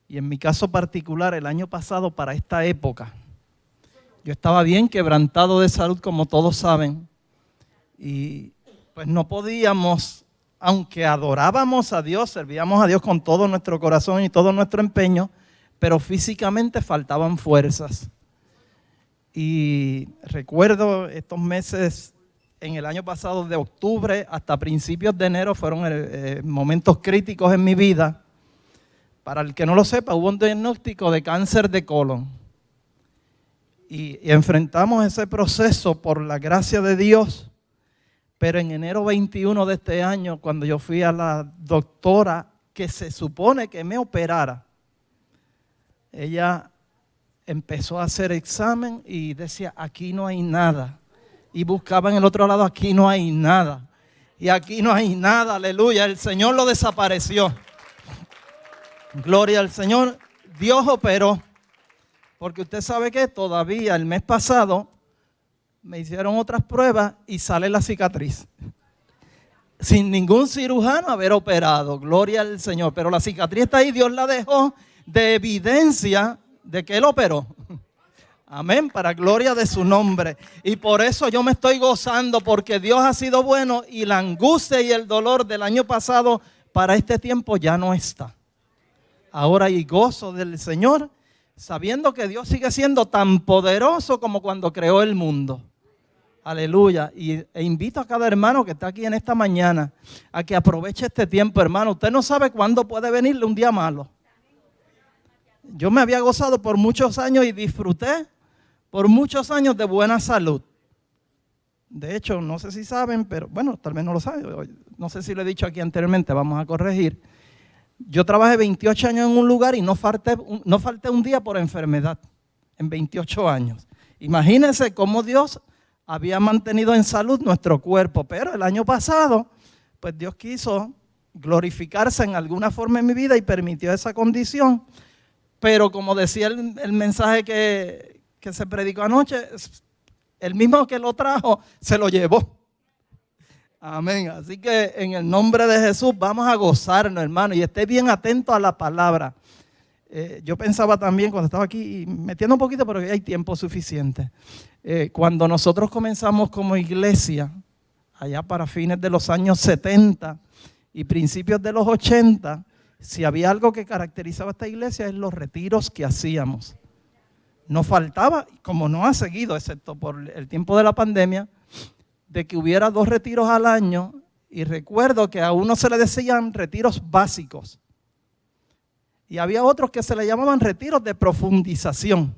Y en mi caso particular, el año pasado para esta época, yo estaba bien quebrantado de salud, como todos saben, y pues no podíamos, aunque adorábamos a Dios, servíamos a Dios con todo nuestro corazón y todo nuestro empeño, pero físicamente faltaban fuerzas. Y recuerdo estos meses, en el año pasado, de octubre hasta principios de enero, fueron momentos críticos en mi vida. Para el que no lo sepa, hubo un diagnóstico de cáncer de colon. Y enfrentamos ese proceso por la gracia de Dios. Pero en enero 21 de este año, cuando yo fui a la doctora que se supone que me operara, ella empezó a hacer examen y decía, aquí no hay nada. Y buscaba en el otro lado, aquí no hay nada. Y aquí no hay nada, aleluya. El Señor lo desapareció. Gloria al Señor. Dios operó. Porque usted sabe que todavía el mes pasado me hicieron otras pruebas y sale la cicatriz. Sin ningún cirujano haber operado. Gloria al Señor. Pero la cicatriz está ahí. Dios la dejó de evidencia de que Él operó. Amén, para gloria de su nombre. Y por eso yo me estoy gozando, porque Dios ha sido bueno y la angustia y el dolor del año pasado para este tiempo ya no está. Ahora hay gozo del Señor, sabiendo que Dios sigue siendo tan poderoso como cuando creó el mundo. Aleluya. E invito a cada hermano que está aquí en esta mañana a que aproveche este tiempo, hermano. Usted no sabe cuándo puede venirle un día malo. Yo me había gozado por muchos años y disfruté por muchos años de buena salud. De hecho, no sé si saben, pero bueno, tal vez no lo saben. No sé si lo he dicho aquí anteriormente, vamos a corregir. Yo trabajé 28 años en un lugar y no falté un día por enfermedad en 28 años. Imagínense cómo Dios había mantenido en salud nuestro cuerpo. Pero el año pasado, pues Dios quiso glorificarse en alguna forma en mi vida y permitió esa condición. Pero como decía el mensaje que se predicó anoche, el mismo que lo trajo se lo llevó. Amén. Así que en el nombre de Jesús vamos a gozarnos, hermano, y esté bien atento a la palabra. Yo pensaba también cuando estaba aquí, metiendo un poquito, pero hay tiempo suficiente. Cuando nosotros comenzamos como iglesia, allá para fines de los años 70 y principios de los 80, si había algo que caracterizaba a esta iglesia es los retiros que hacíamos. No faltaba, como no ha seguido, excepto por el tiempo de la pandemia, de que hubiera 2 retiros al año. Y recuerdo que a uno se le decían retiros básicos. Y había otros que se le llamaban retiros de profundización.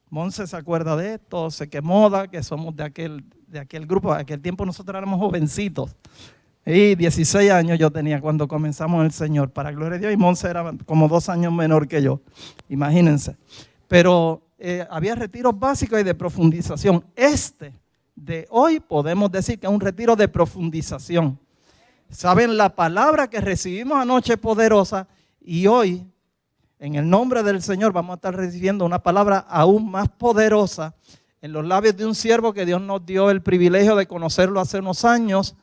Monse se acuerda de esto, sé que Moda, que somos de aquel grupo. A aquel tiempo nosotros éramos jovencitos. Y 16 años yo tenía cuando comenzamos el Señor, para gloria de Dios, y Monse era como 2 años menor que yo, imagínense. Pero había retiros básicos y de profundización. De hoy podemos decir que es un retiro de profundización. Saben, la palabra que recibimos anoche es poderosa, y hoy, en el nombre del Señor, vamos a estar recibiendo una palabra aún más poderosa en los labios de un siervo que Dios nos dio el privilegio de conocerlo hace unos años.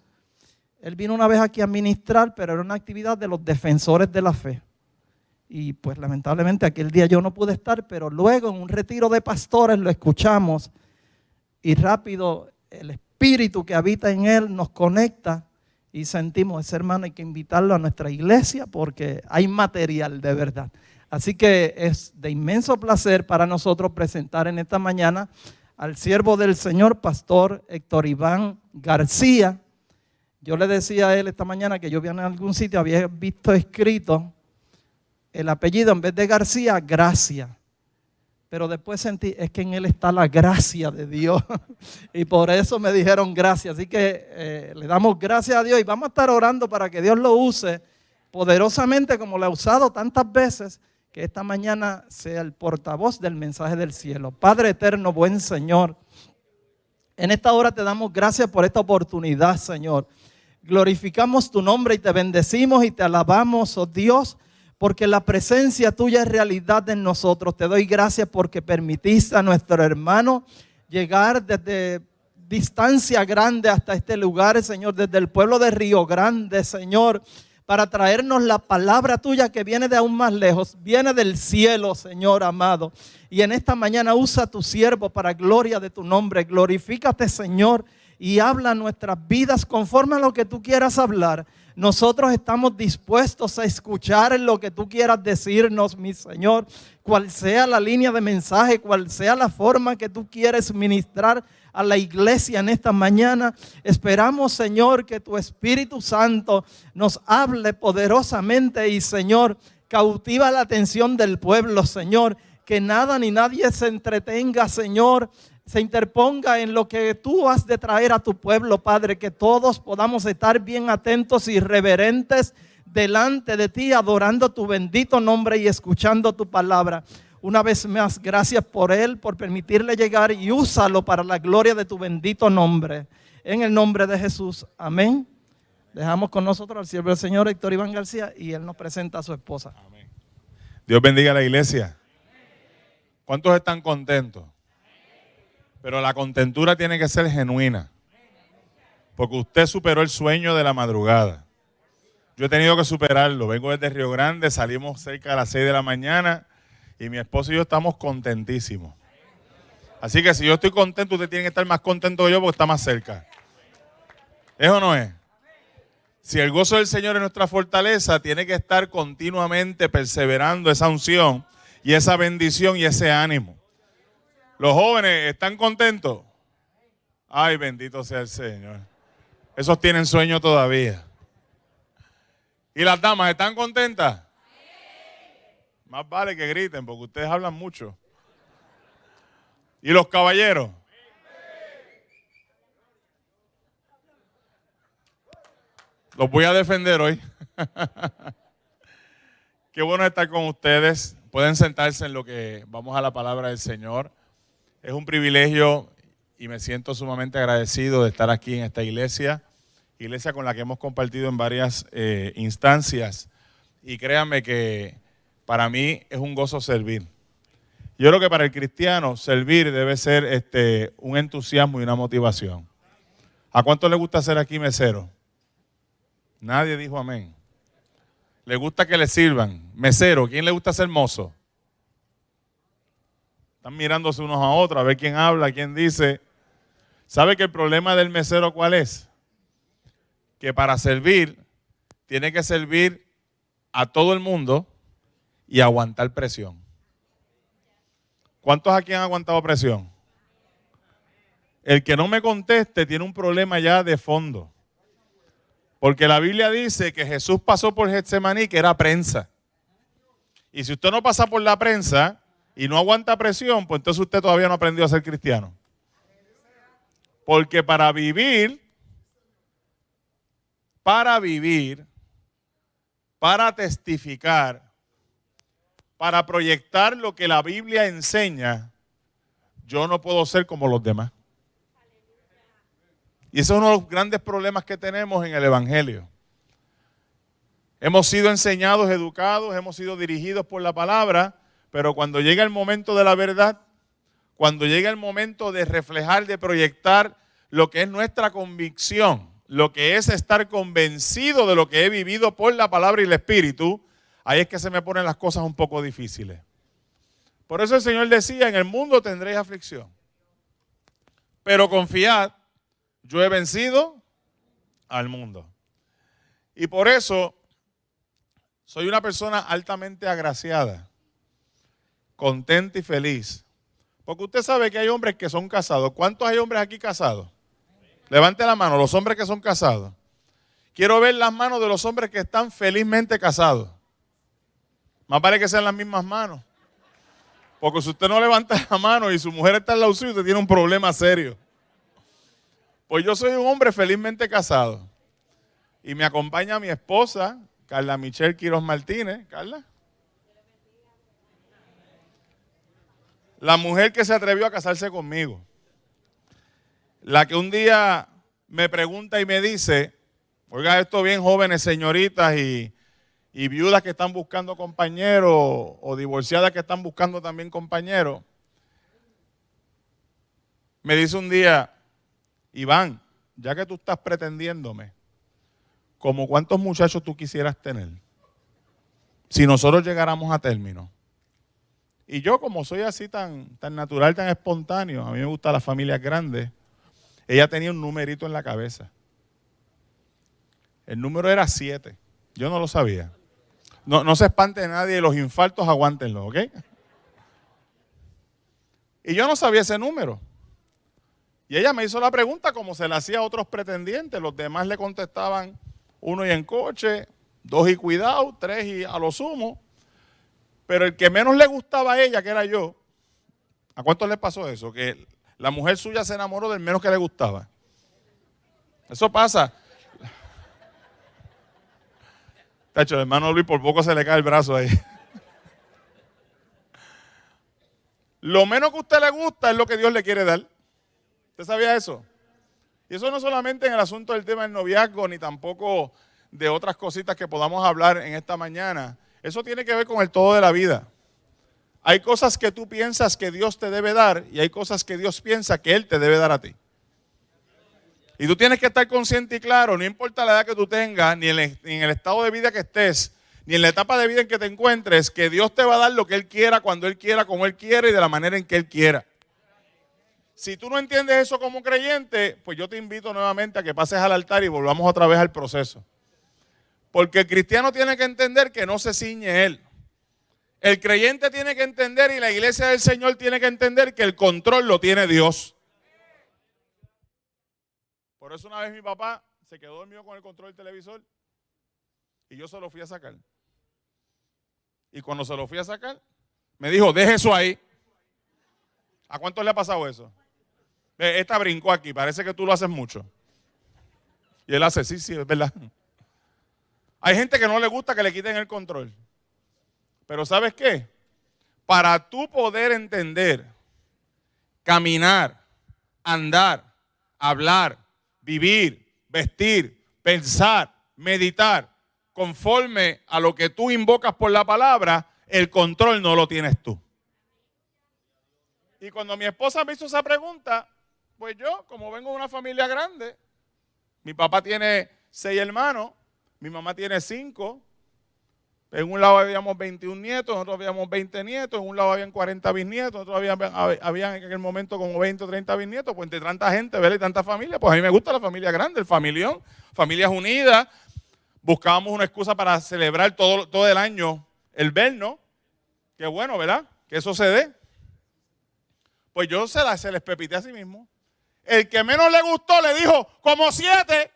Él vino una vez aquí a ministrar, pero era una actividad de los defensores de la fe. Y pues lamentablemente aquel día yo no pude estar, pero luego en un retiro de pastores lo escuchamos y rápido el espíritu que habita en él nos conecta y sentimos, ese hermano hay que invitarlo a nuestra iglesia porque hay material de verdad. Así que es de inmenso placer para nosotros presentar en esta mañana al siervo del Señor, pastor Héctor Iván García. Yo le decía a él esta mañana que yo vi en algún sitio, había visto escrito el apellido en vez de García, Gracia. Pero después sentí, es que en él está la gracia de Dios. Y por eso me dijeron gracias. Así que le damos gracias a Dios y vamos a estar orando para que Dios lo use poderosamente como lo ha usado tantas veces, que esta mañana sea el portavoz del mensaje del cielo. Padre eterno, buen Señor, en esta hora te damos gracias por esta oportunidad, Señor. Glorificamos tu nombre y te bendecimos y te alabamos, oh Dios, porque la presencia tuya es realidad en nosotros. Te doy gracias porque permitiste a nuestro hermano llegar desde distancia grande hasta este lugar, Señor, desde el pueblo de Río Grande, Señor, para traernos la palabra tuya que viene de aún más lejos, viene del cielo, Señor amado. Y en esta mañana usa a tu siervo para gloria de tu nombre. Glorifícate, Señor, y habla nuestras vidas conforme a lo que tú quieras hablar. Nosotros estamos dispuestos a escuchar lo que tú quieras decirnos, mi Señor. Cual sea la línea de mensaje, cual sea la forma que tú quieres ministrar a la iglesia en esta mañana. Esperamos, Señor, que tu Espíritu Santo nos hable poderosamente y, Señor, cautiva la atención del pueblo, Señor. Que nada ni nadie se entretenga, Señor, se interponga en lo que tú has de traer a tu pueblo, Padre. Que todos podamos estar bien atentos y reverentes delante de ti, adorando tu bendito nombre y escuchando tu palabra. Una vez más, gracias por él, por permitirle llegar, y úsalo para la gloria de tu bendito nombre. En el nombre de Jesús, amén. Dejamos con nosotros al siervo del Señor, Héctor Iván García, y él nos presenta a su esposa. Amén. Dios bendiga a la iglesia. ¿Cuántos están contentos? Pero la contentura tiene que ser genuina, porque usted superó el sueño de la madrugada. Yo he tenido que superarlo. Vengo desde Río Grande, salimos cerca de las 6 de la mañana y mi esposo y yo estamos contentísimos. Así que si yo estoy contento, usted tiene que estar más contento que yo porque está más cerca. ¿Es o no es? Si el gozo del Señor es nuestra fortaleza, tiene que estar continuamente perseverando esa unción y esa bendición y ese ánimo. Los jóvenes están contentos. Ay, bendito sea el Señor. Esos tienen sueño todavía. ¿Y las damas están contentas? Más vale que griten porque ustedes hablan mucho. ¿Y los caballeros? Los voy a defender hoy. Qué bueno estar con ustedes. Pueden sentarse en lo que vamos a la palabra del Señor. Es un privilegio y me siento sumamente agradecido de estar aquí en esta iglesia con la que hemos compartido en varias instancias. Y créanme que para mí es un gozo servir. Yo creo que para el cristiano servir debe ser un entusiasmo y una motivación. ¿A cuánto le gusta ser aquí mesero? Nadie dijo amén. ¿Le gusta que le sirvan? Mesero, ¿quién le gusta ser mozo? Están mirándose unos a otros a ver quién habla, quién dice. ¿Sabe que el problema del mesero cuál es? Que para servir, tiene que servir a todo el mundo y aguantar presión. ¿Cuántos aquí han aguantado presión? El que no me conteste tiene un problema ya de fondo. Porque la Biblia dice que Jesús pasó por Getsemaní, que era prensa. Y si usted no pasa por la prensa y no aguanta presión, pues entonces usted todavía no aprendió a ser cristiano. Porque para vivir, para testificar, para proyectar lo que la Biblia enseña, yo no puedo ser como los demás. Y ese es uno de los grandes problemas que tenemos en el Evangelio. Hemos sido enseñados, educados, hemos sido dirigidos por la palabra, pero cuando llega el momento de la verdad, cuando llega el momento de reflejar, de proyectar lo que es nuestra convicción, lo que es estar convencido de lo que he vivido por la palabra y el Espíritu, ahí es que se me ponen las cosas un poco difíciles. Por eso el Señor decía, en el mundo tendréis aflicción, pero confiad, yo he vencido al mundo. Y por eso soy una persona altamente agraciada, contenta y feliz. Porque usted sabe que hay hombres que son casados. ¿Cuántos hay hombres aquí casados? Levante la mano, los hombres que son casados. Quiero ver las manos de los hombres que están felizmente casados. Más vale que sean las mismas manos. Porque si usted no levanta la mano y su mujer está al lado suyo, usted tiene un problema serio. Pues yo soy un hombre felizmente casado. Y me acompaña mi esposa, Carla Michelle Quiroz Martínez. Carla. La mujer que se atrevió a casarse conmigo. La que un día me pregunta y me dice, oiga esto bien jóvenes, señoritas y viudas que están buscando compañeros o divorciadas que están buscando también compañeros. Me dice un día, Iván, ya que tú estás pretendiéndome, ¿Como cuántos muchachos tú quisieras tener? Si nosotros llegáramos a término. Y yo, como soy así tan natural, tan espontáneo, a mí me gustan las familias grandes, ella tenía un numerito en la cabeza. El número era 7. Yo no lo sabía. No se espante nadie, los infartos aguántenlo, ¿ok? Y yo no sabía ese número. Y ella me hizo la pregunta como se la hacía a otros pretendientes. Los demás le contestaban 1 y en coche, 2 y cuidado, 3 y a lo sumo. Pero el que menos le gustaba a ella, que era yo, ¿a cuántos le pasó eso? Que la mujer suya se enamoró del menos que le gustaba. Eso pasa. Tacho, el hermano Luis por poco se le cae el brazo ahí. Lo menos que a usted le gusta es lo que Dios le quiere dar. ¿Usted sabía eso? Y eso no solamente en el asunto del tema del noviazgo, ni tampoco de otras cositas que podamos hablar en esta mañana. Eso tiene que ver con el todo de la vida. Hay cosas que tú piensas que Dios te debe dar y hay cosas que Dios piensa que Él te debe dar a ti. Y tú tienes que estar consciente y claro, no importa la edad que tú tengas, ni en el estado de vida que estés, ni en la etapa de vida en que te encuentres, que Dios te va a dar lo que Él quiera, cuando Él quiera, como Él quiera y de la manera en que Él quiera. Si tú no entiendes eso como creyente, pues yo te invito nuevamente a que pases al altar y volvamos otra vez al proceso. Porque el cristiano tiene que entender que no se ciñe él. El creyente tiene que entender y la iglesia del Señor tiene que entender que el control lo tiene Dios. Por eso una vez mi papá se quedó dormido con el control del televisor y yo se lo fui a sacar. Y cuando se lo fui a sacar, me dijo, deje eso ahí. ¿A cuántos le ha pasado eso? Esta brincó aquí, parece que tú lo haces mucho. Y él hace, sí, es verdad. Hay gente que no le gusta que le quiten el control. Pero ¿sabes qué? Para tú poder entender, caminar, andar, hablar, vivir, vestir, pensar, meditar, conforme a lo que tú invocas por la palabra, el control no lo tienes tú. Y cuando mi esposa me hizo esa pregunta, pues yo, como vengo de una familia grande, mi papá tiene 6 hermanos, mi mamá tiene 5. En un lado habíamos 21 nietos, en otro habíamos 20 nietos, en un lado habían 40 bisnietos, en otro habían en aquel momento como 20 o 30 bisnietos, pues entre tanta gente, ¿verdad? Y tanta familia, pues a mí me gusta la familia grande, el familión, familias unidas. Buscábamos una excusa para celebrar todo el año el vernos. Qué bueno, ¿verdad? Que eso se dé. Pues yo se les pepité a sí mismo. El que menos le gustó le dijo, como 7.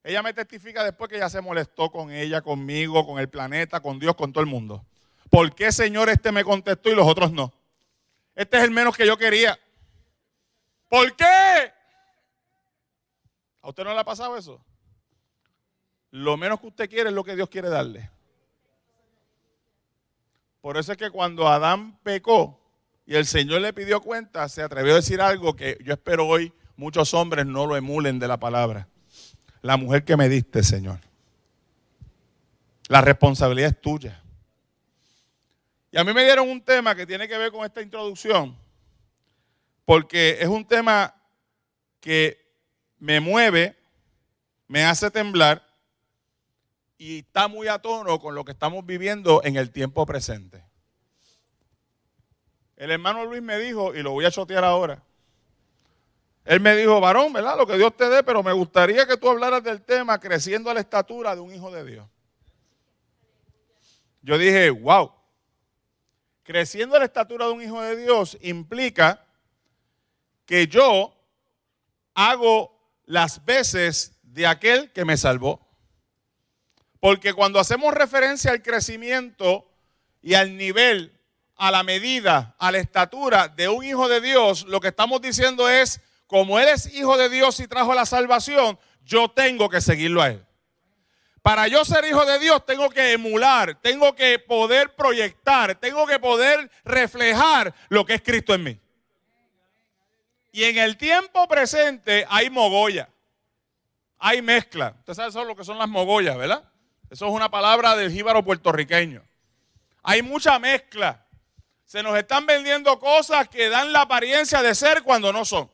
Ella me testifica después que ella se molestó con ella, conmigo, con el planeta, con Dios, con todo el mundo. ¿Por qué, Señor, este me contestó y los otros no? Este es el menos que yo quería. ¿Por qué? ¿A usted no le ha pasado eso? Lo menos que usted quiere es lo que Dios quiere darle. Por eso es que cuando Adán pecó y el Señor le pidió cuenta, se atrevió a decir algo que yo espero hoy muchos hombres no lo emulen de la palabra. La mujer que me diste, Señor. La responsabilidad es tuya. Y a mí me dieron un tema que tiene que ver con esta introducción, porque es un tema que me mueve, me hace temblar y está muy a tono con lo que estamos viviendo en el tiempo presente. El hermano Luis me dijo, y lo voy a chotear ahora, él me dijo, varón, ¿verdad? Lo que Dios te dé, pero me gustaría que tú hablaras del tema creciendo a la estatura de un hijo de Dios. Yo dije, wow, creciendo a la estatura de un hijo de Dios implica que yo hago las veces de aquel que me salvó. Porque cuando hacemos referencia al crecimiento y al nivel, a la medida, a la estatura de un hijo de Dios, lo que estamos diciendo es, como Él es hijo de Dios y trajo la salvación, yo tengo que seguirlo a Él. Para yo ser hijo de Dios tengo que emular, tengo que poder proyectar, tengo que poder reflejar lo que es Cristo en mí. Y en el tiempo presente hay mogolla, hay mezcla. Usted sabe lo que son las mogollas, ¿verdad? Eso es una palabra del jíbaro puertorriqueño. Hay mucha mezcla. Se nos están vendiendo cosas que dan la apariencia de ser cuando no son.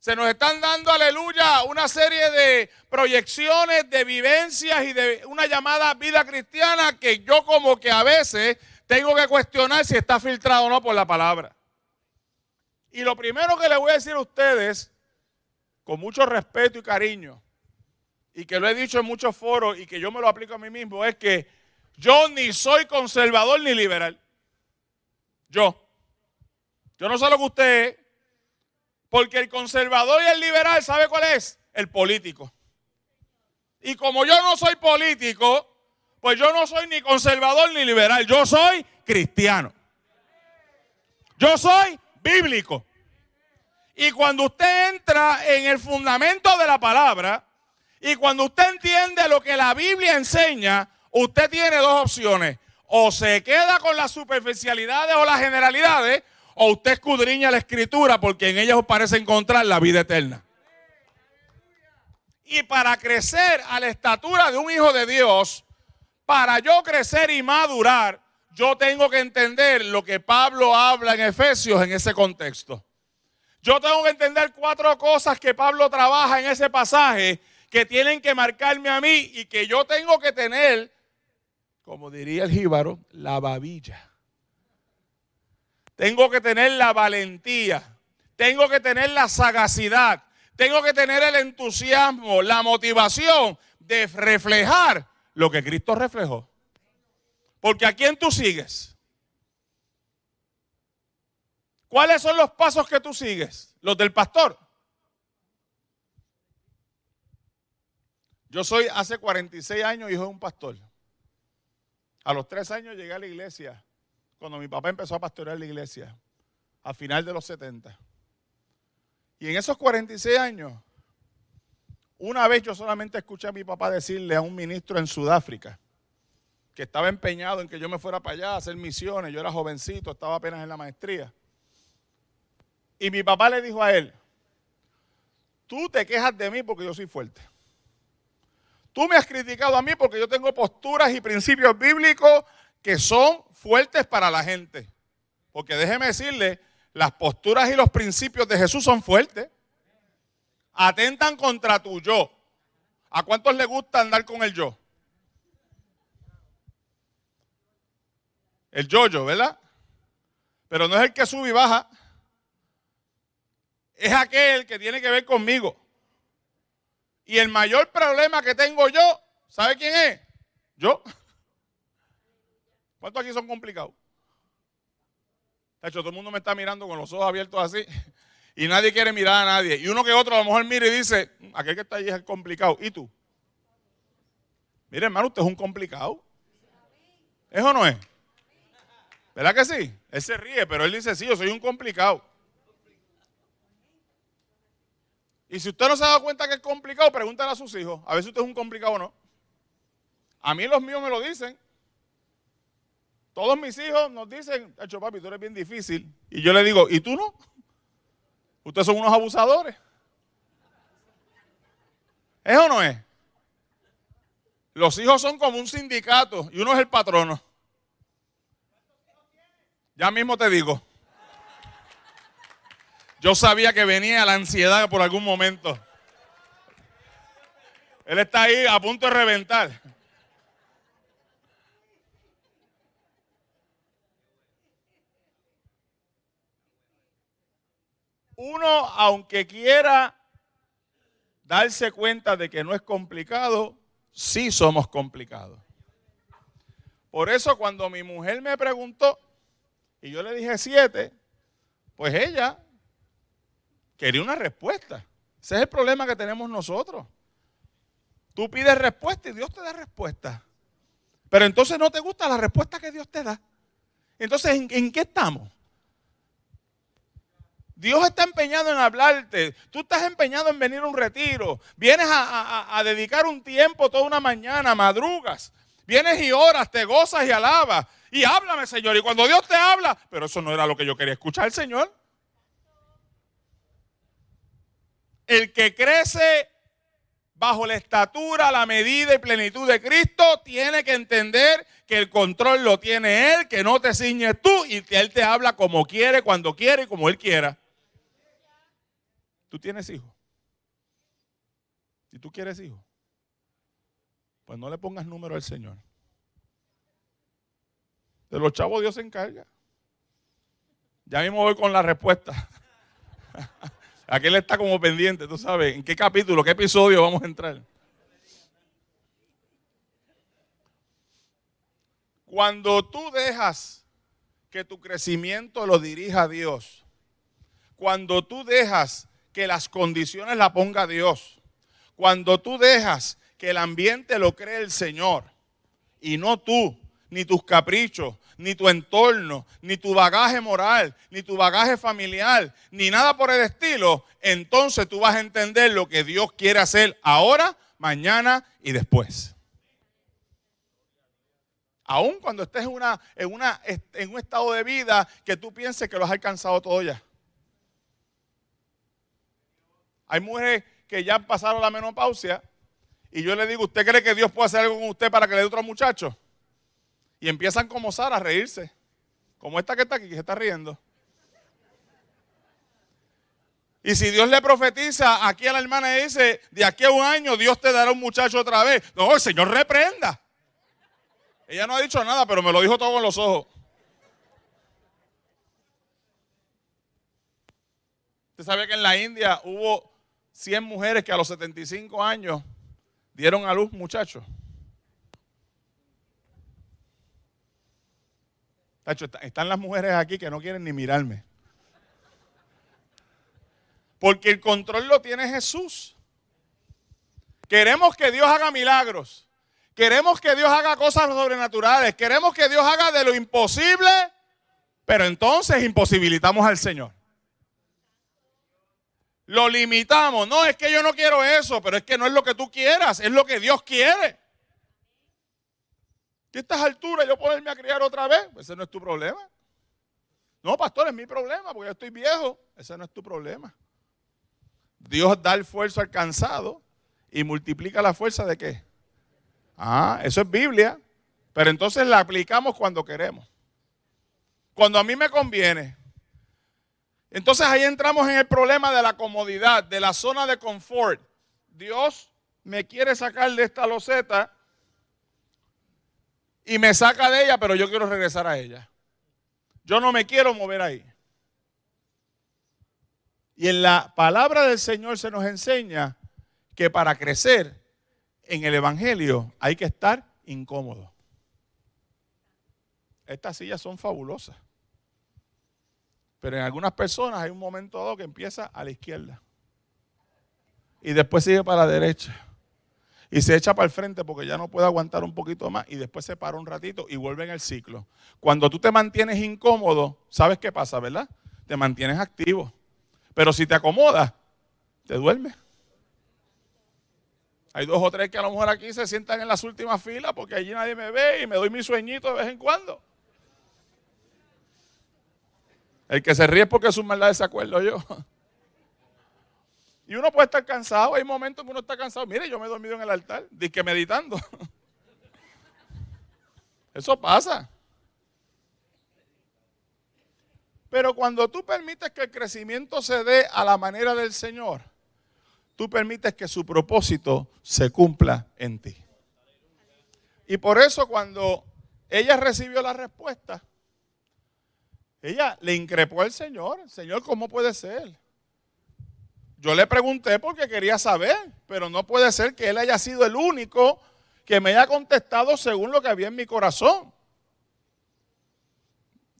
Se nos están dando, aleluya, una serie de proyecciones, de vivencias y de una llamada vida cristiana que yo como que a veces tengo que cuestionar si está filtrado o no por la palabra. Y lo primero que les voy a decir a ustedes, con mucho respeto y cariño, y que lo he dicho en muchos foros y que yo me lo aplico a mí mismo, es que yo ni soy conservador ni liberal. Yo no sé lo que usted es, porque el conservador y el liberal, ¿sabe cuál es? El político. Y como yo no soy político, pues yo no soy ni conservador ni liberal, yo soy cristiano. Yo soy bíblico. Y cuando usted entra en el fundamento de la palabra, y cuando usted entiende lo que la Biblia enseña, usted tiene dos opciones. O se queda con las superficialidades o las generalidades, o usted escudriña la Escritura porque en ella os parece encontrar la vida eterna. Y para crecer a la estatura de un hijo de Dios, para yo crecer y madurar, yo tengo que entender lo que Pablo habla en Efesios en ese contexto. Yo tengo que entender 4 cosas que Pablo trabaja en ese pasaje que tienen que marcarme a mí y que yo tengo que tener, como diría el jíbaro, la babilla. Tengo que tener la valentía, tengo que tener la sagacidad, tengo que tener el entusiasmo, la motivación de reflejar lo que Cristo reflejó. Porque ¿a quién tú sigues? ¿Cuáles son los pasos que tú sigues? Los del pastor. Yo soy hace 46 años hijo de un pastor. A los 3 años llegué a la iglesia, cuando mi papá empezó a pastorear la iglesia, a final de los 70. Y en esos 46 años, una vez yo solamente escuché a mi papá decirle a un ministro en Sudáfrica, que estaba empeñado en que yo me fuera para allá a hacer misiones, yo era jovencito, estaba apenas en la maestría. Y mi papá le dijo a él, tú te quejas de mí porque yo soy fuerte. Tú me has criticado a mí porque yo tengo posturas y principios bíblicos que son fuertes para la gente. Porque déjeme decirle, las posturas y los principios de Jesús son fuertes. Atentan contra tu yo. ¿A cuántos les gusta andar con el yo? El yo-yo, ¿verdad? Pero no es el que sube y baja. Es aquel que tiene que ver conmigo. Y el mayor problema que tengo yo, ¿sabe quién es? Yo. ¿Cuántos aquí son complicados? De hecho, todo el mundo me está mirando con los ojos abiertos así y nadie quiere mirar a nadie. Y uno que otro a lo mejor mira y dice, aquel que está allí es el complicado. ¿Y tú? Mire, hermano, usted es un complicado. ¿Es o no es? ¿Verdad que sí? Él se ríe, pero él dice, sí, yo soy un complicado. Y si usted no se ha dado cuenta que es complicado, pregúntale a sus hijos, a ver si usted es un complicado o no. A mí los míos me lo dicen. Todos mis hijos nos dicen, hecho papi, tú eres bien difícil. Y yo le digo, ¿y tú no? Ustedes son unos abusadores. ¿Es o no es? Los hijos son como un sindicato y uno es el patrono. Ya mismo te digo. Yo sabía que venía la ansiedad por algún momento. Él está ahí a punto de reventar. Uno, aunque quiera darse cuenta de que no es complicado, sí somos complicados. Por eso cuando mi mujer me preguntó y yo le dije 7, pues ella quería una respuesta. Ese es el problema que tenemos nosotros. Tú pides respuesta y Dios te da respuesta. Pero entonces no te gusta la respuesta que Dios te da. Entonces, ¿en qué estamos? Dios está empeñado en hablarte. Tú estás empeñado en venir a un retiro. Vienes a dedicar un tiempo toda una mañana, madrugas. Vienes y oras, te gozas y alabas. Y háblame, Señor. Y cuando Dios te habla, pero eso no era lo que yo quería escuchar, Señor. El que crece bajo la estatura, la medida y plenitud de Cristo tiene que entender que el control lo tiene Él, que no te ciñes tú y que Él te habla como quiere, cuando quiere y como Él quiera. ¿Tú tienes hijos? ¿Y tú quieres hijos? Pues no le pongas número al Señor. De los chavos Dios se encarga. Ya mismo voy con la respuesta. Aquel está como pendiente, tú sabes, en qué capítulo, qué episodio vamos a entrar. Cuando tú dejas que tu crecimiento lo dirija a Dios, cuando tú dejas que las condiciones la ponga Dios, cuando tú dejas que el ambiente lo cree el Señor y no tú, ni tus caprichos, ni tu entorno, ni tu bagaje moral, ni tu bagaje familiar, ni nada por el estilo, entonces tú vas a entender lo que Dios quiere hacer ahora, mañana y después. Aún cuando estés en un estado de vida que tú pienses que lo has alcanzado todo ya. Hay mujeres que ya pasaron la menopausia y yo le digo, ¿usted cree que Dios puede hacer algo con usted para que le dé otro muchacho? Y empiezan como Sara a reírse. Como esta que está aquí, que se está riendo. Y si Dios le profetiza aquí a la hermana y dice, de aquí a un año Dios te dará un muchacho otra vez. No, el Señor reprenda. Ella no ha dicho nada, pero me lo dijo todo con los ojos. Usted sabe que en la India hubo 100 mujeres que a los 75 años dieron a luz muchachos. Están las mujeres aquí que no quieren ni mirarme. Porque el control lo tiene Jesús. Queremos que Dios haga milagros. Queremos que Dios haga cosas sobrenaturales. Queremos que Dios haga de lo imposible, pero entonces imposibilitamos al Señor. Lo limitamos. No, es que yo no quiero eso, pero es que no es lo que tú quieras, es lo que Dios quiere. ¿A estas alturas yo ponerme a criar otra vez? Ese no es tu problema. No, pastor, es mi problema, porque yo estoy viejo. Ese no es tu problema. Dios da el esfuerzo al cansado y multiplica la fuerza ¿de qué? Eso es Biblia, pero entonces la aplicamos cuando queremos. Cuando a mí me conviene. Entonces ahí entramos en el problema de la comodidad, de la zona de confort. Dios me quiere sacar de esta loseta y me saca de ella, pero yo quiero regresar a ella. Yo no me quiero mover ahí. Y en la palabra del Señor se nos enseña que para crecer en el Evangelio hay que estar incómodo. Estas sillas son fabulosas. Pero en algunas personas hay un momento dado que empieza a la izquierda. Y después sigue para la derecha. Y se echa para el frente porque ya no puede aguantar un poquito más. Y después se para un ratito y vuelve en el ciclo. Cuando tú te mantienes incómodo, ¿sabes qué pasa, verdad? Te mantienes activo. Pero si te acomodas, te duermes. Hay 2 o 3 que a lo mejor aquí se sientan en las últimas filas porque allí nadie me ve y me doy mi sueñito de vez en cuando. El que se ríe es porque sus maldades se acuerdo yo. Y uno puede estar cansado, hay momentos que uno está cansado. Mire, yo me he dormido en el altar, disque meditando. Eso pasa. Pero cuando tú permites que el crecimiento se dé a la manera del Señor, tú permites que su propósito se cumpla en ti. Y por eso cuando ella recibió la respuesta, ella le increpó al Señor. Señor, ¿cómo puede ser? Yo le pregunté porque quería saber, pero no puede ser que él haya sido el único que me haya contestado según lo que había en mi corazón.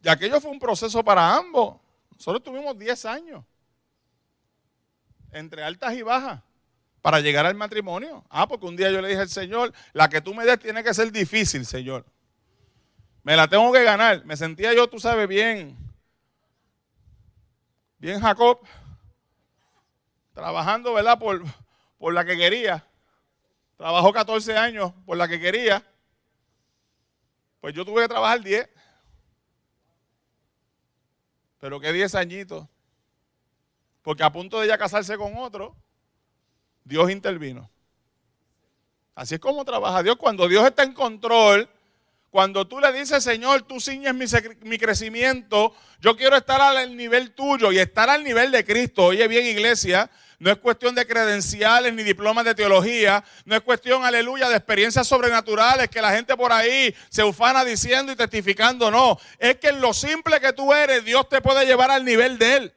Y aquello fue un proceso para ambos. Nosotros tuvimos 10 años, entre altas y bajas, para llegar al matrimonio. Porque un día yo le dije al Señor, la que tú me des tiene que ser difícil, Señor. Me la tengo que ganar. Me sentía yo, tú sabes, bien Jacob, trabajando, ¿verdad? Por la que quería. Trabajó 14 años por la que quería. Pues yo tuve que trabajar 10. Pero que 10 añitos. Porque a punto de ella casarse con otro, Dios intervino. Así es como trabaja Dios. Cuando Dios está en control, Cuando tú le dices, Señor, tú ciñes mi crecimiento, yo quiero estar al nivel tuyo y estar al nivel de Cristo. Oye bien, iglesia, no es cuestión de credenciales ni diplomas de teología, no es cuestión, aleluya, de experiencias sobrenaturales que la gente por ahí se ufana diciendo y testificando, no. Es que en lo simple que tú eres, Dios te puede llevar al nivel de Él.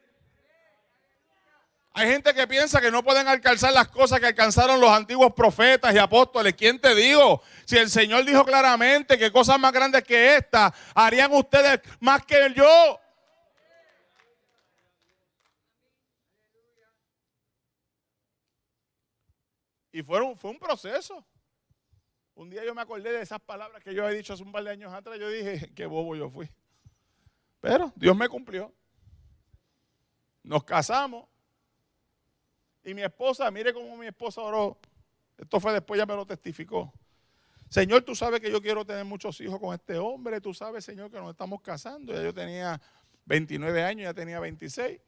Hay gente que piensa que no pueden alcanzar las cosas que alcanzaron los antiguos profetas y apóstoles. ¿Quién te dijo? Si el Señor dijo claramente que cosas más grandes que esta harían ustedes más que yo. Y fue un proceso. Un día yo me acordé de esas palabras que yo había dicho hace un par de años atrás. Yo dije, qué bobo yo fui. Pero Dios me cumplió. Nos casamos. Y mi esposa, mire cómo mi esposa oró. Esto fue después, ya me lo testificó. Señor, tú sabes que yo quiero tener muchos hijos con este hombre. Tú sabes, Señor, que nos estamos casando. Ya yo tenía 29 años, ya tenía 26.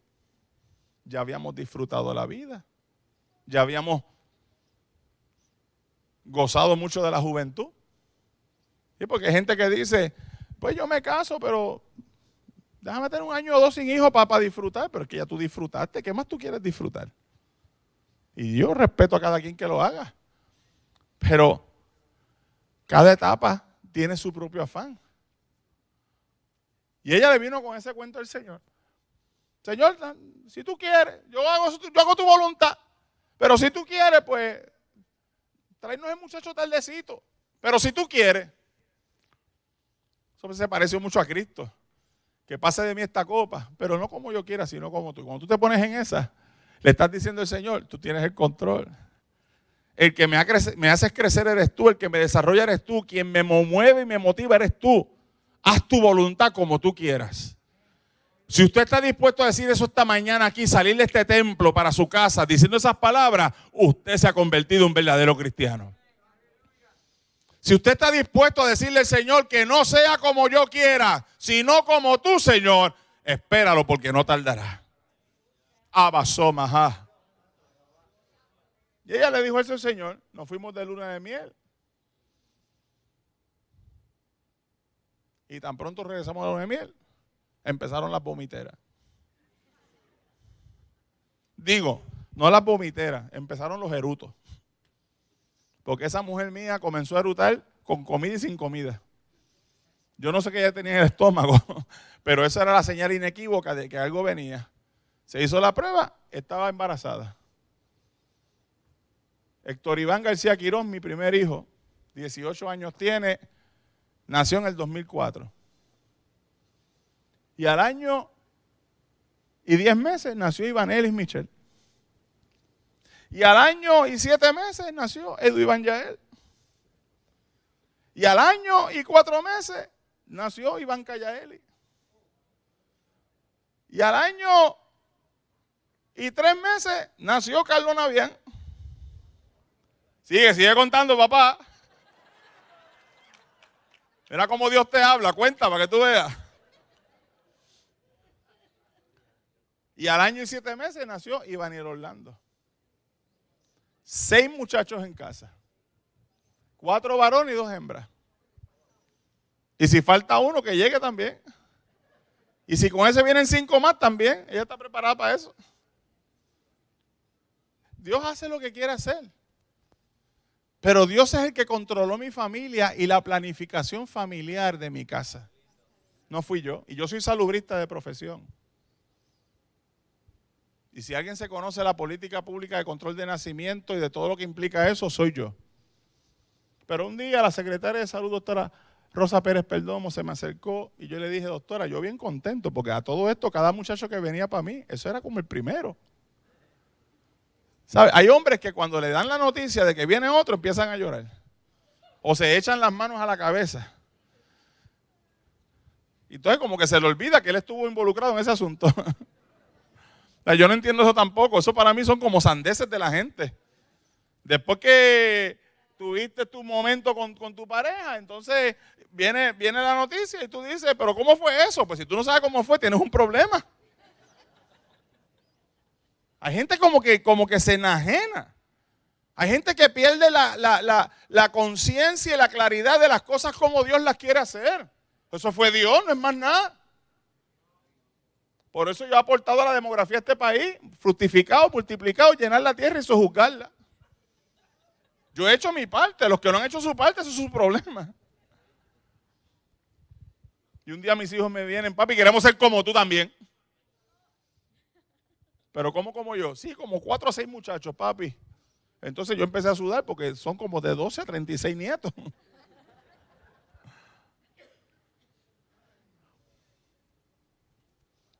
Ya habíamos disfrutado la vida. Ya habíamos gozado mucho de la juventud. Y porque hay gente que dice, pues yo me caso, pero déjame tener un año o dos sin hijos para disfrutar. Pero es que ya tú disfrutaste. ¿Qué más tú quieres disfrutar? Y yo respeto a cada quien que lo haga. Pero cada etapa tiene su propio afán. Y ella le vino con ese cuento al Señor. Señor, si tú quieres, yo hago tu voluntad. Pero si tú quieres, pues, tráenos el muchacho tardecito. Pero si tú quieres. Eso se parece mucho a Cristo. Que pase de mí esta copa, pero no como yo quiera, sino como tú. Cuando tú te pones en esa, le estás diciendo al Señor, tú tienes el control. El que me haces crecer eres tú, el que me desarrolla eres tú, quien me mueve y me motiva eres tú. Haz tu voluntad como tú quieras. Si usted está dispuesto a decir eso esta mañana aquí, salir de este templo para su casa diciendo esas palabras, usted se ha convertido en un verdadero cristiano. Si usted está dispuesto a decirle al Señor que no sea como yo quiera, sino como tú, Señor, espéralo porque no tardará. Abasomajá. Y ella le dijo eso al Señor. Nos fuimos de luna de miel. Y tan pronto regresamos a la luna de miel, empezaron las vomiteras. Digo, no las vomiteras, empezaron los erutos. Porque esa mujer mía comenzó a erutar con comida y sin comida. Yo no sé qué ella tenía en el estómago, pero esa era la señal inequívoca de que algo venía. Se hizo la prueba, estaba embarazada. Héctor Iván García Quirón, mi primer hijo, 18 años tiene, nació en el 2004. Y al año y 10 meses nació Ivanelis Michel. Y al año y 7 meses nació Edu Iván Yael. Y al año y 4 meses nació Iván Cayaeli. Y al año y 3 meses nació Carlos Navián. Sigue contando, papá. Mira cómo Dios te habla, cuenta para que tú veas. Y al año y 7 meses nació Ivaniel Orlando. 6 muchachos en casa. 4 varones y 2 hembras. Y si falta uno, que llegue también. Y si con ese vienen 5 más también, ella está preparada para eso. Dios hace lo que quiere hacer. Pero Dios es el que controló mi familia y la planificación familiar de mi casa. No fui yo. Y yo soy salubrista de profesión. Y si alguien se conoce la política pública de control de nacimiento y de todo lo que implica eso, soy yo. Pero un día la secretaria de salud, doctora Rosa Pérez Perdomo, se me acercó y yo le dije, doctora, yo bien contento, porque a todo esto, cada muchacho que venía para mí, eso era como el primero. ¿Sabe? Hay hombres que cuando le dan la noticia de que viene otro, empiezan a llorar. O se echan las manos a la cabeza. Y entonces como que se le olvida que él estuvo involucrado en ese asunto. Yo no entiendo eso tampoco. Eso para mí son como sandeces de la gente. Después que tuviste tu momento con tu pareja, entonces viene la noticia y tú dices, pero ¿cómo fue eso? Pues si tú no sabes cómo fue, tienes un problema. Hay gente como que se enajena. Hay gente que pierde la conciencia y la claridad de las cosas como Dios las quiere hacer. Eso fue Dios, no es más nada. Por eso yo he aportado a la demografía de este país, fructificado, multiplicado, llenar la tierra y sojuzgarla. Yo he hecho mi parte, los que no han hecho su parte, eso es su problema. Y un día mis hijos me vienen, papi, queremos ser como tú también. Pero ¿cómo como yo? Sí, como 4 o 6 muchachos, papi. Entonces yo empecé a sudar porque son como de 12 a 36 nietos.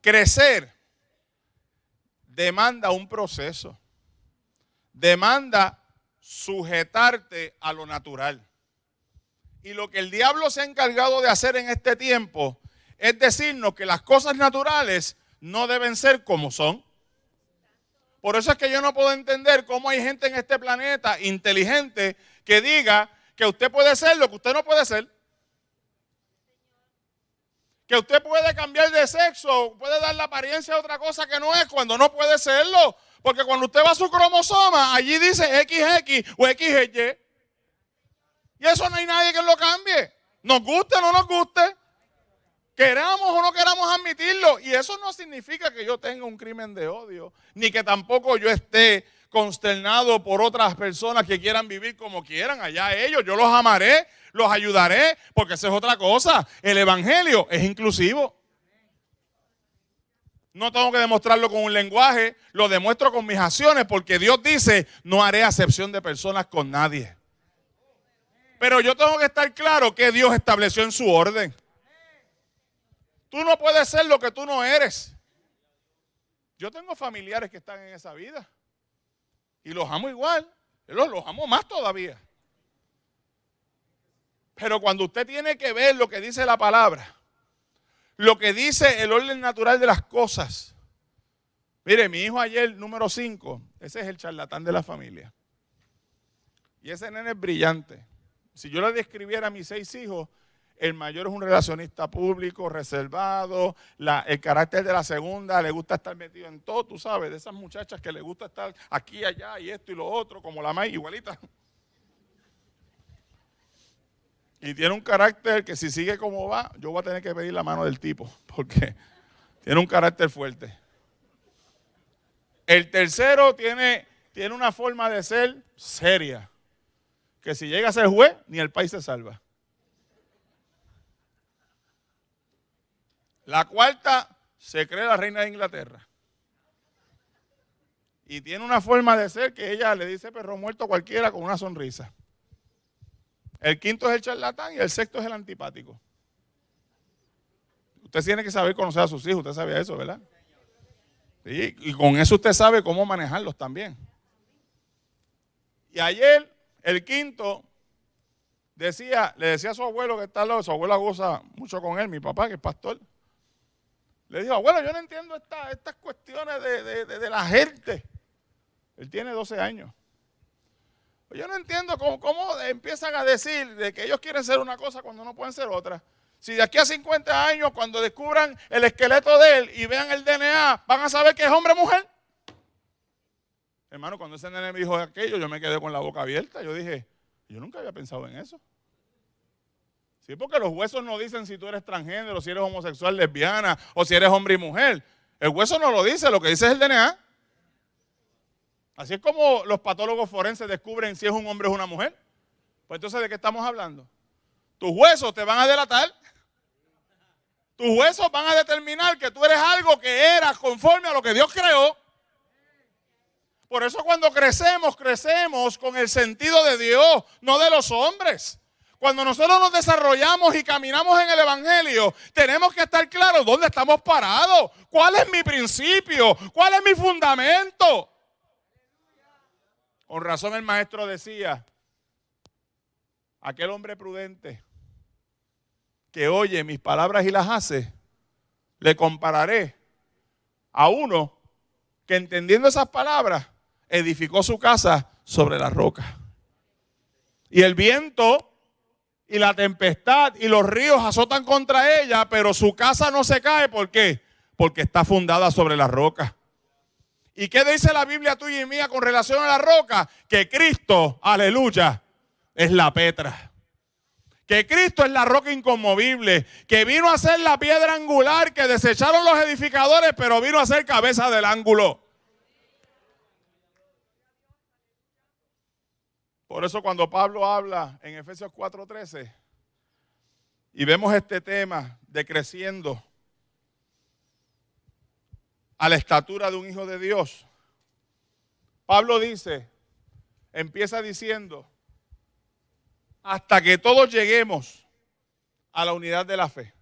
Crecer demanda un proceso. Demanda sujetarte a lo natural. Y lo que el diablo se ha encargado de hacer en este tiempo es decirnos que las cosas naturales no deben ser como son. Por eso es que yo no puedo entender cómo hay gente en este planeta inteligente que diga que usted puede ser lo que usted no puede ser. Que usted puede cambiar de sexo, puede dar la apariencia de otra cosa que no es cuando no puede serlo. Porque cuando usted va a su cromosoma, allí dice XX o XY. Y eso no hay nadie que lo cambie. Nos guste o no nos guste. Queramos o no queramos admitirlo. Y eso no significa que yo tenga un crimen de odio. Ni que tampoco yo esté consternado por otras personas que quieran vivir como quieran. Allá ellos, yo los amaré, los ayudaré. Porque esa es otra cosa. El evangelio es inclusivo. No tengo que demostrarlo con un lenguaje. Lo demuestro con mis acciones. Porque Dios dice, no haré acepción de personas con nadie. Pero yo tengo que estar claro que Dios estableció en su orden. Tú no puedes ser lo que tú no eres. Yo tengo familiares que están en esa vida. Y los amo igual. Los amo más todavía. Pero cuando usted tiene que ver lo que dice la palabra, lo que dice el orden natural de las cosas. Mire, mi hijo ayer, número 5, ese es el charlatán de la familia. Y ese nene es brillante. Si yo le describiera a mis 6 hijos, el mayor es un relacionista público, reservado, el carácter de la segunda, le gusta estar metido en todo, tú sabes, de esas muchachas que le gusta estar aquí, allá, y esto y lo otro, como la May, igualita. Y tiene un carácter que si sigue como va, yo voy a tener que pedir la mano del tipo, porque tiene un carácter fuerte. El tercero tiene una forma de ser seria, que si llega a ser juez, ni el país se salva. La cuarta se cree la reina de Inglaterra. Y tiene una forma de ser que ella le dice perro muerto a cualquiera con una sonrisa. El quinto es el charlatán y el sexto es el antipático. Usted tiene que saber conocer a sus hijos, usted sabía eso, ¿verdad? Sí, y con eso usted sabe cómo manejarlos también. Y ayer, el quinto, le decía a su abuelo que está al lado, su abuela goza mucho con él, mi papá que es pastor. Le dijo, abuelo, yo no entiendo estas cuestiones de la gente. Él tiene 12 años. Yo no entiendo cómo empiezan a decir de que ellos quieren ser una cosa cuando no pueden ser otra. Si de aquí a 50 años, cuando descubran el esqueleto de él y vean el DNA, van a saber que es hombre o mujer. Hermano, cuando ese nene me dijo aquello, yo me quedé con la boca abierta. Yo dije, yo nunca había pensado en eso. Sí, porque los huesos no dicen si tú eres transgénero, si eres homosexual, lesbiana, o si eres hombre y mujer. El hueso no lo dice, lo que dice es el DNA. Así es como los patólogos forenses descubren si es un hombre o una mujer. Pues entonces, ¿de qué estamos hablando? Tus huesos te van a delatar. Tus huesos van a determinar que tú eres algo que eras conforme a lo que Dios creó. Por eso cuando crecemos con el sentido de Dios, no de los hombres. Cuando nosotros nos desarrollamos y caminamos en el evangelio, tenemos que estar claros dónde estamos parados, cuál es mi principio, cuál es mi fundamento. Con razón el maestro decía, aquel hombre prudente que oye mis palabras y las hace, le compararé a uno que entendiendo esas palabras edificó su casa sobre la roca. Y el viento y la tempestad y los ríos azotan contra ella, pero su casa no se cae. ¿Por qué? Porque está fundada sobre la roca. ¿Y qué dice la Biblia tuya y mía con relación a la roca? Que Cristo, aleluya, es la Petra. Que Cristo es la roca inconmovible, que vino a ser la piedra angular que desecharon los edificadores, pero vino a ser cabeza del ángulo. Por eso cuando Pablo habla en Efesios 4:13 y vemos este tema de creciendo a la estatura de un hijo de Dios, Pablo empieza diciendo, hasta que todos lleguemos a la unidad de la fe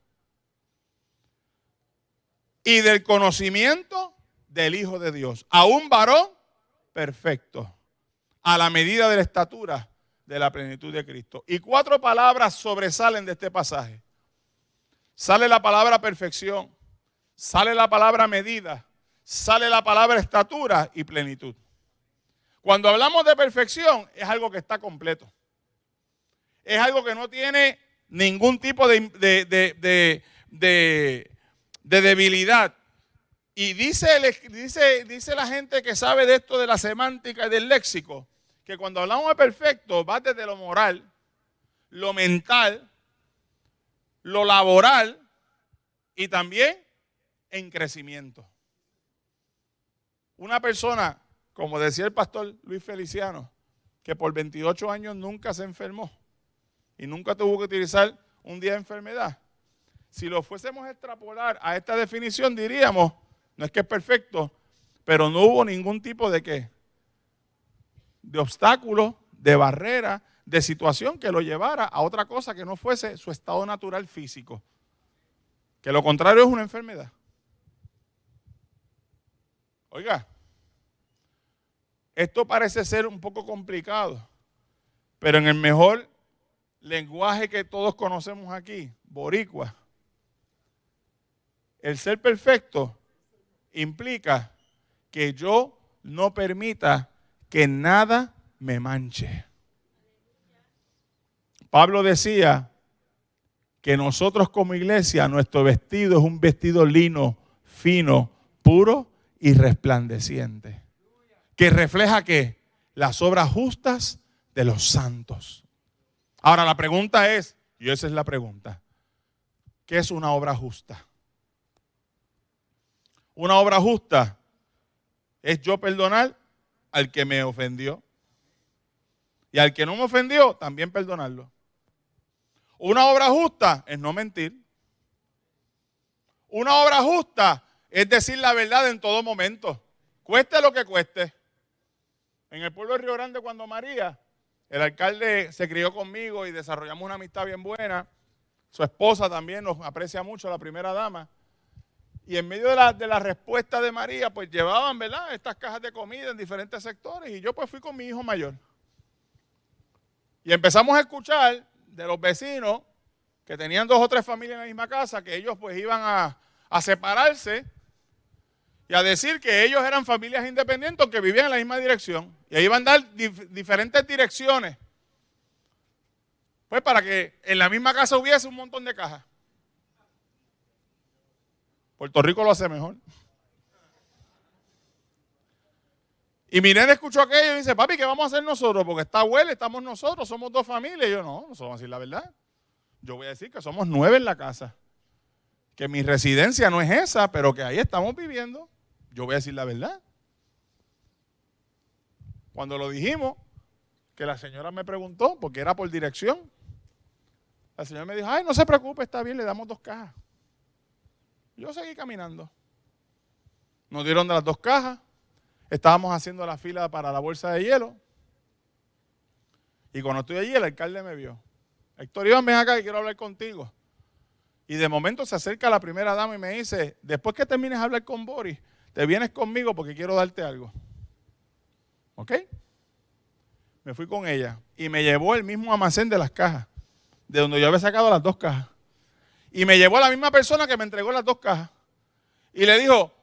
y del conocimiento del Hijo de Dios, a un varón perfecto, a la medida de la estatura de la plenitud de Cristo. Y 4 palabras sobresalen de este pasaje. Sale la palabra perfección, sale la palabra medida, sale la palabra estatura y plenitud. Cuando hablamos de perfección, es algo que está completo. Es algo que no tiene ningún tipo de debilidad. Y dice la gente que sabe de esto de la semántica y del léxico, que cuando hablamos de perfecto va desde lo moral, lo mental, lo laboral y también en crecimiento. Una persona, como decía el pastor Luis Feliciano, que por 28 años nunca se enfermó y nunca tuvo que utilizar un día de enfermedad. Si lo fuésemos a extrapolar a esta definición, diríamos, no es que es perfecto, pero no hubo ningún tipo de ¿qué? De obstáculo, de barrera, de situación que lo llevara a otra cosa que no fuese su estado natural físico. Que lo contrario es una enfermedad. Oiga, esto parece ser un poco complicado, pero en el mejor lenguaje que todos conocemos aquí, boricua, el ser perfecto implica que yo no permita que nada me manche. Pablo decía que nosotros como iglesia, nuestro vestido es un vestido lino, fino, puro y resplandeciente. Que refleja ¿qué? Las obras justas de los santos. Ahora la pregunta es, y esa es la pregunta, ¿qué es una obra justa? Una obra justa es yo perdonar al que me ofendió. Y al que no me ofendió, también perdonarlo. Una obra justa es no mentir. Una obra justa es decir la verdad en todo momento. Cueste lo que cueste. En el pueblo de Río Grande, cuando María, el alcalde se crió conmigo y desarrollamos una amistad bien buena. Su esposa también nos aprecia mucho, la primera dama. Y en medio de la respuesta de María, pues llevaban, ¿verdad?, estas cajas de comida en diferentes sectores. Y yo pues fui con mi hijo mayor. Y empezamos a escuchar de los vecinos que tenían 2 o 3 familias en la misma casa, que ellos pues iban a separarse y a decir que ellos eran familias independientes que vivían en la misma dirección. Y ahí iban a dar diferentes direcciones. Pues para que en la misma casa hubiese un montón de cajas. Puerto Rico lo hace mejor. Y mi nene escuchó aquello y dice, papi, ¿qué vamos a hacer nosotros? Porque está abuela, estamos nosotros, somos 2 familias. Y yo, no, nosotros vamos a decir la verdad. Yo voy a decir que somos 9 en la casa. Que mi residencia no es esa, pero que ahí estamos viviendo. Yo voy a decir la verdad. Cuando lo dijimos, que la señora me preguntó, porque era por dirección, la señora me dijo, ay, no se preocupe, está bien, le damos 2 cajas. Yo seguí caminando. Nos dieron de las 2 cajas. Estábamos haciendo la fila para la bolsa de hielo. Y cuando estoy allí, el alcalde me vio. Héctor Iván, ven acá que quiero hablar contigo. Y de momento se acerca la primera dama y me dice, después que termines de hablar con Boris, te vienes conmigo porque quiero darte algo. ¿Ok? Me fui con ella y me llevó el mismo almacén de las cajas, de donde yo había sacado las 2 cajas. Y me llevó a la misma persona que me entregó las 2 cajas. Y le dijo,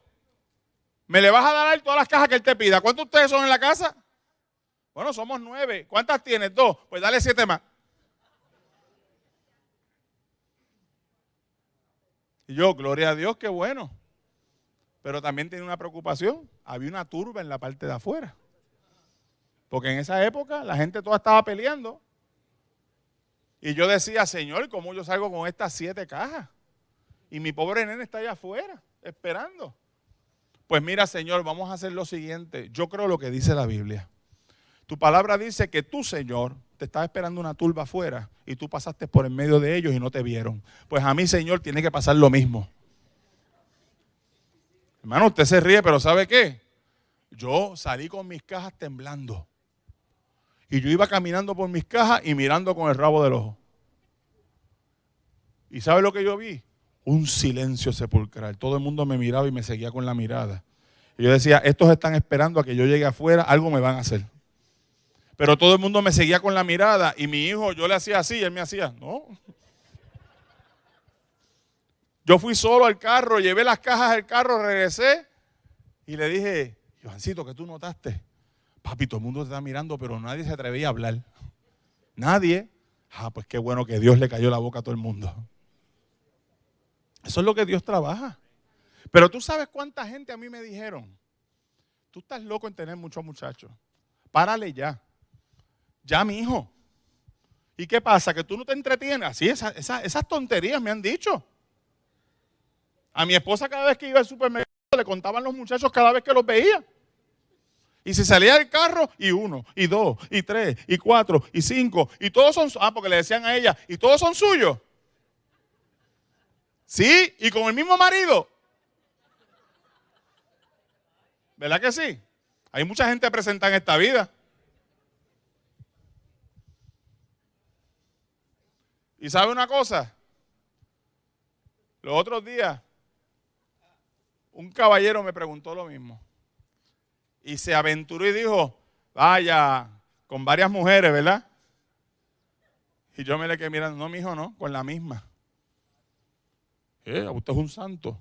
¿me le vas a dar a él todas las cajas que él te pida? ¿Cuántos ustedes son en la casa? Bueno, somos 9. ¿Cuántas tienes? 2. Pues dale 7 más. Y yo, gloria a Dios, qué bueno. Pero también tenía una preocupación. Había una turba en la parte de afuera. Porque en esa época la gente toda estaba peleando. Y yo decía, Señor, ¿cómo yo salgo con estas 7 cajas? Y mi pobre nene está allá afuera, esperando. Pues mira, Señor, vamos a hacer lo siguiente. Yo creo lo que dice la Biblia. Tu palabra dice que tú, Señor, te estaba esperando una turba afuera y tú pasaste por en medio de ellos y no te vieron. Pues a mí, Señor, tiene que pasar lo mismo. Hermano, usted se ríe, pero ¿sabe qué? Yo salí con mis cajas temblando. Y yo iba caminando por mis cajas y mirando con el rabo del ojo. ¿Y sabe lo que yo vi? Un silencio sepulcral. Todo el mundo me miraba y me seguía con la mirada. Y yo decía, estos están esperando a que yo llegue afuera, algo me van a hacer. Pero todo el mundo me seguía con la mirada y mi hijo, yo le hacía así y él me hacía, no. Yo fui solo al carro, llevé las cajas al carro, regresé y le dije, Johancito, ¿qué tú notaste? Papi, todo el mundo te está mirando, pero nadie se atrevía a hablar. Nadie. Pues qué bueno que Dios le cayó la boca a todo el mundo. Eso es lo que Dios trabaja. Pero tú sabes cuánta gente a mí me dijeron, tú estás loco en tener muchos muchachos. Párale ya. Ya, mi hijo. ¿Y qué pasa? ¿Que tú no te entretienes? Así, esas tonterías me han dicho. A mi esposa cada vez que iba al supermercado le contaban los muchachos cada vez que los veía. Y si salía del carro, y 1, y 2, y 3, y 4, y 5, y todos son, porque le decían a ella, y todos son suyos. Sí, y con el mismo marido. ¿Verdad que sí? Hay mucha gente presentada en esta vida. ¿Y sabe una cosa? Los otros días, un caballero me preguntó lo mismo. Y se aventuró y dijo, vaya, con varias mujeres, ¿verdad? Y yo me le quedé mirando, no, mijo, no, con la misma. Usted es un santo.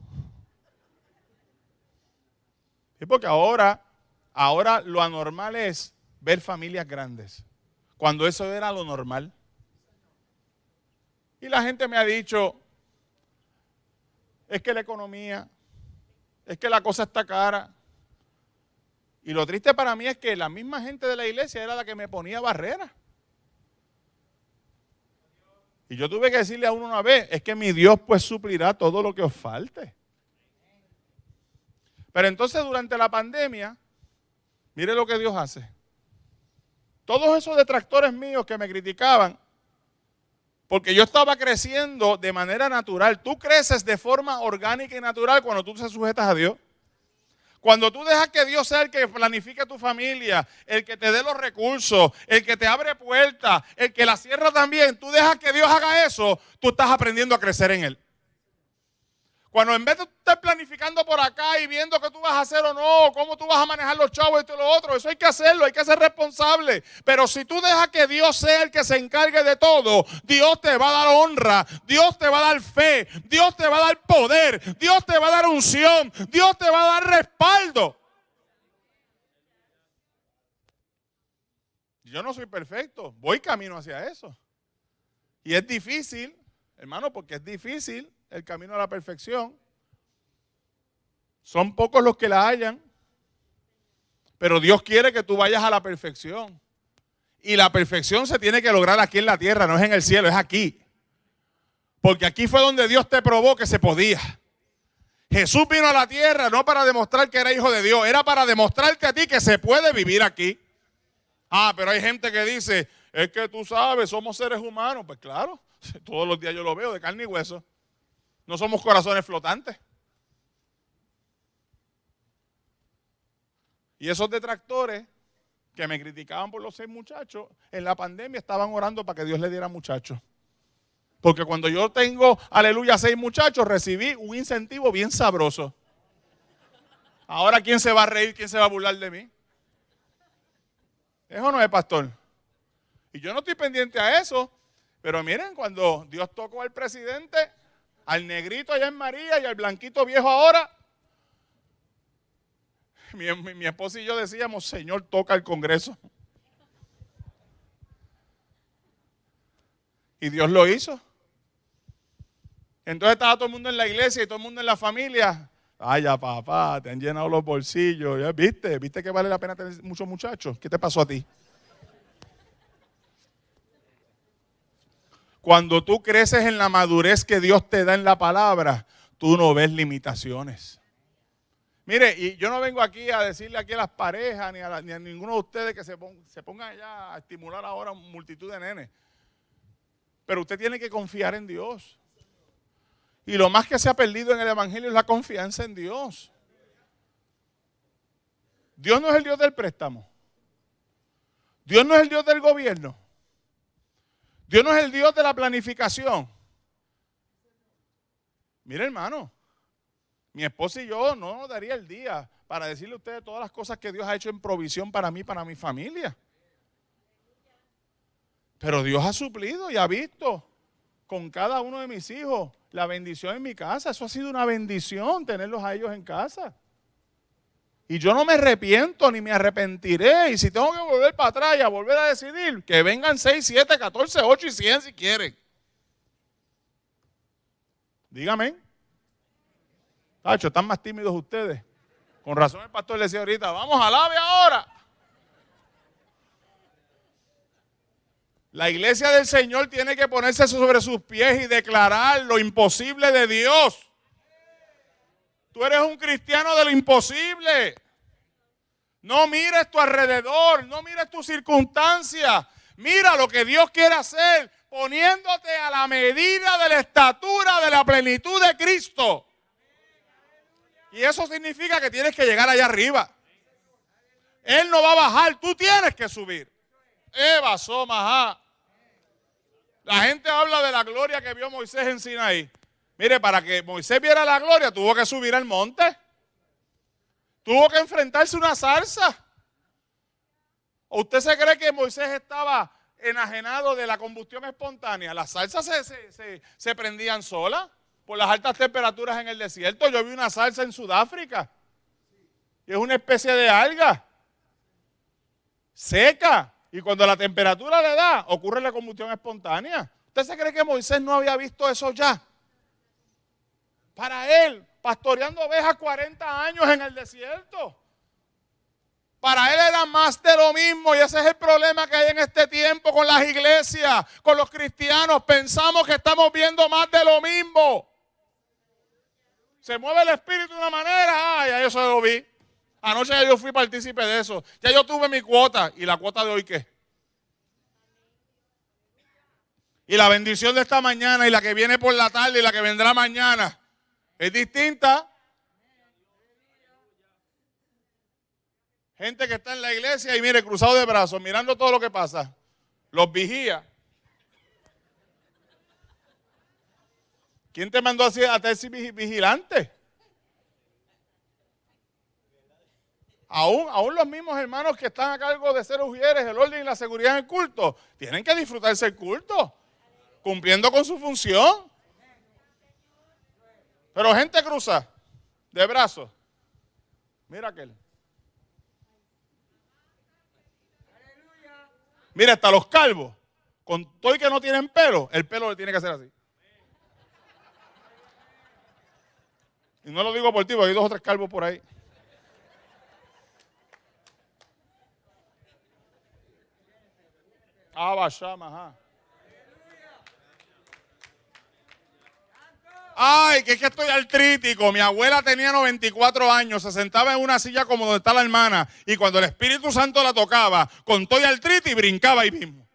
Sí, porque ahora lo anormal es ver familias grandes. Cuando eso era lo normal. Y la gente me ha dicho, es que la economía, es que la cosa está cara. Y lo triste para mí es que la misma gente de la iglesia era la que me ponía barreras. Y yo tuve que decirle a uno una vez, es que mi Dios pues suplirá todo lo que os falte. Pero entonces durante la pandemia, mire lo que Dios hace. Todos esos detractores míos que me criticaban, porque yo estaba creciendo de manera natural. Tú creces de forma orgánica y natural cuando tú te sujetas a Dios. Cuando tú dejas que Dios sea el que planifique tu familia, el que te dé los recursos, el que te abre puertas, el que la cierra también, tú dejas que Dios haga eso, tú estás aprendiendo a crecer en Él. Cuando en vez de estar planificando por acá y viendo qué tú vas a hacer o no, cómo tú vas a manejar los chavos y todo lo otro, eso hay que hacerlo, hay que ser responsable. Pero si tú dejas que Dios sea el que se encargue de todo, Dios te va a dar honra, Dios te va a dar fe, Dios te va a dar poder, Dios te va a dar unción, Dios te va a dar respaldo. Yo no soy perfecto, voy camino hacia eso. Y es difícil, hermano, porque es difícil el camino a la perfección. Son pocos los que la hallan, pero Dios quiere que tú vayas a la perfección. Y la perfección se tiene que lograr aquí en la tierra, no es en el cielo, es aquí. Porque aquí fue donde Dios te probó que se podía. Jesús vino a la tierra no para demostrar que era hijo de Dios, era para demostrarte a ti que se puede vivir aquí. Pero hay gente que dice, es que tú sabes, somos seres humanos. Pues claro, todos los días yo lo veo de carne y hueso. No somos corazones flotantes. Y esos detractores que me criticaban por los 6 muchachos, en la pandemia estaban orando para que Dios le diera muchachos. Porque cuando yo tengo, aleluya, 6 muchachos, recibí un incentivo bien sabroso. Ahora, ¿quién se va a reír? ¿Quién se va a burlar de mí? ¿Eso no es, pastor? Y yo no estoy pendiente a eso. Pero miren, cuando Dios tocó al presidente, al negrito allá en María y al blanquito viejo ahora, mi esposa y yo decíamos, Señor, toca el Congreso. Y Dios lo hizo. Entonces estaba todo el mundo en la iglesia y todo el mundo en la familia. Vaya, papá, te han llenado los bolsillos. ¿Ya ¿Viste? ¿Viste que vale la pena tener muchos muchachos? ¿Qué te pasó a ti? Cuando tú creces en la madurez que Dios te da en la palabra, tú no ves limitaciones. Mire, y yo no vengo aquí a decirle aquí a las parejas ni a ninguno de ustedes que se pongan allá a estimular ahora multitud de nenes. Pero usted tiene que confiar en Dios. Y lo más que se ha perdido en el Evangelio es la confianza en Dios. Dios no es el Dios del préstamo. Dios no es el Dios del gobierno. Dios no es el Dios de la planificación. Mire, hermano, mi esposa y yo no nos daría el día para decirle a ustedes todas las cosas que Dios ha hecho en provisión para mí, para mi familia. Pero Dios ha suplido y ha visto con cada uno de mis hijos la bendición en mi casa. Eso ha sido una bendición, tenerlos a ellos en casa. Y yo no me arrepiento ni me arrepentiré. Y si tengo que volver para atrás y a volver a decidir, que vengan 6, 7, 14, 8 y 100 si quieren. Dígame. Tacho, están más tímidos ustedes. Con razón el pastor le decía ahorita, vamos, alabe ahora. La iglesia del Señor tiene que ponerse sobre sus pies y declarar lo imposible de Dios. Tú eres un cristiano de lo imposible. No mires tu alrededor, no mires tus circunstancias. Mira lo que Dios quiere hacer, poniéndote a la medida de la estatura de la plenitud de Cristo. Y eso significa que tienes que llegar allá arriba. Él no va a bajar, tú tienes que subir. Eva Somajá. La gente habla de la gloria que vio Moisés en Sinaí. Mire, para que Moisés viera la gloria, tuvo que subir al monte. Tuvo que enfrentarse a una zarza. ¿O usted se cree que Moisés estaba enajenado de la combustión espontánea? Las zarzas se prendían solas por las altas temperaturas en el desierto. Yo vi una zarza en Sudáfrica. Y es una especie de alga seca. Y cuando la temperatura le da, ocurre la combustión espontánea. ¿Usted se cree que Moisés no había visto eso ya? Para él, pastoreando ovejas 40 años en el desierto. Para él era más de lo mismo y ese es el problema que hay en este tiempo con las iglesias, con los cristianos. Pensamos que estamos viendo más de lo mismo. Se mueve el espíritu de una manera, ya eso lo vi. Anoche ya yo fui partícipe de eso. Ya yo tuve mi cuota. ¿Y la cuota de hoy qué? Y la bendición de esta mañana y la que viene por la tarde y la que vendrá mañana es distinta. Gente que está en la iglesia y mire, cruzado de brazos, mirando todo lo que pasa. Los vigía. ¿Quién te mandó a ser vigilante? Aún los mismos hermanos que están a cargo de ser ujieres, el orden y la seguridad en el culto, tienen que disfrutarse el culto, cumpliendo con su función. Pero gente cruza de brazos. Mira aquel. Mira, hasta los calvos, con todo y que no tienen pelo, el pelo le tiene que hacer así. Y no lo digo por ti, porque hay 2 o 3 calvos por ahí. Abashamaha. Ay, que es que estoy artrítico. Mi abuela tenía 94 años, se sentaba en una silla como donde está la hermana y cuando el Espíritu Santo la tocaba, con todo y artritis, brincaba ahí mismo.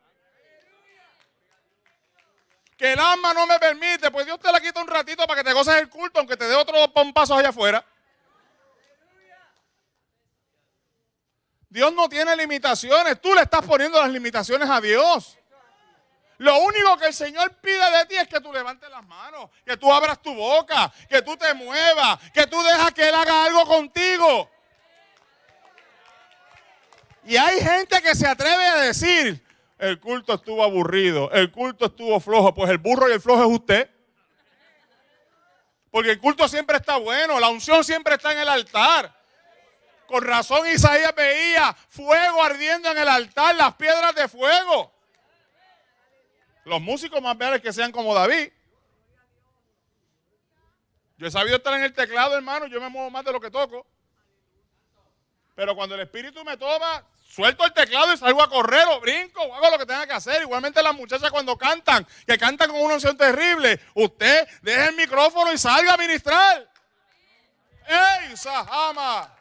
Que el alma no me permite, pues Dios te la quita un ratito para que te goces el culto, aunque te dé otros pompazos allá afuera. Dios no tiene limitaciones, tú le estás poniendo las limitaciones a Dios. Lo único que el Señor pide de ti es que tú levantes las manos, que tú abras tu boca, que tú te muevas, que tú dejas que Él haga algo contigo. Y hay gente que se atreve a decir, el culto estuvo aburrido, el culto estuvo flojo. Pues el burro y el flojo es usted. Porque el culto siempre está bueno, la unción siempre está en el altar. Con razón Isaías veía fuego ardiendo en el altar, las piedras de fuego. Los músicos más veales que sean como David. Yo he sabido estar en el teclado, hermano, yo me muevo más de lo que toco. Pero cuando el Espíritu me toma, suelto el teclado y salgo a correr o brinco o hago lo que tenga que hacer. Igualmente las muchachas cuando cantan, que cantan con una unción terrible, usted deje el micrófono y salga a ministrar. ¡Ey, Sahama!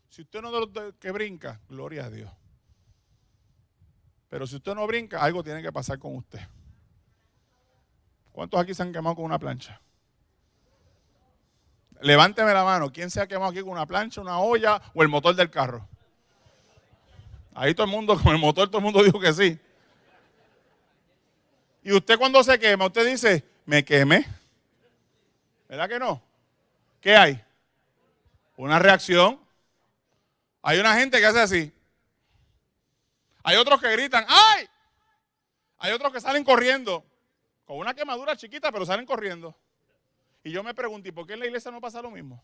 Si usted no es de los que brinca, gloria a Dios. Pero si usted no brinca, algo tiene que pasar con usted. ¿Cuántos aquí se han quemado con una plancha? Levánteme la mano. ¿Quién se ha quemado aquí con una plancha, una olla o el motor del carro? Ahí todo el mundo, con el motor, todo el mundo dijo que sí. Y usted cuando se quema, usted dice, me quemé. ¿Verdad que no? ¿Qué hay? Una reacción. Hay una gente que hace así. Hay otros que gritan, ¡ay! Hay otros que salen corriendo. Con una quemadura chiquita, pero salen corriendo. Y yo me pregunté, ¿por qué en la iglesia no pasa lo mismo?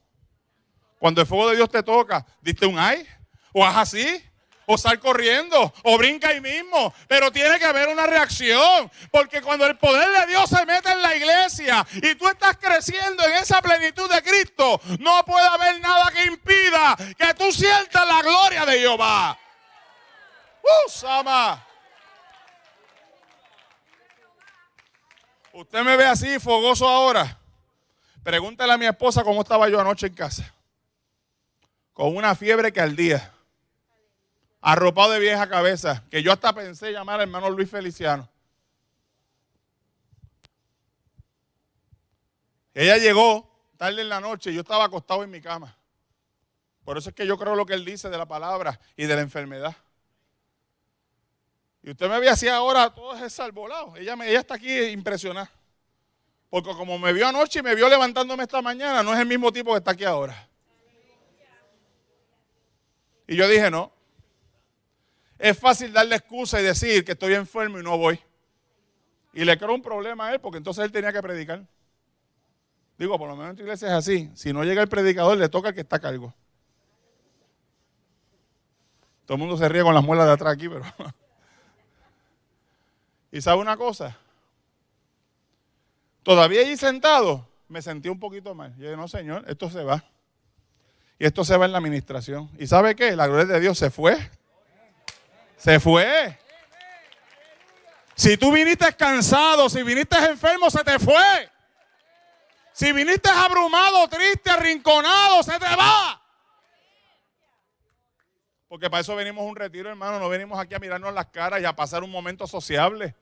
Cuando el fuego de Dios te toca, ¿diste un ay? ¿O haz así? ¿O sal corriendo? ¿O brinca ahí mismo? Pero tiene que haber una reacción. Porque cuando el poder de Dios se mete en la iglesia y tú estás creciendo en esa plenitud de Cristo, no puede haber nada que impida que tú sientas la gloria de Jehová. Sama. Usted me ve así, fogoso ahora. Pregúntale a mi esposa cómo estaba yo anoche en casa. Con una fiebre que ardía. Arropado de vieja cabeza. Que yo hasta pensé llamar al hermano Luis Feliciano. Ella llegó tarde en la noche y yo estaba acostado en mi cama. Por eso es que yo creo lo que él dice de la palabra y de la enfermedad. Y usted me ve así ahora, todo es salvolado. Ella está aquí impresionada. Porque como me vio anoche y me vio levantándome esta mañana, no es el mismo tipo que está aquí ahora. Y yo dije, no. Es fácil darle excusa y decir que estoy enfermo y no voy. Y le creo un problema a él, porque entonces él tenía que predicar. Digo, por lo menos en tu iglesia es así. Si no llega el predicador, le toca al que está a cargo. Todo el mundo se ríe con las muelas de atrás aquí, pero... ¿Y sabe una cosa? Todavía allí sentado, me sentí un poquito mal. Yo dije, no, Señor, esto se va. Y esto se va en la administración. ¿Y sabe qué? La gloria de Dios se fue. Se fue. Si tú viniste cansado, si viniste enfermo, se te fue. Si viniste abrumado, triste, arrinconado, se te va. Porque para eso venimos a un retiro, hermano. No venimos aquí a mirarnos las caras y a pasar un momento sociable.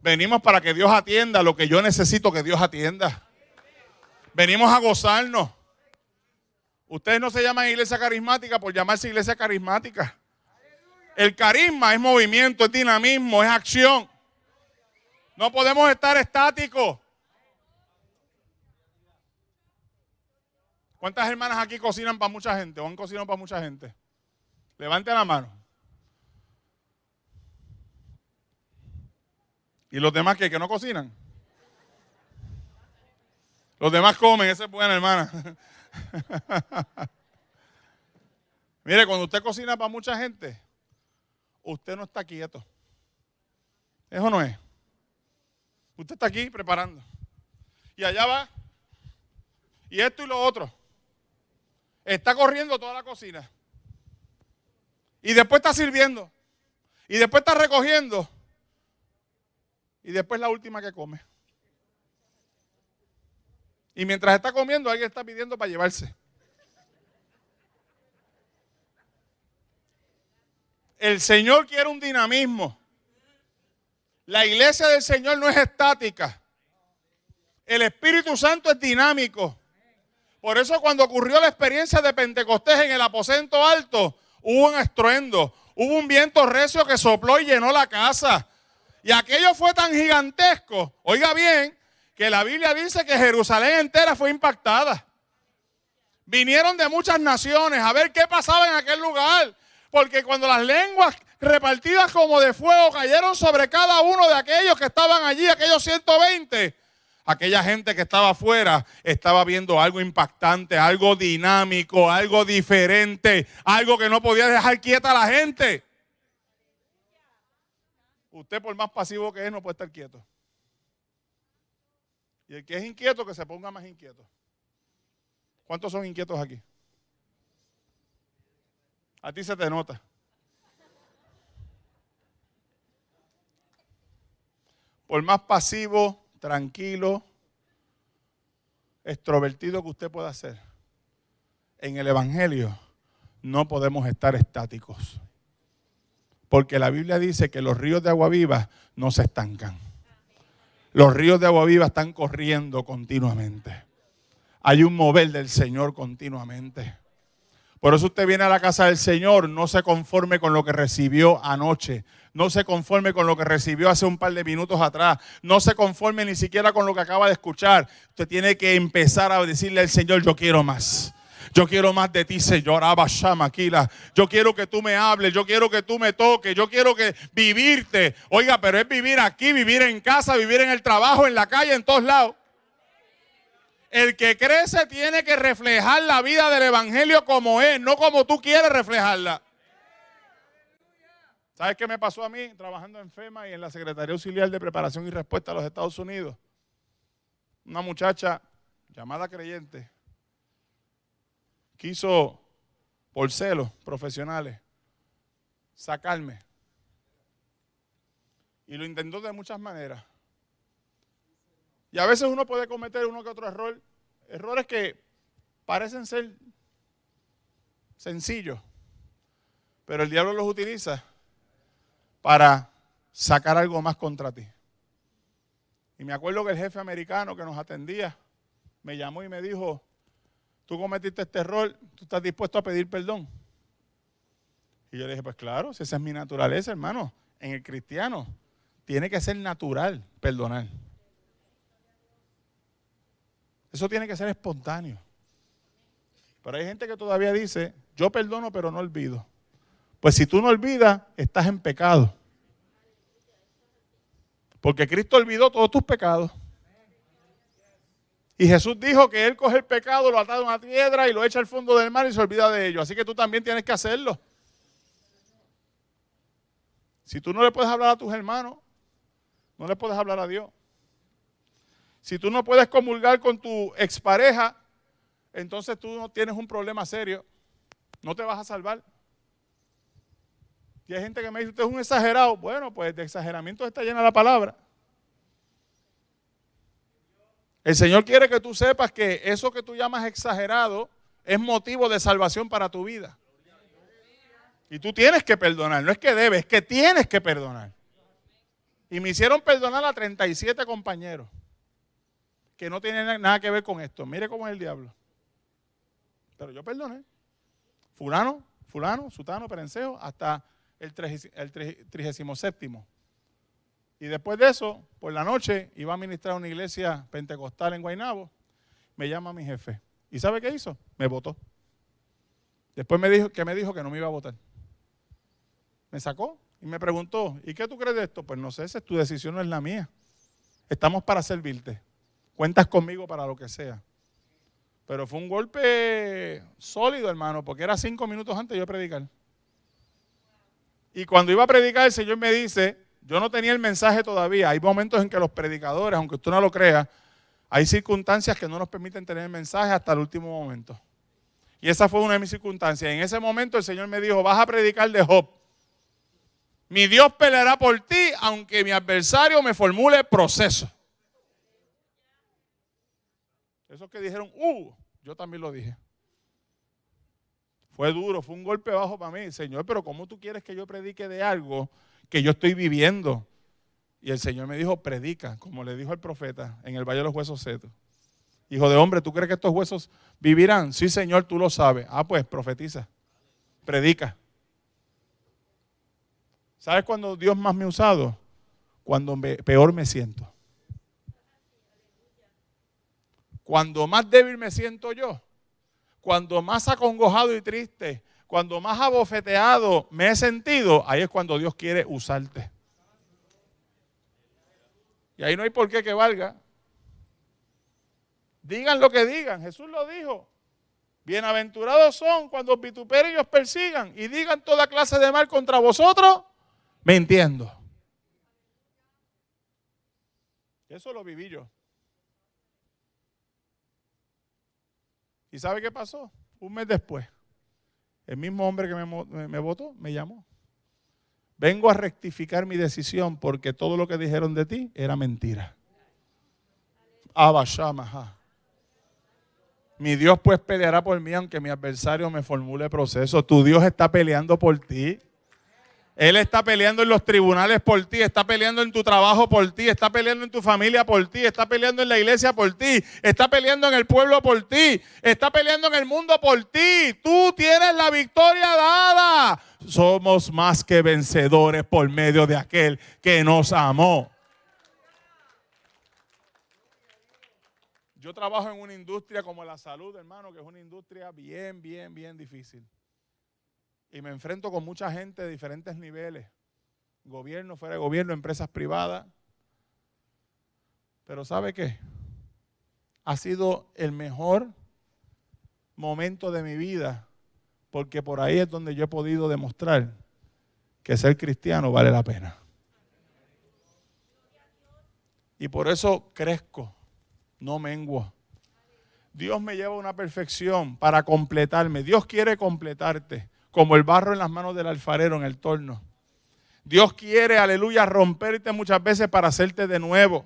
Venimos para que Dios atienda lo que yo necesito que Dios atienda. Venimos a gozarnos. Ustedes no se llaman iglesia carismática por llamarse iglesia carismática. El carisma es movimiento, es dinamismo, es acción. No podemos estar estáticos. ¿Cuántas hermanas aquí cocinan para mucha gente o han cocinado para mucha gente? Levanten la mano. ¿Y los demás que no cocinan? Los demás comen, esa es buena, hermana. Mire, cuando usted cocina para mucha gente, usted no está quieto. Eso no es. Usted está aquí preparando. Y allá va. Y esto y lo otro. Está corriendo toda la cocina. Y después está sirviendo. Y después está recogiendo. Y después la última que come. Y mientras está comiendo, alguien está pidiendo para llevarse. El Señor quiere un dinamismo. La iglesia del Señor no es estática. El Espíritu Santo es dinámico. Por eso cuando ocurrió la experiencia de Pentecostés en el aposento alto, hubo un estruendo, hubo un viento recio que sopló y llenó la casa. Y aquello fue tan gigantesco, oiga bien, que la Biblia dice que Jerusalén entera fue impactada. Vinieron de muchas naciones a ver qué pasaba en aquel lugar. Porque cuando las lenguas repartidas como de fuego cayeron sobre cada uno de aquellos que estaban allí, aquellos 120, aquella gente que estaba afuera estaba viendo algo impactante, algo dinámico, algo diferente, algo que no podía dejar quieta a la gente. Usted, por más pasivo que es, no puede estar quieto. Y el que es inquieto, que se ponga más inquieto. ¿Cuántos son inquietos aquí? A ti se te nota. Por más pasivo, tranquilo, extrovertido que usted pueda ser, en el Evangelio no podemos estar estáticos. Porque la Biblia dice que los ríos de agua viva no se estancan. Los ríos de agua viva están corriendo continuamente. Hay un mover del Señor continuamente. Por eso usted viene a la casa del Señor, no se conforme con lo que recibió anoche. No se conforme con lo que recibió hace un par de minutos atrás. No se conforme ni siquiera con lo que acaba de escuchar. Usted tiene que empezar a decirle al Señor, yo quiero más. Yo quiero más de ti, Señor. Yo quiero que tú me hables, yo quiero que tú me toques, yo quiero que vivirte. Oiga, pero es vivir aquí, vivir en casa, vivir en el trabajo, en la calle, en todos lados. El que crece tiene que reflejar la vida del Evangelio como es, no como tú quieres reflejarla. ¿Sabes qué me pasó a mí trabajando en FEMA y en la Secretaría Auxiliar de Preparación y Respuesta a los Estados Unidos? Una muchacha llamada creyente quiso, por celos profesionales, sacarme. Y lo intentó de muchas maneras. Y a veces uno puede cometer uno que otro error, errores que parecen ser sencillos, pero el diablo los utiliza para sacar algo más contra ti. Y me acuerdo que el jefe americano que nos atendía me llamó y me dijo, tú cometiste este error, tú estás dispuesto a pedir perdón. Y yo le dije, pues claro, si esa es mi naturaleza, hermano, en el cristiano tiene que ser natural perdonar. Eso tiene que ser espontáneo. Pero hay gente que todavía dice, yo perdono pero no olvido. Pues si tú no olvidas, estás en pecado. Porque Cristo olvidó todos tus pecados. Y Jesús dijo que Él coge el pecado, lo ata a una piedra y lo echa al fondo del mar y se olvida de ello. Así que tú también tienes que hacerlo. Si tú no le puedes hablar a tus hermanos, no le puedes hablar a Dios. Si tú no puedes comulgar con tu expareja, entonces tú no tienes un problema serio. No te vas a salvar. Y hay gente que me dice, usted es un exagerado. Bueno, pues de exageramiento está llena la palabra. El Señor quiere que tú sepas que eso que tú llamas exagerado es motivo de salvación para tu vida. Y tú tienes que perdonar. No es que debes, es que tienes que perdonar. Y me hicieron perdonar a 37 compañeros que no tienen nada que ver con esto. Mire cómo es el diablo. Pero yo perdoné. Fulano, sutano, perencejo, hasta el 37º. Y después de eso, por la noche, iba a ministrar a una iglesia pentecostal en Guaynabo. Me llama mi jefe. ¿Y sabe qué hizo? Me votó. Después me dijo que no me iba a votar. Me sacó y me preguntó, ¿y qué tú crees de esto? Pues no sé, esa es tu decisión, no es la mía. Estamos para servirte. Cuentas conmigo para lo que sea. Pero fue un golpe sólido, hermano, porque era 5 minutos antes de yo predicar. Y cuando iba a predicar, el Señor me dice, yo no tenía el mensaje todavía. Hay momentos en que los predicadores, aunque usted no lo crea, hay circunstancias que no nos permiten tener el mensaje hasta el último momento. Y esa fue una de mis circunstancias. En ese momento el Señor me dijo, vas a predicar de Job. Mi Dios peleará por ti, aunque mi adversario me formule proceso. Esos que dijeron, yo también lo dije. Fue duro, fue un golpe bajo para mí. Señor, pero ¿cómo tú quieres que yo predique de algo que yo estoy viviendo? Y el Señor me dijo, predica, como le dijo el profeta en el Valle de los Huesos Secos. Hijo de hombre, ¿tú crees que estos huesos vivirán? Sí, Señor, tú lo sabes. Pues profetiza, predica. ¿Sabes cuándo Dios más me ha usado? Cuando peor me siento. Cuando más débil me siento yo, cuando más acongojado y triste, cuando más abofeteado me he sentido, ahí es cuando Dios quiere usarte. Y ahí no hay por qué que valga. Digan lo que digan, Jesús lo dijo. Bienaventurados son cuando os vituperen y os persigan y digan toda clase de mal contra vosotros, mintiendo. Eso lo viví yo. ¿Y sabe qué pasó? Un mes después, el mismo hombre que me votó me llamó. Vengo a rectificar mi decisión porque todo lo que dijeron de ti era mentira. Abashamaha. Mi Dios pues peleará por mí aunque mi adversario me formule proceso. Tu Dios está peleando por ti. Él está peleando en los tribunales por ti, está peleando en tu trabajo por ti, está peleando en tu familia por ti, está peleando en la iglesia por ti, está peleando en el pueblo por ti, está peleando en el mundo por ti. Tú tienes la victoria dada. Somos más que vencedores por medio de aquel que nos amó. Yo trabajo en una industria como la salud, hermano, que es una industria bien difícil. Y me enfrento con mucha gente de diferentes niveles. Gobierno, fuera de gobierno, empresas privadas. Pero ¿sabe qué? Ha sido el mejor momento de mi vida, porque por ahí es donde yo he podido demostrar que ser cristiano vale la pena. Y por eso crezco, no menguo. Dios me lleva a una perfección para completarme. Dios quiere completarte, como el barro en las manos del alfarero en el torno. Dios quiere, aleluya, romperte muchas veces para hacerte de nuevo.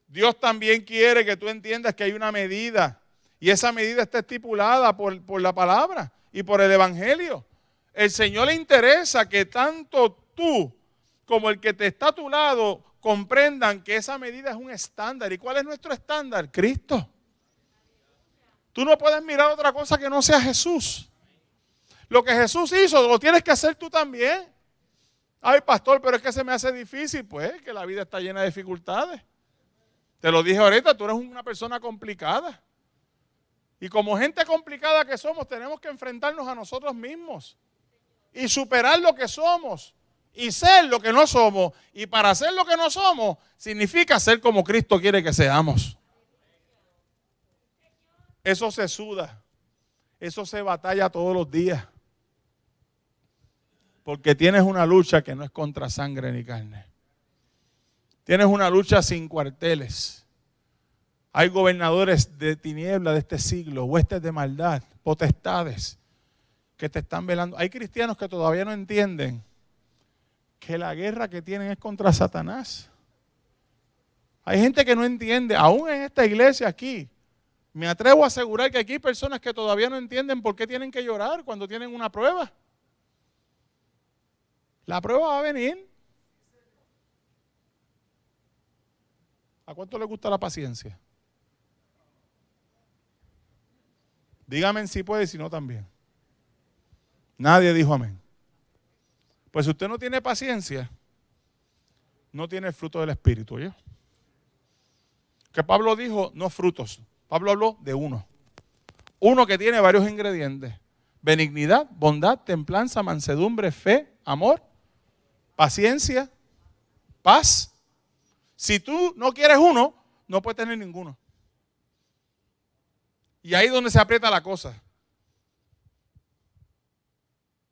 Dios también quiere que tú entiendas que hay una medida, y esa medida está estipulada por la palabra y por el evangelio. El Señor le interesa que tanto tú como el que te está a tu lado comprendan que esa medida es un estándar. ¿Y cuál es nuestro estándar? Cristo. Tú no puedes mirar otra cosa que no sea Jesús. Lo que Jesús hizo, lo tienes que hacer tú también. Ay, pastor, pero es que se me hace difícil. Pues que la vida está llena de dificultades. Te lo dije ahorita, tú eres una persona complicada. Y como gente complicada que somos, tenemos que enfrentarnos a nosotros mismos. Y superar lo que somos. Y ser lo que no somos. Y para ser lo que no somos, significa ser como Cristo quiere que seamos. Eso se suda. Eso se batalla todos los días. Porque tienes una lucha que no es contra sangre ni carne. Tienes una lucha sin cuarteles. Hay gobernadores de tiniebla de este siglo, huestes de maldad, potestades que te están velando. Hay cristianos que todavía no entienden que la guerra que tienen es contra Satanás. Hay gente que no entiende, aún en esta iglesia aquí. Me atrevo a asegurar que aquí hay personas que todavía no entienden por qué tienen que llorar cuando tienen una prueba. La prueba va a venir. ¿A cuánto le gusta la paciencia? Dígame si puede y si no también. Nadie dijo amén. Pues si usted no tiene paciencia, no tiene el fruto del Espíritu. ¿Oye? Que Pablo dijo, no frutos. Pablo habló de uno. Uno que tiene varios ingredientes. Benignidad, bondad, templanza, mansedumbre, fe, amor, paciencia, paz. Si tú no quieres uno, no puedes tener ninguno. Y ahí es donde se aprieta la cosa.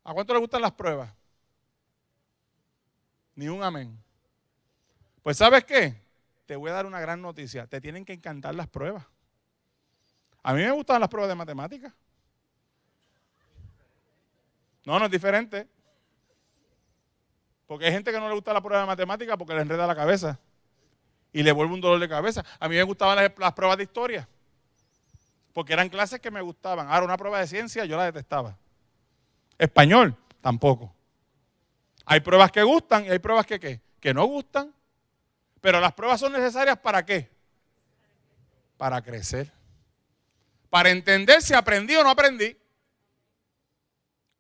¿A cuánto le gustan las pruebas? Ni un amén. Pues ¿sabes qué? Te voy a dar una gran noticia. Te tienen que encantar las pruebas. A mí me gustan las pruebas de matemáticas. No es diferente. Porque hay gente que no le gusta la prueba de matemáticas porque le enreda la cabeza. Y le vuelve un dolor de cabeza. A mí me gustaban las pruebas de historia. Porque eran clases que me gustaban. Ahora una prueba de ciencia yo la detestaba. Español, tampoco. Hay pruebas que gustan y hay pruebas que no gustan. Pero las pruebas son necesarias ¿para qué? Para crecer. Para entender si aprendí o no aprendí.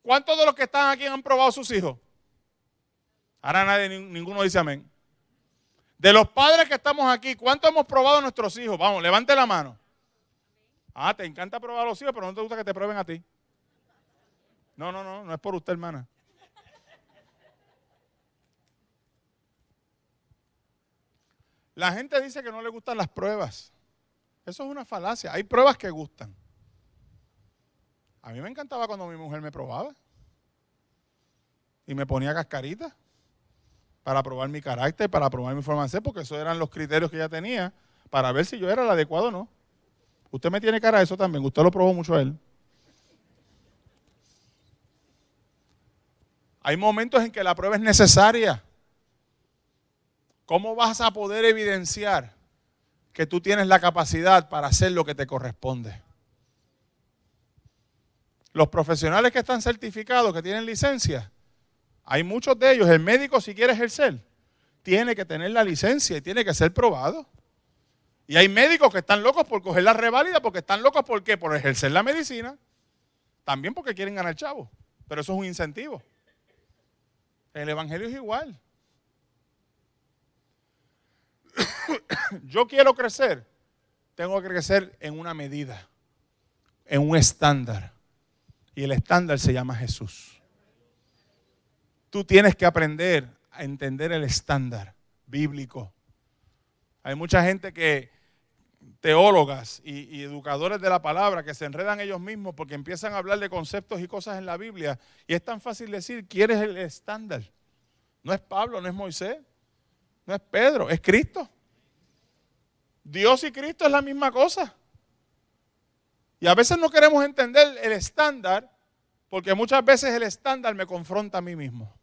¿Cuántos de los que están aquí han probado sus hijos? Ahora ninguno dice amén. De los padres que estamos aquí, ¿cuántos hemos probado a nuestros hijos? Vamos, levante la mano. Ah, te encanta probar a los hijos, pero no te gusta que te prueben a ti. No es por usted, hermana. La gente dice que no le gustan las pruebas. Eso es una falacia. Hay pruebas que gustan. A mí me encantaba cuando mi mujer me probaba. Y me ponía cascarita para probar mi carácter, para probar mi forma de ser, porque esos eran los criterios que ella tenía para ver si yo era el adecuado o no. Usted me tiene cara de eso también, usted lo probó mucho a él. Hay momentos en que la prueba es necesaria. ¿Cómo vas a poder evidenciar que tú tienes la capacidad para hacer lo que te corresponde? Los profesionales que están certificados, que tienen licencia, hay muchos de ellos. El médico, si quiere ejercer, tiene que tener la licencia y tiene que ser probado. Y hay médicos que están locos por coger la reválida porque están locos ¿por qué? Por ejercer la medicina. También porque quieren ganar chavo. Pero eso es un incentivo. El evangelio es igual. Yo quiero crecer. Tengo que crecer en una medida, en un estándar. Y el estándar se llama Jesús. Tú tienes que aprender a entender el estándar bíblico. Hay mucha gente que, teólogas y educadores de la palabra, que se enredan ellos mismos porque empiezan a hablar de conceptos y cosas en la Biblia. Y es tan fácil decir, ¿quién es el estándar? No es Pablo, no es Moisés, no es Pedro, es Cristo. Dios y Cristo es la misma cosa. Y a veces no queremos entender el estándar porque muchas veces el estándar me confronta a mí mismo.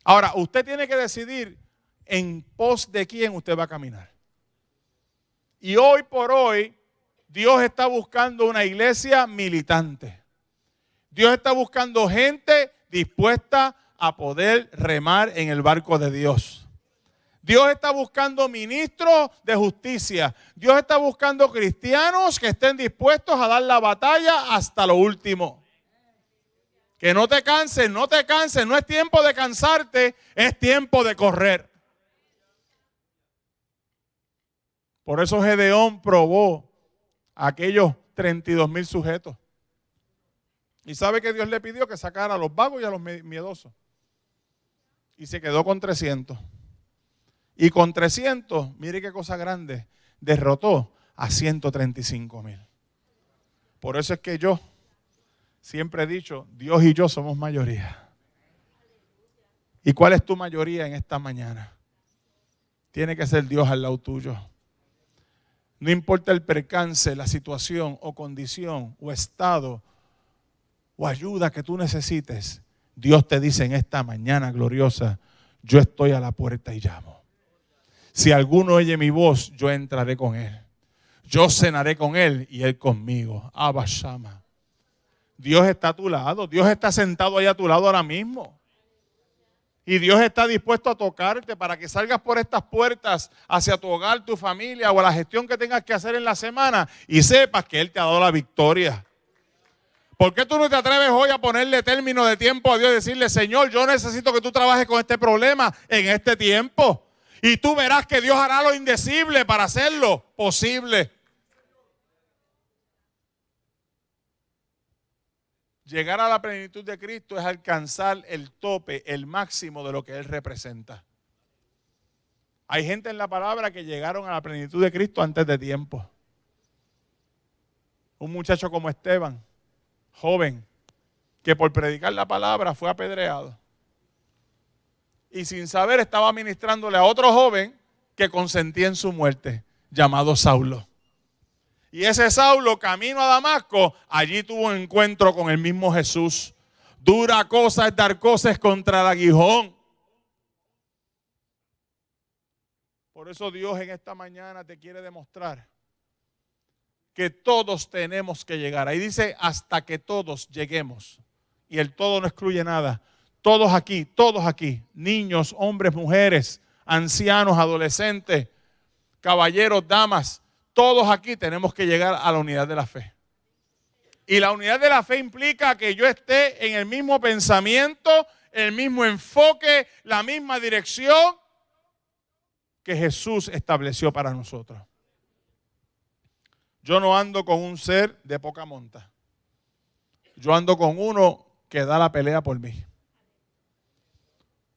Ahora, usted tiene que decidir en pos de quién usted va a caminar. Y hoy por hoy, Dios está buscando una iglesia militante. Dios está buscando gente dispuesta a poder remar en el barco de Dios. Dios está buscando ministros de justicia. Dios está buscando cristianos que estén dispuestos a dar la batalla hasta lo último. Que no te canses, no te canses. No es tiempo de cansarte, es tiempo de correr. Por eso Gedeón probó a aquellos 32,000 sujetos. Y sabe que Dios le pidió que sacara a los vagos y a los miedosos. Y se quedó con 300. Y con 300, mire qué cosa grande, derrotó a 135,000. Por eso es que yo siempre he dicho, Dios y yo somos mayoría. ¿Y cuál es tu mayoría en esta mañana? Tiene que ser Dios al lado tuyo. No importa el percance, la situación o condición o estado o ayuda que tú necesites, Dios te dice en esta mañana gloriosa, yo estoy a la puerta y llamo. Si alguno oye mi voz, yo entraré con él. Yo cenaré con él y él conmigo. Abba Shama. Dios está a tu lado. Dios está sentado ahí a tu lado ahora mismo. Y Dios está dispuesto a tocarte para que salgas por estas puertas hacia tu hogar, tu familia o a la gestión que tengas que hacer en la semana y sepas que Él te ha dado la victoria. ¿Por qué tú no te atreves hoy a ponerle término de tiempo a Dios y decirle, Señor, yo necesito que tú trabajes con este problema en este tiempo? Y tú verás que Dios hará lo indecible para hacerlo posible. Llegar a la plenitud de Cristo es alcanzar el tope, el máximo de lo que Él representa. Hay gente en la palabra que llegaron a la plenitud de Cristo antes de tiempo. Un muchacho como Esteban, joven, que por predicar la palabra fue apedreado. Y sin saber estaba ministrándole a otro joven que consentía en su muerte, llamado Saulo. Y ese Saulo, camino a Damasco, allí tuvo un encuentro con el mismo Jesús. Dura cosa es dar cosas contra el aguijón. Por eso Dios en esta mañana te quiere demostrar que todos tenemos que llegar. Ahí dice hasta que todos lleguemos. Y el todo no excluye nada. Todos aquí, niños, hombres, mujeres, ancianos, adolescentes, caballeros, damas, todos aquí tenemos que llegar a la unidad de la fe. Y la unidad de la fe implica que yo esté en el mismo pensamiento, el mismo enfoque, la misma dirección que Jesús estableció para nosotros. Yo no ando con un ser de poca monta. Yo ando con uno que da la pelea por mí.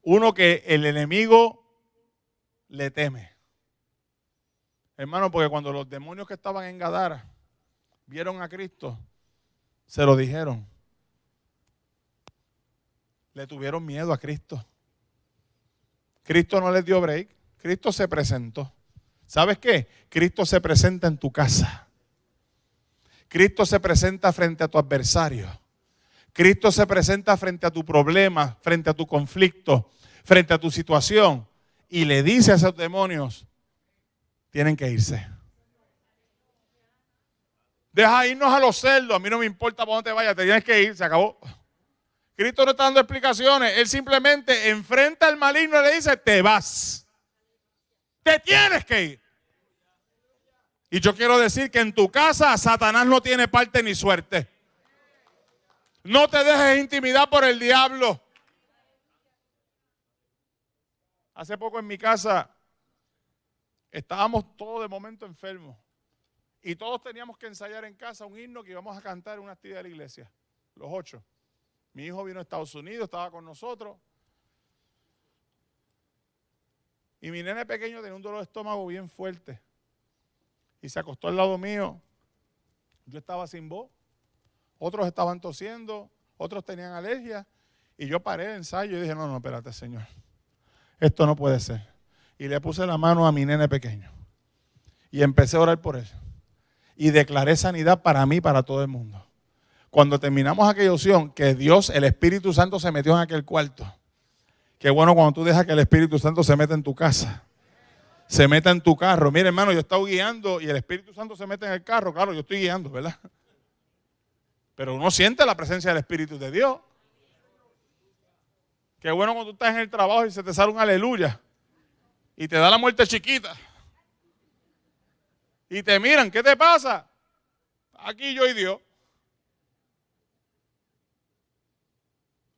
Uno que el enemigo le teme. Hermano, porque cuando los demonios que estaban en Gadara vieron a Cristo, se lo dijeron. Le tuvieron miedo a Cristo. Cristo no les dio break. Cristo se presentó. ¿Sabes qué? Cristo se presenta en tu casa. Cristo se presenta frente a tu adversario. Cristo se presenta frente a tu problema, frente a tu conflicto, frente a tu situación. Y le dice a esos demonios, tienen que irse. Deja irnos a los cerdos, a mí no me importa por dónde te vayas, te tienes que ir, se acabó. Cristo no está dando explicaciones, Él simplemente enfrenta al maligno y le dice, te vas. Te tienes que ir. Y yo quiero decir que en tu casa Satanás no tiene parte ni suerte. No te dejes intimidar por el diablo. Hace poco en mi casa estábamos todos de momento enfermos. Y todos teníamos que ensayar en casa un himno que íbamos a cantar en una actividad de la iglesia. Los 8. Mi hijo vino a Estados Unidos, estaba con nosotros. Y mi nene pequeño tenía un dolor de estómago bien fuerte. Y se acostó al lado mío. Yo estaba sin voz. Otros estaban tosiendo. Otros tenían alergia. Y yo paré el ensayo y dije, no, espérate, Señor. Esto no puede ser. Y le puse la mano a mi nene pequeño. Y empecé a orar por él. Y declaré sanidad para mí y para todo el mundo. Cuando terminamos aquella opción, que Dios, el Espíritu Santo se metió en aquel cuarto. Qué bueno cuando tú dejas que el Espíritu Santo se meta en tu casa. Se meta en tu carro. Mire, hermano, yo estaba guiando y el Espíritu Santo se mete en el carro. Claro, yo estoy guiando, ¿verdad? Pero uno siente la presencia del Espíritu de Dios. Qué bueno cuando tú estás en el trabajo y se te sale un aleluya. Y te da la muerte chiquita. Y te miran, ¿qué te pasa? Aquí yo y Dios.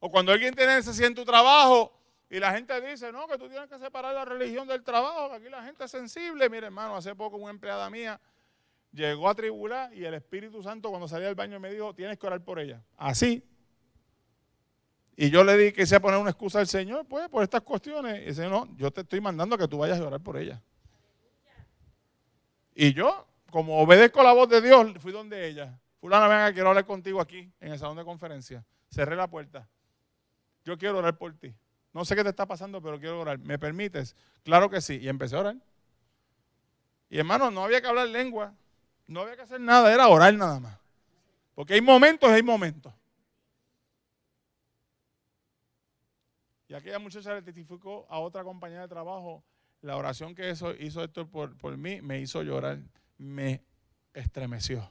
O cuando alguien tiene necesidad en tu trabajo y la gente dice, no, que tú tienes que separar la religión del trabajo, que aquí la gente es sensible. Mire, hermano, hace poco una empleada mía llegó a tribular y el Espíritu Santo cuando salía del baño me dijo, tienes que orar por ella. Así. Y yo le di que quise poner una excusa al Señor, pues, por estas cuestiones. Y el Señor, no, yo te estoy mandando que tú vayas a orar por ella. Y yo, como obedezco la voz de Dios, fui donde ella. Fulana, venga, quiero hablar contigo aquí, en el salón de conferencia. Cerré la puerta. Yo quiero orar por ti. No sé qué te está pasando, pero quiero orar. ¿Me permites? Claro que sí. Y empecé a orar. Y hermano, no había que hablar lengua. No había que hacer nada, era orar nada más. Porque hay momentos y hay momentos. Y aquella muchacha le testificó a otra compañera de trabajo. La oración que hizo Héctor por mí me hizo llorar, me estremeció.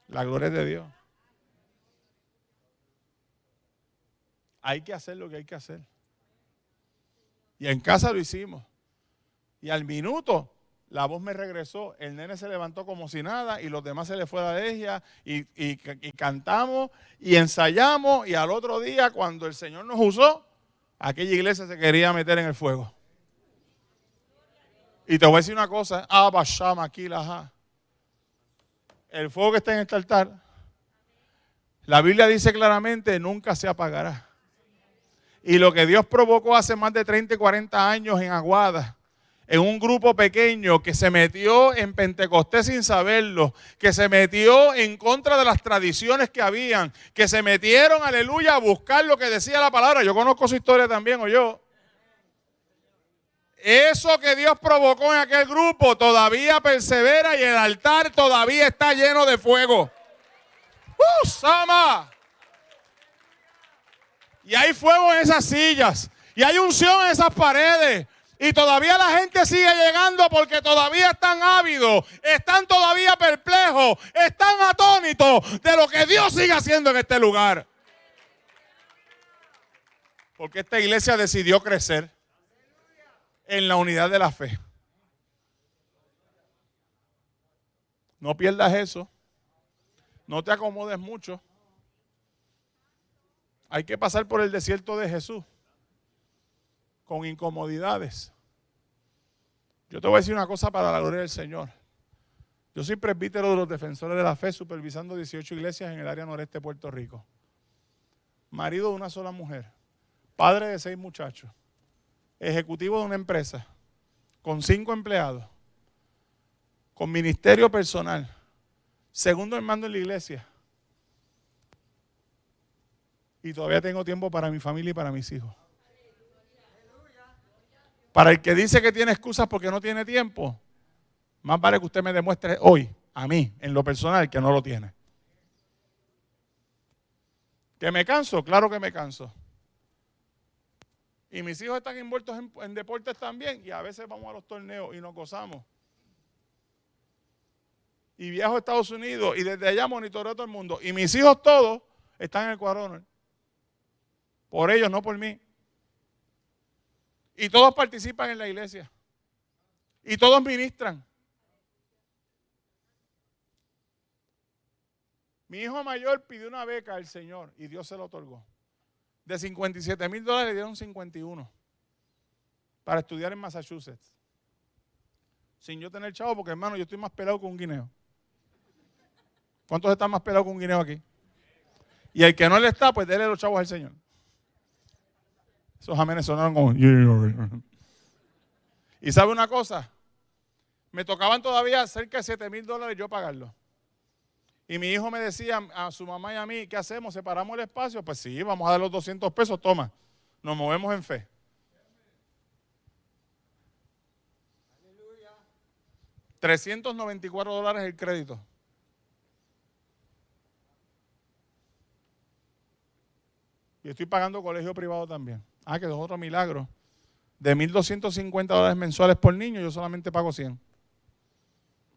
La gloria es de Dios. Hay que hacer lo que hay que hacer. Y en casa lo hicimos. Y al minuto la voz me regresó, el nene se levantó como si nada y los demás se le fue la alergia y cantamos y ensayamos y al otro día cuando el Señor nos usó, aquella iglesia se quería meter en el fuego. Y te voy a decir una cosa, el fuego que está en este altar, la Biblia dice claramente, nunca se apagará. Y lo que Dios provocó hace más de 30 y 40 años en Aguada, en un grupo pequeño que se metió en Pentecostés sin saberlo, que se metió en contra de las tradiciones que habían, que se metieron, aleluya, a buscar lo que decía la palabra. Yo conozco su historia también, o yo. Eso que Dios provocó en aquel grupo todavía persevera y el altar todavía está lleno de fuego. ¡Sama! Y hay fuego en esas sillas. Y hay unción en esas paredes. Y todavía la gente sigue llegando porque todavía están ávidos. Están todavía perplejos. Están atónitos de lo que Dios sigue haciendo en este lugar. Porque esta iglesia decidió crecer en la unidad de la fe. No pierdas eso. No te acomodes mucho. Hay que pasar por el desierto de Jesús con incomodidades. Yo te voy a decir una cosa para la gloria del Señor. Yo soy presbítero de los defensores de la fe, supervisando 18 iglesias en el área noreste de Puerto Rico. Marido de una sola mujer, padre de 6 muchachos, ejecutivo de una empresa, con 5 empleados, con ministerio personal, segundo en mando en la iglesia. Y todavía tengo tiempo para mi familia y para mis hijos. Para el que dice que tiene excusas porque no tiene tiempo, más vale que usted me demuestre hoy, a mí, en lo personal, que no lo tiene. ¿Que me canso? Claro que me canso. Y mis hijos están envueltos en deportes también, y a veces vamos a los torneos y nos gozamos. Y viajo a Estados Unidos y desde allá monitoreo a todo el mundo. Y mis hijos todos están en el Quad. Por ellos, no por mí. Y todos participan en la iglesia. Y todos ministran. Mi hijo mayor pidió una beca al Señor y Dios se lo otorgó. De $57,000 le dieron 51 para estudiar en Massachusetts. Sin yo tener chavo, porque hermano, yo estoy más pelado que un guineo. ¿Cuántos están más pelados que un guineo aquí? Y el que no le está, pues déle los chavos al Señor. Esos amenes sonaron como... Y ¿sabe una cosa? Me tocaban todavía cerca de $7,000 yo pagarlo. Y mi hijo me decía a su mamá y a mí, ¿qué hacemos? ¿Separamos el espacio? Pues sí, vamos a dar los 200 pesos, toma. Nos movemos en fe. $394 el crédito. Y estoy pagando colegio privado también. Ah, que es otro milagro. De $1,250 mensuales por niño, yo solamente pago 100.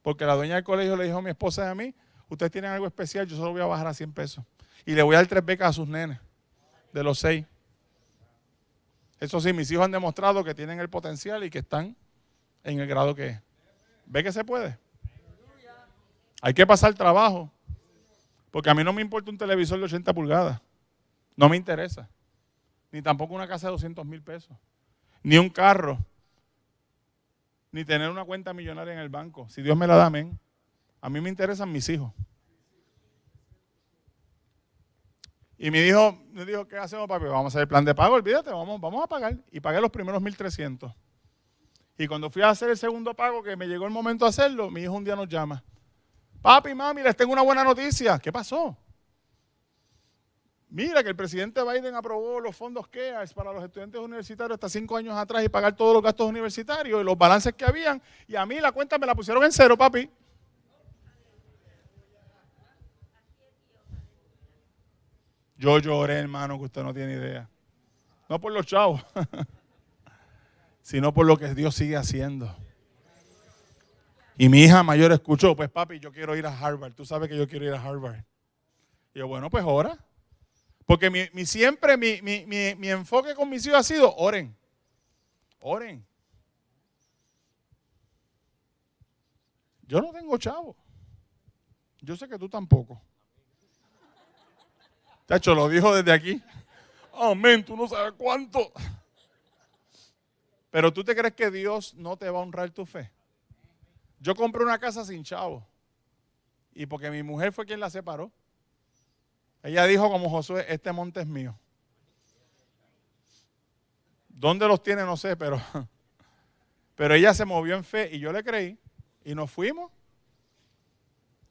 Porque la dueña del colegio le dijo a mi esposa y a mí, ustedes tienen algo especial, yo solo voy a bajar a 100 pesos. Y le voy a dar 3 becas a sus nenes, de los 6. Eso sí, mis hijos han demostrado que tienen el potencial y que están en el grado que es. ¿Ve que se puede? Hay que pasar trabajo. Porque a mí no me importa un televisor de 80 pulgadas. No me interesa. Ni tampoco una casa de 200,000 pesos. Ni un carro. Ni tener una cuenta millonaria en el banco. Si Dios me la da, amén. A mí me interesan mis hijos. Y me dijo, ¿qué hacemos, papi? Vamos a hacer el plan de pago, olvídate, vamos a pagar. Y pagué los primeros 1,300. Y cuando fui a hacer el segundo pago, que me llegó el momento de hacerlo, mi hijo un día nos llama. Papi, mami, les tengo una buena noticia. ¿Qué pasó? Mira que el presidente Biden aprobó los fondos CARES para los estudiantes universitarios hasta 5 años atrás y pagar todos los gastos universitarios y los balances que habían. Y a mí la cuenta me la pusieron en 0, papi. Yo lloré, hermano, que usted no tiene idea. No por los chavos, sino por lo que Dios sigue haciendo. Y mi hija mayor escuchó, pues papi, yo quiero ir a Harvard. Tú sabes que yo quiero ir a Harvard. Y yo, bueno, pues ora. Porque siempre mi enfoque con mis hijos ha sido, oren. Oren. Yo no tengo chavo. Yo sé que tú tampoco. Chacho, lo dijo desde aquí. Amén, tú no sabes cuánto. Pero tú te crees que Dios no te va a honrar tu fe. Yo compré una casa sin chavo. Y porque mi mujer fue quien la separó. Ella dijo como Josué, este monte es mío. ¿Dónde los tiene? No sé, pero ella se movió en fe y yo le creí. Y nos fuimos.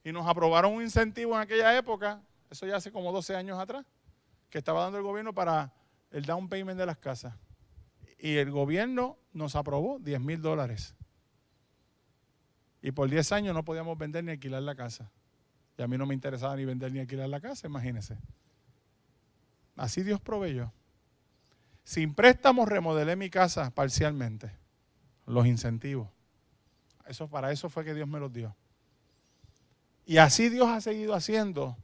Y nos aprobaron un incentivo en aquella época, eso ya hace como 12 años atrás, que estaba dando el gobierno para el down payment de las casas. Y el gobierno nos aprobó $10,000. Y por 10 años no podíamos vender ni alquilar la casa. Y a mí no me interesaba ni vender ni alquilar la casa, imagínense. Así Dios proveyó. Sin préstamos remodelé mi casa parcialmente. Los incentivos. Para eso fue que Dios me los dio. Y así Dios ha seguido haciendo.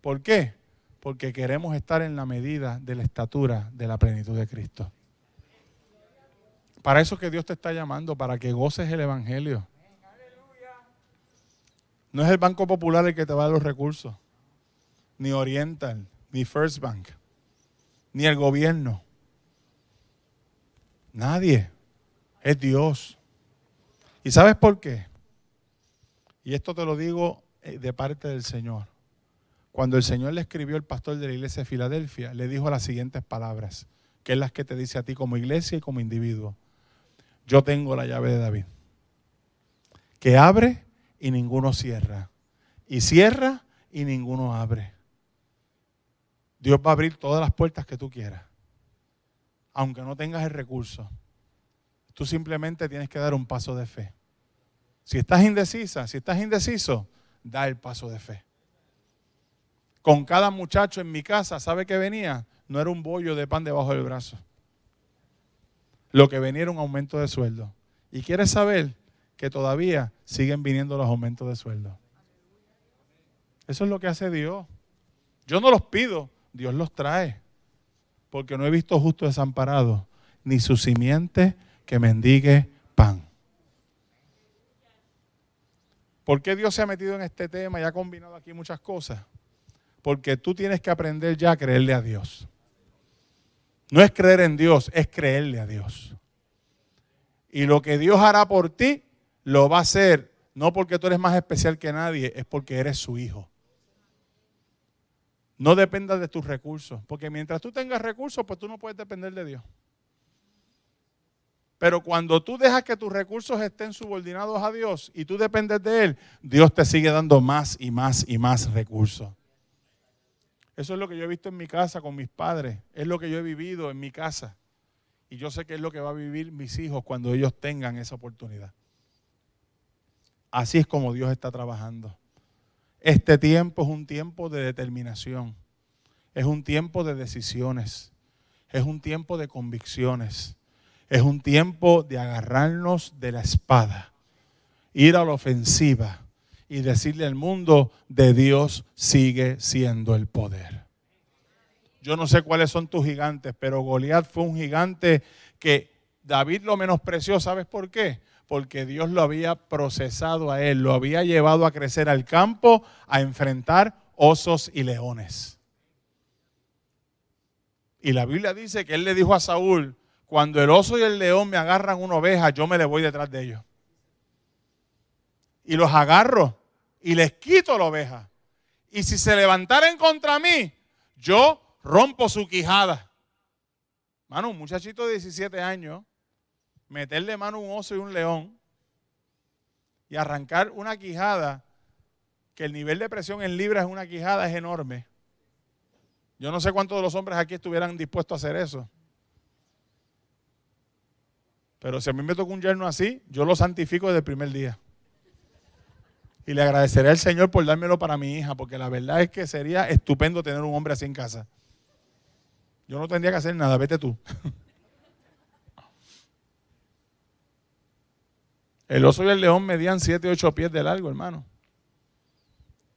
¿Por qué? Porque queremos estar en la medida de la estatura de la plenitud de Cristo. Para eso es que Dios te está llamando, para que goces el evangelio. No es el Banco Popular el que te va a dar los recursos, ni Oriental, ni First Bank, ni el gobierno. Nadie. Es Dios. ¿Y sabes por qué? Y esto te lo digo de parte del Señor. Cuando el Señor le escribió al pastor de la iglesia de Filadelfia, le dijo las siguientes palabras, que es las que te dice a ti como iglesia y como individuo. Yo tengo la llave de David, que abre y ninguno cierra, y cierra y ninguno abre. Dios va a abrir todas las puertas que tú quieras, aunque no tengas el recurso. Tú simplemente tienes que dar un paso de fe. Si estás indecisa, si estás indeciso, da el paso de fe. Con cada muchacho en mi casa, ¿sabe qué venía? No era un bollo de pan debajo del brazo. Lo que venía era un aumento de sueldo. ¿Y quieres saber que todavía siguen viniendo los aumentos de sueldo? Eso es lo que hace Dios. Yo no los pido, Dios los trae. Porque no he visto justo desamparado, ni su simiente que mendigue pan. ¿Por qué Dios se ha metido en este tema y ha combinado aquí muchas cosas? Porque tú tienes que aprender ya a creerle a Dios. No es creer en Dios, es creerle a Dios. Y lo que Dios hará por ti, lo va a hacer, no porque tú eres más especial que nadie, es porque eres su hijo. No dependas de tus recursos, porque mientras tú tengas recursos, pues tú no puedes depender de Dios. Pero cuando tú dejas que tus recursos estén subordinados a Dios y tú dependes de Él, Dios te sigue dando más y más y más recursos. Eso es lo que yo he visto en mi casa con mis padres, es lo que yo he vivido en mi casa. Y yo sé que es lo que va a vivir mis hijos cuando ellos tengan esa oportunidad. Así es como Dios está trabajando. Este tiempo es un tiempo de determinación, es un tiempo de decisiones, es un tiempo de convicciones, es un tiempo de agarrarnos de la espada, ir a la ofensiva y decirle al mundo, de Dios sigue siendo el poder. Yo no sé cuáles son tus gigantes, pero Goliat fue un gigante que David lo menospreció. ¿Sabes por qué? Porque Dios lo había procesado a él, lo había llevado a crecer al campo, a enfrentar osos y leones. Y la Biblia dice que él le dijo a Saúl, cuando el oso y el león me agarran una oveja, yo me le voy detrás de ellos. Y los agarro y les quito la oveja. Y si se levantaren contra mí, yo rompo su quijada. Mano, un muchachito de 17 años, meterle mano a un oso y un león y arrancar una quijada, que el nivel de presión en libras en una quijada es enorme. Yo no sé cuántos de los hombres aquí estuvieran dispuestos a hacer eso. Pero si a mí me tocó un yerno así, yo lo santifico desde el primer día. Y le agradeceré al Señor por dármelo para mi hija, porque la verdad es que sería estupendo tener un hombre así en casa. Yo no tendría que hacer nada, vete tú. El oso y el león medían 7 u 8 pies de largo, hermano.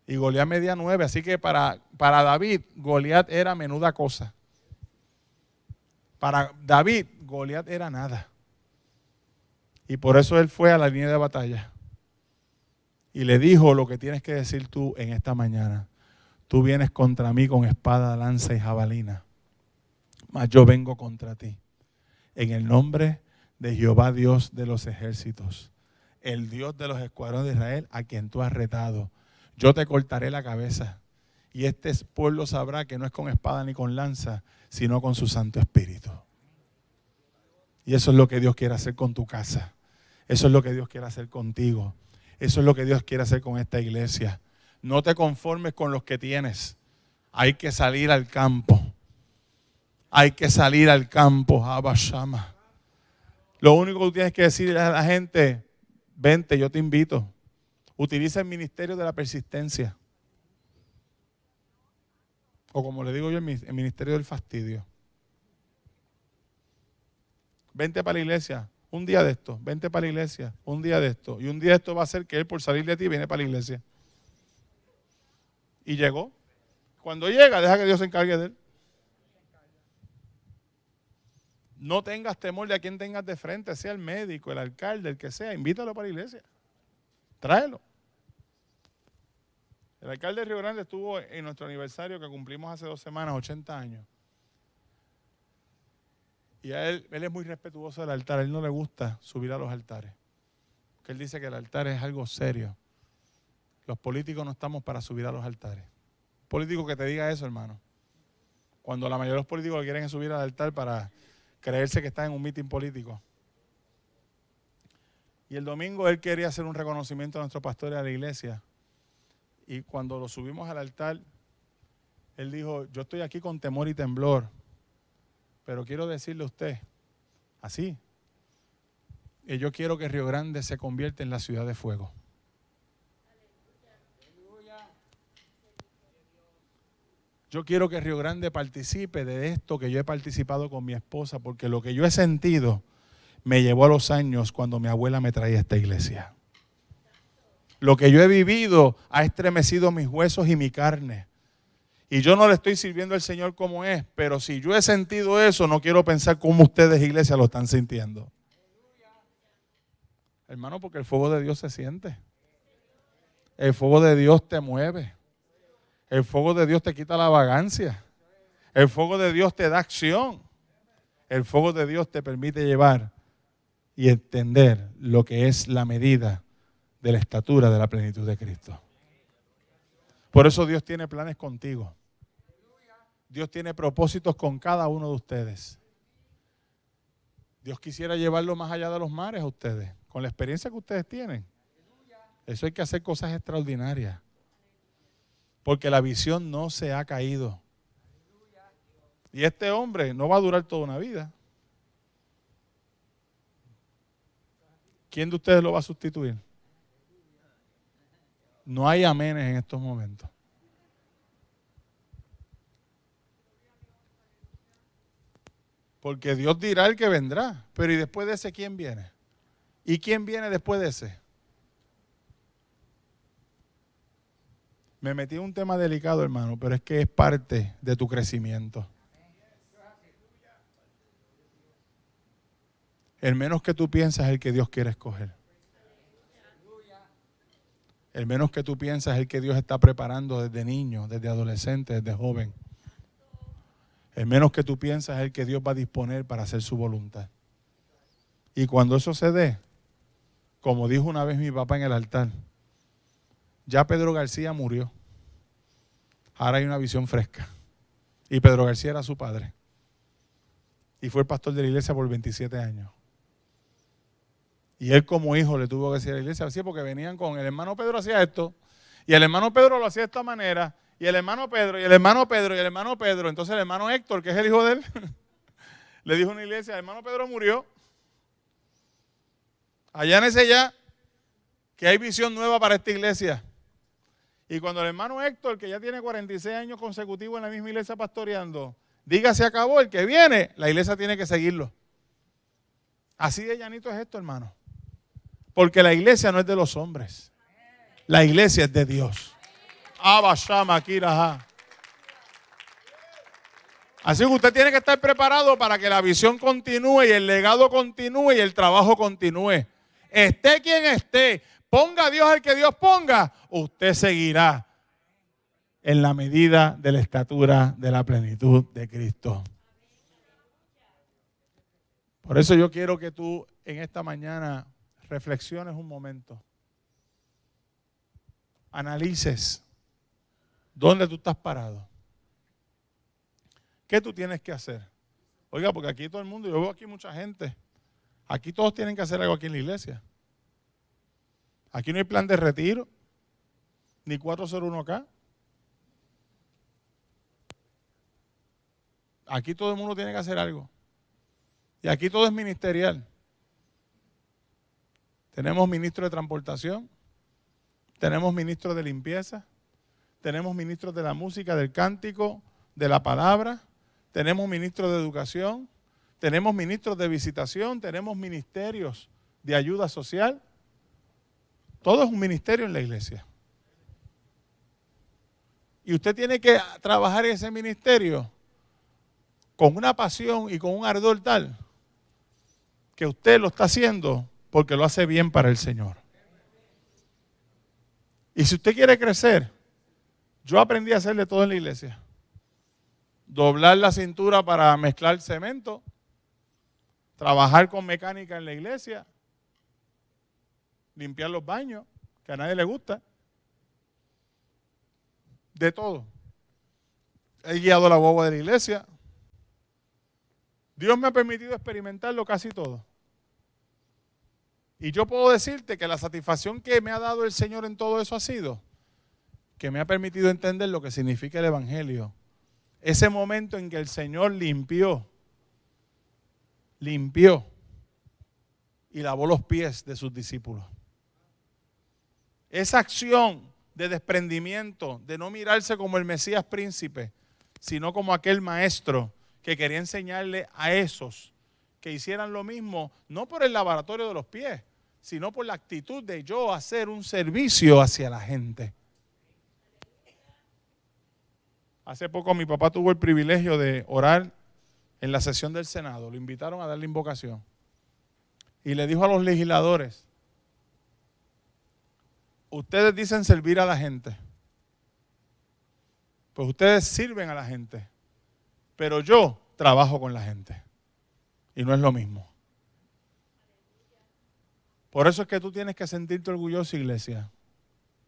Y Goliat medía 9, así que para David, Goliat era menuda cosa. Para David, Goliat era nada. Y por eso él fue a la línea de batalla. Y le dijo lo que tienes que decir tú en esta mañana. Tú vienes contra mí con espada, lanza y jabalina, mas yo vengo contra ti. En el nombre de Jehová, Dios de los ejércitos, el Dios de los escuadrones de Israel, a quien tú has retado. Yo te cortaré la cabeza. Y este pueblo sabrá que no es con espada ni con lanza, sino con su Santo Espíritu. Y eso es lo que Dios quiere hacer con tu casa. Eso es lo que Dios quiere hacer contigo. Eso es lo que Dios quiere hacer con esta iglesia. No te conformes con los que tienes. Hay que salir al campo. Hay que salir al campo. Abba Shama. Lo único que tú tienes que decirle a la gente, vente, yo te invito. Utiliza el ministerio de la persistencia. O como le digo yo, el ministerio del fastidio. Vente para la iglesia. Un día de esto, vente para la iglesia, un día de esto. Y un día de esto va a ser que él, por salir de ti, viene para la iglesia. Y llegó. Cuando llega, deja que Dios se encargue de él. No tengas temor de a quien tengas de frente, sea el médico, el alcalde, el que sea. Invítalo para la iglesia. Tráelo. El alcalde de Río Grande estuvo en nuestro aniversario que cumplimos hace 2 semanas, 80 años. Y a él es muy respetuoso del altar. A él no le gusta subir a los altares. Porque él dice que el altar es algo serio. Los políticos no estamos para subir a los altares. Político que te diga eso, hermano. Cuando la mayoría de los políticos lo quieren es subir al altar para creerse que están en un mitin político. Y el domingo él quería hacer un reconocimiento a nuestros pastores de la iglesia. Y cuando lo subimos al altar, él dijo, yo estoy aquí con temor y temblor. Pero quiero decirle a usted, así, Y yo quiero que Río Grande se convierta en la ciudad de fuego. Yo quiero que Río Grande participe de esto que yo he participado con mi esposa, porque lo que yo he sentido me llevó a los años cuando mi abuela me traía a esta iglesia. Lo que yo he vivido ha estremecido mis huesos y mi carne. Y yo no le estoy sirviendo al Señor como es, pero si yo he sentido eso, no quiero pensar cómo ustedes, iglesia, lo están sintiendo. Hermano, porque el fuego de Dios se siente. El fuego de Dios te mueve. El fuego de Dios te quita la vagancia. El fuego de Dios te da acción. El fuego de Dios te permite llevar y entender lo que es la medida de la estatura de la plenitud de Cristo. Por eso Dios tiene planes contigo. Dios tiene propósitos con cada uno de ustedes. Dios quisiera llevarlo más allá de los mares a ustedes, con la experiencia que ustedes tienen. Eso hay que hacer cosas extraordinarias. Porque la visión no se ha caído. Y este hombre no va a durar toda una vida. ¿Quién de ustedes lo va a sustituir? No hay amenes en estos momentos. Porque Dios dirá el que vendrá. Pero ¿y después de ese quién viene? ¿Y quién viene después de ese? Me metí en un tema delicado, hermano, pero es que es parte de tu crecimiento. El menos que tú piensas es el que Dios quiere escoger. El menos que tú piensas es el que Dios está preparando desde niño, desde adolescente, desde joven. El menos que tú piensas es el que Dios va a disponer para hacer su voluntad. Y cuando eso se dé, como dijo una vez mi papá en el altar, ya Pedro García murió. Ahora hay una visión fresca. Y Pedro García era su padre. Y fue el pastor de la iglesia por 27 años. Y él como hijo le tuvo que decir a la iglesia así porque venían con el hermano Pedro hacía esto. Y el hermano Pedro lo hacía de esta manera. Y el hermano Pedro, y el hermano Pedro, y el hermano Pedro. Entonces el hermano Héctor, que es el hijo de él, le dijo a una iglesia, el hermano Pedro murió. Allánese ya que hay visión nueva para esta iglesia. Y cuando el hermano Héctor, que ya tiene 46 años consecutivos en la misma iglesia pastoreando, diga se acabó, el que viene, la iglesia tiene que seguirlo. Así de llanito es esto, hermano. Porque la iglesia no es de los hombres. La iglesia es de Dios. Así que usted tiene que estar preparado para que la visión continúe y el legado continúe y el trabajo continúe. Esté quien esté, ponga a Dios al que Dios ponga, usted seguirá en la medida de la estatura de la plenitud de Cristo. Por eso yo quiero que tú en esta mañana reflexiones un momento. Analices dónde tú estás parado. ¿Qué tú tienes que hacer? Oiga, porque aquí todo el mundo, yo veo aquí mucha gente. Aquí todos tienen que hacer algo aquí en la iglesia. Aquí no hay plan de retiro, ni 401K. Aquí todo el mundo tiene que hacer algo. Y aquí todo es ministerial. Tenemos ministro de transportación, tenemos ministro de limpieza, tenemos ministros de la música, del cántico, de la palabra, tenemos ministros de educación, tenemos ministros de visitación, tenemos ministerios de ayuda social. Todo es un ministerio en la iglesia. Y usted tiene que trabajar en ese ministerio con una pasión y con un ardor tal que usted lo está haciendo porque lo hace bien para el Señor. Y si usted quiere crecer, yo aprendí a hacerle todo en la iglesia. Doblar la cintura para mezclar cemento, trabajar con mecánica en la iglesia, limpiar los baños, que a nadie le gusta. De todo. He guiado la guagua de la iglesia. Dios me ha permitido experimentarlo casi todo. Y yo puedo decirte que la satisfacción que me ha dado el Señor en todo eso ha sido que me ha permitido entender lo que significa el Evangelio. Ese momento en que el Señor limpió y lavó los pies de sus discípulos. Esa acción de desprendimiento, de no mirarse como el Mesías príncipe, sino como aquel maestro que quería enseñarle a esos que hicieran lo mismo, no por el lavatorio de los pies, sino por la actitud de yo hacer un servicio hacia la gente. Hace poco mi papá tuvo el privilegio de orar en la sesión del Senado. Lo invitaron a darle invocación. Y le dijo a los legisladores, ustedes dicen servir a la gente. Pues ustedes sirven a la gente. Pero yo trabajo con la gente. Y no es lo mismo. Por eso es que tú tienes que sentirte orgulloso, iglesia,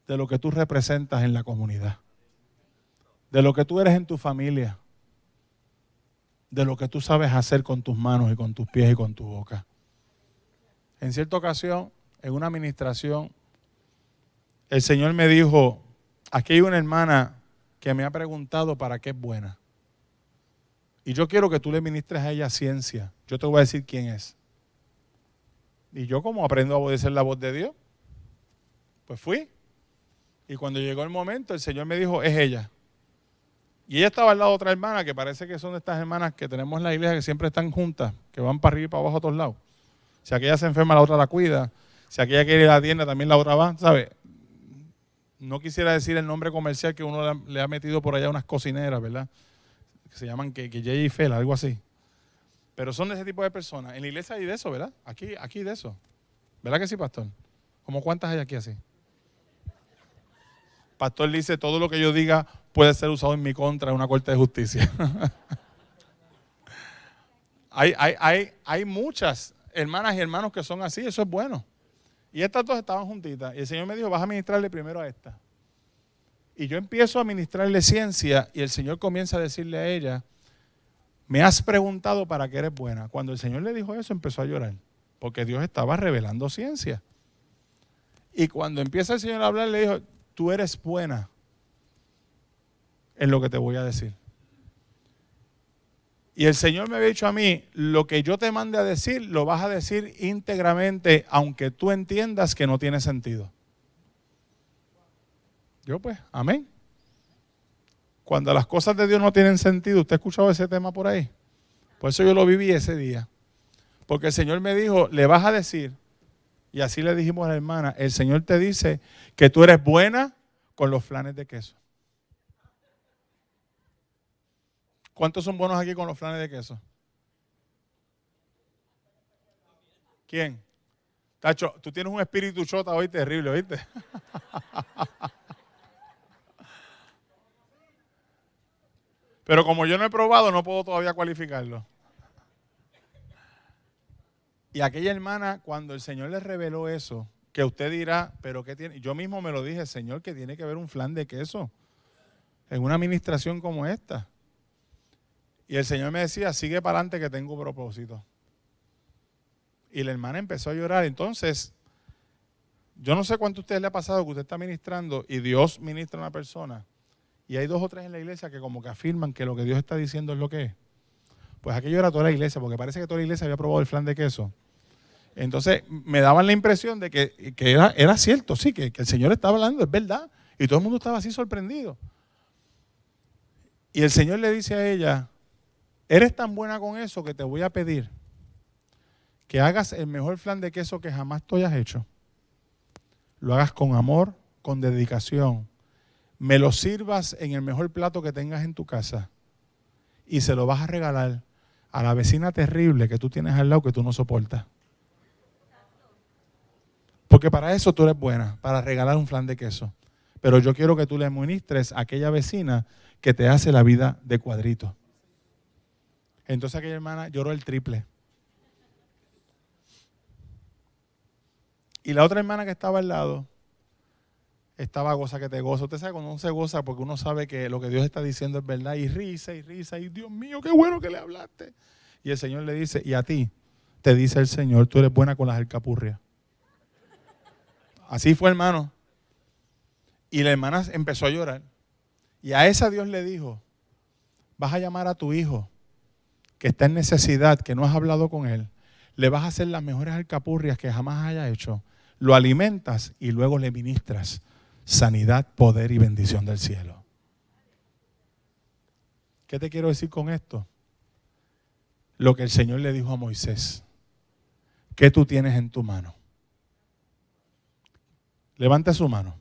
de lo que tú representas en la comunidad. De lo que tú eres en tu familia. De lo que tú sabes hacer con tus manos y con tus pies y con tu boca. En cierta ocasión, en una administración, el Señor me dijo, aquí hay una hermana que me ha preguntado para qué es buena. Y yo quiero que tú le ministres a ella ciencia. Yo te voy a decir quién es. Y yo, como aprendo a obedecer la voz de Dios, pues fui. Y cuando llegó el momento, el Señor me dijo, es ella. Y ella estaba al lado de otra hermana, que parece que son de estas hermanas que tenemos en la iglesia, que siempre están juntas, que van para arriba y para abajo a todos lados. Si aquella se enferma, la otra la cuida. Si aquella quiere ir a la tienda, también la otra va, ¿sabes? No quisiera decir el nombre comercial que uno le ha metido por allá unas cocineras, ¿verdad? Que se llaman que J.J. Fela, algo así. Pero son de ese tipo de personas. En la iglesia hay de eso, ¿verdad? Aquí de eso. ¿Verdad que sí, pastor? ¿Cómo cuántas hay aquí así? Pastor dice, todo lo que yo diga puede ser usado en mi contra en una corte de justicia. Hay muchas hermanas y hermanos que son así, eso es bueno. Y estas dos estaban juntitas. Y el Señor me dijo, vas a ministrarle primero a esta. Y yo empiezo a ministrarle ciencia y el Señor comienza a decirle a ella, me has preguntado para qué eres buena. Cuando el Señor le dijo eso, empezó a llorar. Porque Dios estaba revelando ciencia. Y cuando empieza el Señor a hablar, le dijo, tú eres buena en lo que te voy a decir. Y el Señor me había dicho a mí, lo que yo te mande a decir, lo vas a decir íntegramente, aunque tú entiendas que no tiene sentido. Yo pues, amén. Cuando las cosas de Dios no tienen sentido, ¿usted ha escuchado ese tema por ahí? Por eso yo lo viví ese día. Porque el Señor me dijo, le vas a decir, y así le dijimos a la hermana, el Señor te dice que tú eres buena con los flanes de queso. ¿Cuántos son buenos aquí con los flanes de queso? ¿Quién? Tacho, tú tienes un espíritu chota hoy terrible, ¿oíste? Pero como yo no he probado, no puedo todavía cualificarlo. Y aquella hermana, cuando el Señor le reveló eso, que usted dirá, pero ¿qué tiene? Yo mismo me lo dije, Señor, que tiene que haber un flan de queso en una administración como esta. Y el Señor me decía, sigue para adelante que tengo propósito. Y la hermana empezó a llorar. Entonces, yo no sé cuánto a usted le ha pasado que usted está ministrando y Dios ministra a una persona. Y hay 2 o 3 en la iglesia que como que afirman que lo que Dios está diciendo es lo que es. Pues aquello era toda la iglesia, porque parece que toda la iglesia había probado el flan de queso. Entonces me daban la impresión de que era cierto, sí, que el Señor estaba hablando, es verdad. Y todo el mundo estaba así sorprendido. Y el Señor le dice a ella, eres tan buena con eso que te voy a pedir que hagas el mejor flan de queso que jamás tú hayas hecho. Lo hagas con amor, con dedicación. Me lo sirvas en el mejor plato que tengas en tu casa y se lo vas a regalar a la vecina terrible que tú tienes al lado que tú no soportas. Porque para eso tú eres buena, para regalar un flan de queso. Pero yo quiero que tú le ministres a aquella vecina que te hace la vida de cuadrito. Entonces aquella hermana lloró el triple. Y la otra hermana que estaba al lado, estaba goza que te goza. Usted sabe cuando uno se goza porque uno sabe que lo que Dios está diciendo es verdad. Y risa, y Dios mío, qué bueno que le hablaste. Y el Señor le dice, y a ti, te dice el Señor, tú eres buena con las alcapurrias. Así fue, hermano. Y la hermana empezó a llorar. Y a esa Dios le dijo, vas a llamar a tu hijo, que está en necesidad, que no has hablado con él. le vas a hacer las mejores alcapurrias que jamás haya hecho. Lo alimentas y luego le ministras sanidad, poder y bendición del cielo. ¿Qué te quiero decir con esto? Lo que el Señor le dijo a Moisés. ¿Qué tú tienes en tu mano? Levante su mano.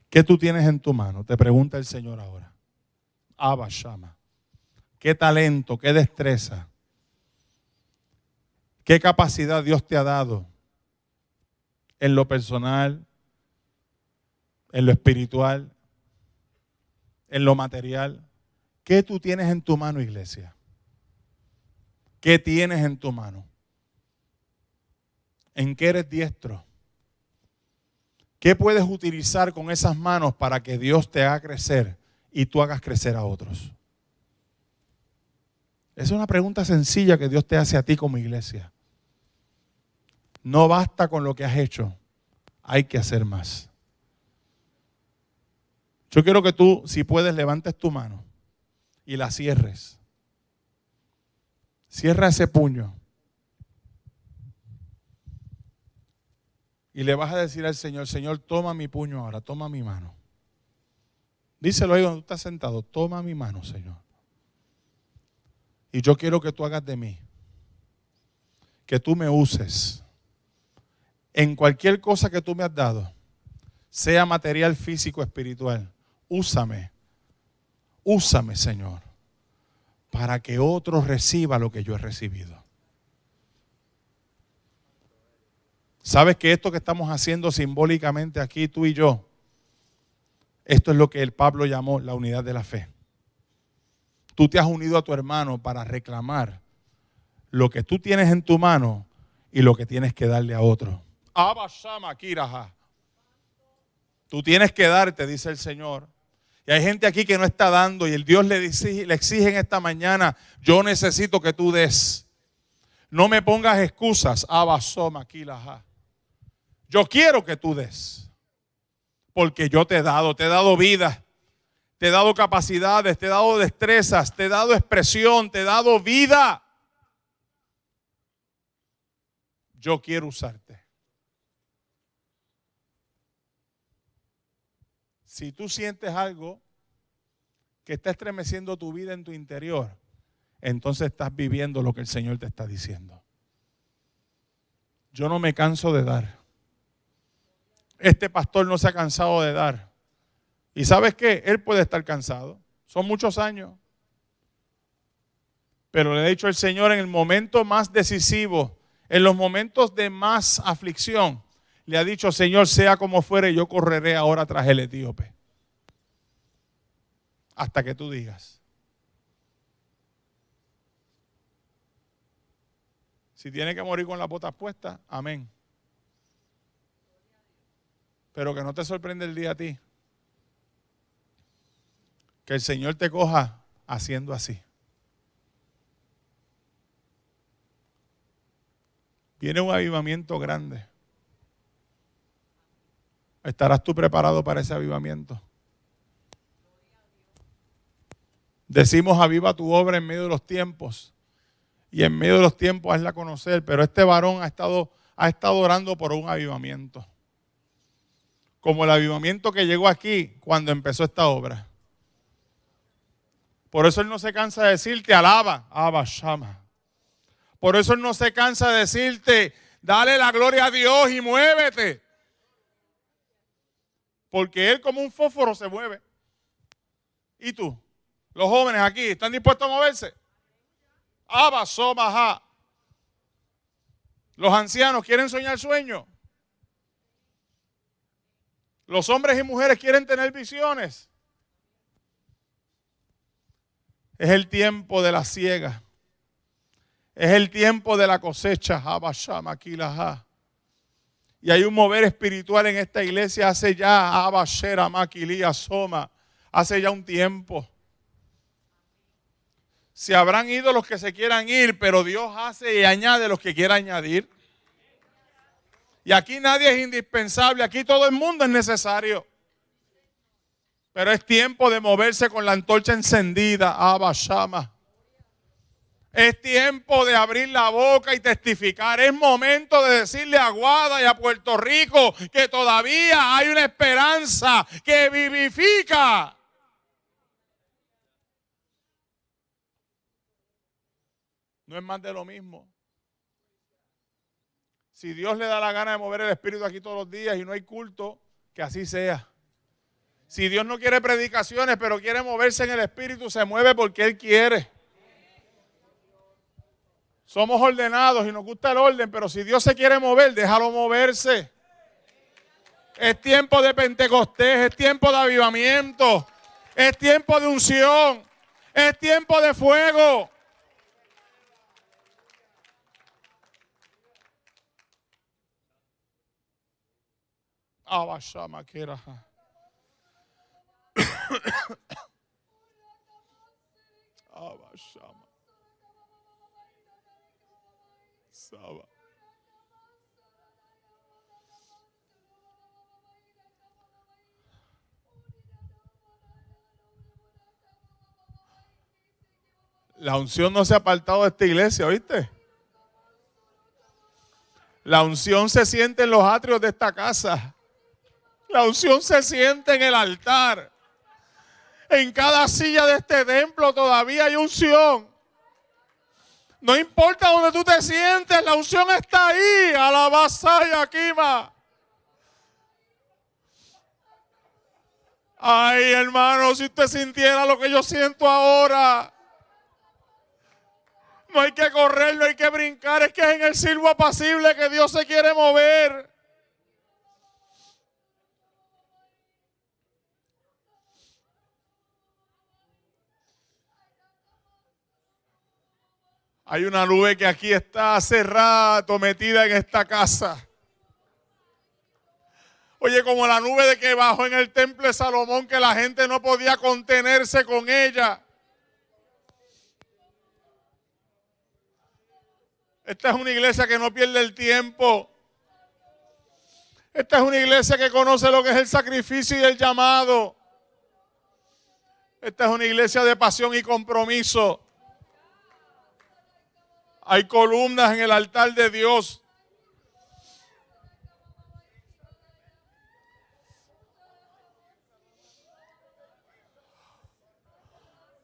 ¿Qué tú tienes en tu mano? Te pregunta el Señor ahora. Abba Shama. ¿Qué talento, qué destreza, qué capacidad Dios te ha dado en lo personal, en lo espiritual, en lo material? ¿Qué tú tienes en tu mano, iglesia? ¿Qué tienes en tu mano? ¿En qué eres diestro? ¿Qué puedes utilizar con esas manos para que Dios te haga crecer y tú hagas crecer a otros? Esa es una pregunta sencilla que Dios te hace a ti como iglesia. No basta con lo que has hecho, hay que hacer más. Yo quiero que tú, si puedes, levantes tu mano y la cierres. Cierra ese puño. Y le vas a decir al Señor, Señor, toma mi puño ahora, toma mi mano. Díselo ahí donde tú estás sentado, toma mi mano, Señor. Y yo quiero que tú hagas de mí, que tú me uses en cualquier cosa que tú me has dado, sea material, físico, espiritual. Úsame, Señor, para que otro reciba lo que yo he recibido. ¿Sabes que esto que estamos haciendo simbólicamente aquí, tú y yo, esto es lo que el Pablo llamó la unidad de la fe? Tú te has unido a tu hermano para reclamar lo que tú tienes en tu mano y lo que tienes que darle a otro. Tú tienes que darte, dice el Señor. Y hay gente aquí que no está dando y el Dios le exige en esta mañana, yo necesito que tú des. No me pongas excusas. Yo quiero que tú des. Porque yo te he dado vida. Te he dado capacidades, te he dado destrezas, te he dado expresión, te he dado vida. Yo quiero usarte. Si tú sientes algo que está estremeciendo tu vida en tu interior, entonces estás viviendo lo que el Señor te está diciendo. Yo no me canso de dar. Este pastor no se ha cansado de dar. ¿Y sabes qué? Él puede estar cansado. Son muchos años. Pero le he dicho al Señor en el momento más decisivo, en los momentos de más aflicción, le ha dicho, Señor, sea como fuere, yo correré ahora tras el etíope. Hasta que tú digas. Si tiene que morir con las botas puestas, amén. Pero que no te sorprenda el día a ti. Que el Señor te coja haciendo así. Viene un avivamiento grande. ¿Estarás tú preparado para ese avivamiento? Decimos, aviva tu obra en medio de los tiempos. Y en medio de los tiempos hazla conocer. Pero este varón ha estado orando por un avivamiento. Como el avivamiento que llegó aquí cuando empezó esta obra. Por eso él no se cansa de decirte, alaba, Abba Shama. Por eso él no se cansa de decirte, dale la gloria a Dios y muévete. Porque él como un fósforo se mueve. ¿Y tú? Los jóvenes aquí, ¿están dispuestos a moverse? Abba Shama. Los ancianos quieren soñar sueños. Los hombres y mujeres quieren tener visiones. Es el tiempo de la siega. Es el tiempo de la cosecha. Y hay un mover espiritual en esta iglesia hace ya hace ya un tiempo. Se habrán ido los que se quieran ir, pero Dios hace y añade los que quiera añadir. Y aquí nadie es indispensable, aquí todo el mundo es necesario. Pero es tiempo de moverse con la antorcha encendida, Abba Shama. Es tiempo de abrir la boca y testificar. Es momento de decirle a Aguada y a Puerto Rico que todavía hay una esperanza que vivifica. No es más de lo mismo. Si Dios le da la gana de mover el espíritu aquí todos los días y no hay culto, que así sea. Si Dios no quiere predicaciones, pero quiere moverse en el espíritu, se mueve porque Él quiere. Somos ordenados y nos gusta el orden, pero si Dios se quiere mover, déjalo moverse. Es tiempo de Pentecostés, es tiempo de avivamiento, es tiempo de unción, es tiempo de fuego. Abashama Keraha. Abashama. Saba. La unción no se ha apartado de esta iglesia, ¿oíste? La unción se siente en los atrios de esta casa. La unción se siente en el altar. En cada silla de este templo todavía hay unción. No importa donde tú te sientes, la unción está ahí. Alabaza y Akima. Ay, hermano, si usted sintiera lo que yo siento ahora. No hay que correr, no hay que brincar. Es que es en el silbo apacible que Dios se quiere mover. Hay una nube que aquí está hace rato metida en esta casa. Oye, como la nube de que bajó en el templo de Salomón, que la gente no podía contenerse con ella. Esta es una iglesia que no pierde el tiempo. Esta es una iglesia que conoce lo que es el sacrificio y el llamado. Esta es una iglesia de pasión y compromiso. Hay columnas en el altar de Dios.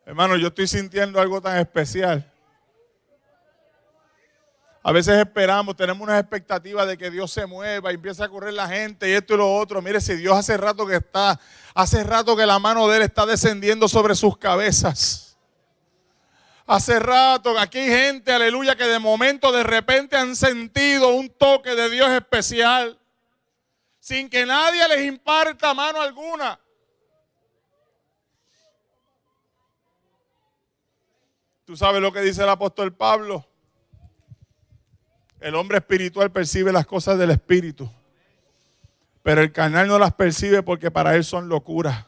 Hermano, yo estoy sintiendo algo tan especial. A veces esperamos, tenemos unas expectativas de que Dios se mueva y empieza a correr la gente y esto y lo otro. Mire, si Dios hace rato que la mano de Él está descendiendo sobre sus cabezas. Hace rato, aquí hay gente, aleluya, que de repente han sentido un toque de Dios especial, sin que nadie les imparta mano alguna. Tú sabes lo que dice el apóstol Pablo. El hombre espiritual percibe las cosas del espíritu, pero el carnal no las percibe porque para él son locuras.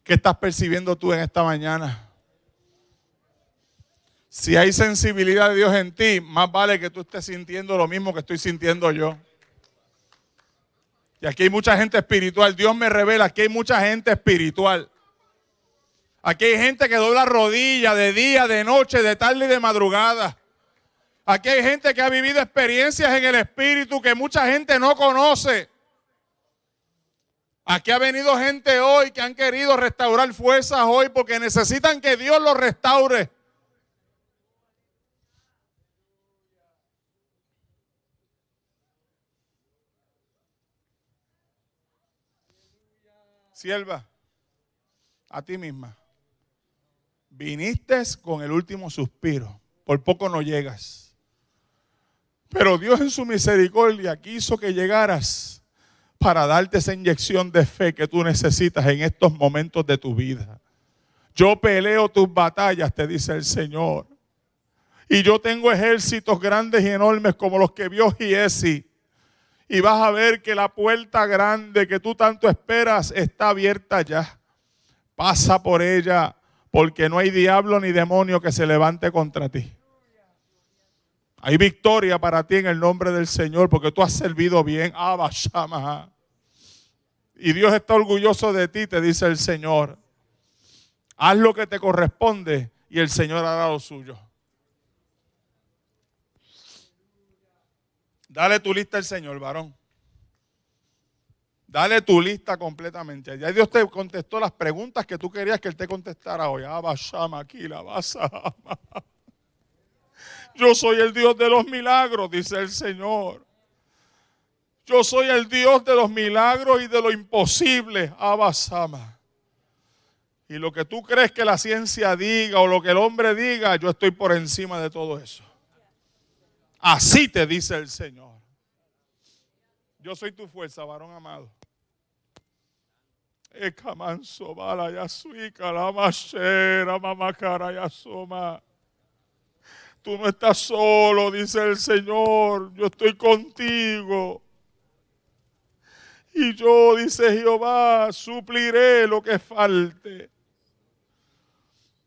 ¿Qué estás percibiendo tú en esta mañana? Si hay sensibilidad de Dios en ti, más vale que tú estés sintiendo lo mismo que estoy sintiendo yo. Y aquí hay mucha gente espiritual. Dios me revela que hay mucha gente espiritual. Aquí hay gente que dobla rodillas de día, de noche, de tarde y de madrugada. Aquí hay gente que ha vivido experiencias en el espíritu que mucha gente no conoce. Aquí ha venido gente hoy que han querido restaurar fuerzas hoy porque necesitan que Dios los restaure. Sierva, a ti misma. Viniste con el último suspiro. Por poco no llegas. Pero Dios en su misericordia quiso que llegaras para darte esa inyección de fe que tú necesitas en estos momentos de tu vida. Yo peleo tus batallas, te dice el Señor. Y yo tengo ejércitos grandes y enormes como los que vio Giesi. Y vas a ver que la puerta grande que tú tanto esperas está abierta ya. Pasa por ella, porque no hay diablo ni demonio que se levante contra ti. Hay victoria para ti en el nombre del Señor, porque tú has servido bien. Abba Shama. Y Dios está orgulloso de ti, te dice el Señor. Haz lo que te corresponde y el Señor hará lo suyo. Dale tu lista al Señor, varón. Dale tu lista completamente. Ya Dios te contestó las preguntas que tú querías que Él te contestara hoy. Yo soy el Dios de los milagros, dice el Señor. Yo soy el Dios de los milagros y de lo imposible. Abasama. Y lo que tú crees que la ciencia diga o lo que el hombre diga, yo estoy por encima de todo eso. Así te dice el Señor. Yo soy tu fuerza, varón amado. Ekamanso bala yasuika la mashera mamakara yasoma. Tú no estás solo, dice el Señor. Yo estoy contigo. Y yo, dice Jehová, supliré lo que falte.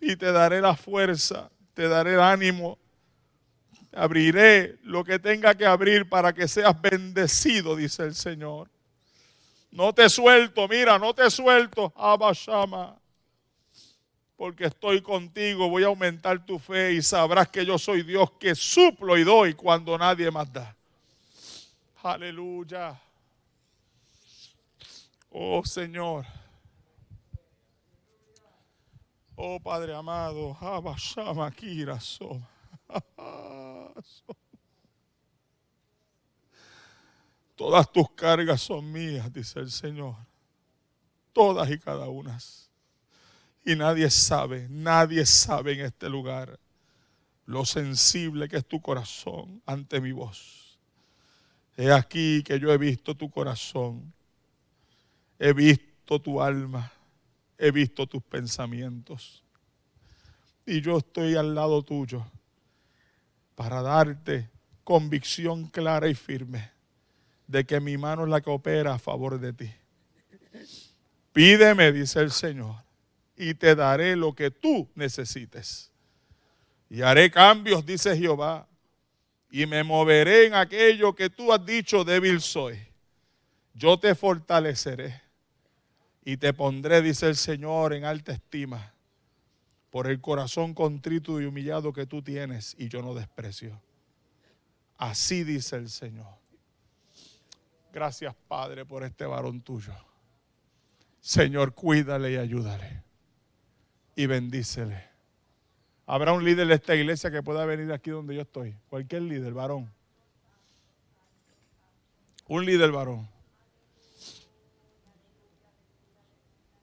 Y te daré la fuerza, te daré el ánimo. Abriré lo que tenga que abrir para que seas bendecido, dice el Señor. No te suelto, mira, no te suelto, Abashama. Porque estoy contigo, voy a aumentar tu fe y sabrás que yo soy Dios que suplo y doy cuando nadie más da. Aleluya. Oh Señor. Oh Padre amado. Abashama Kira Soma. Todas tus cargas son mías, dice el Señor. Todas y cada una. Y nadie sabe en este lugar lo sensible que es tu corazón ante mi voz. He aquí que yo he visto tu corazón, he visto tu alma, he visto tus pensamientos. Y yo estoy al lado tuyo para darte convicción clara y firme de que mi mano es la que opera a favor de ti. Pídeme, dice el Señor, y te daré lo que tú necesites. Y haré cambios, dice Jehová, y me moveré en aquello que tú has dicho, débil soy. Yo te fortaleceré y te pondré, dice el Señor, en alta estima por el corazón contrito y humillado que tú tienes, y yo no desprecio. Así dice el Señor. Gracias, Padre, por este varón tuyo. Señor, cuídale y ayúdale. Y bendícele. Habrá un líder de esta iglesia que pueda venir aquí donde yo estoy. Cualquier líder, varón. Un líder varón.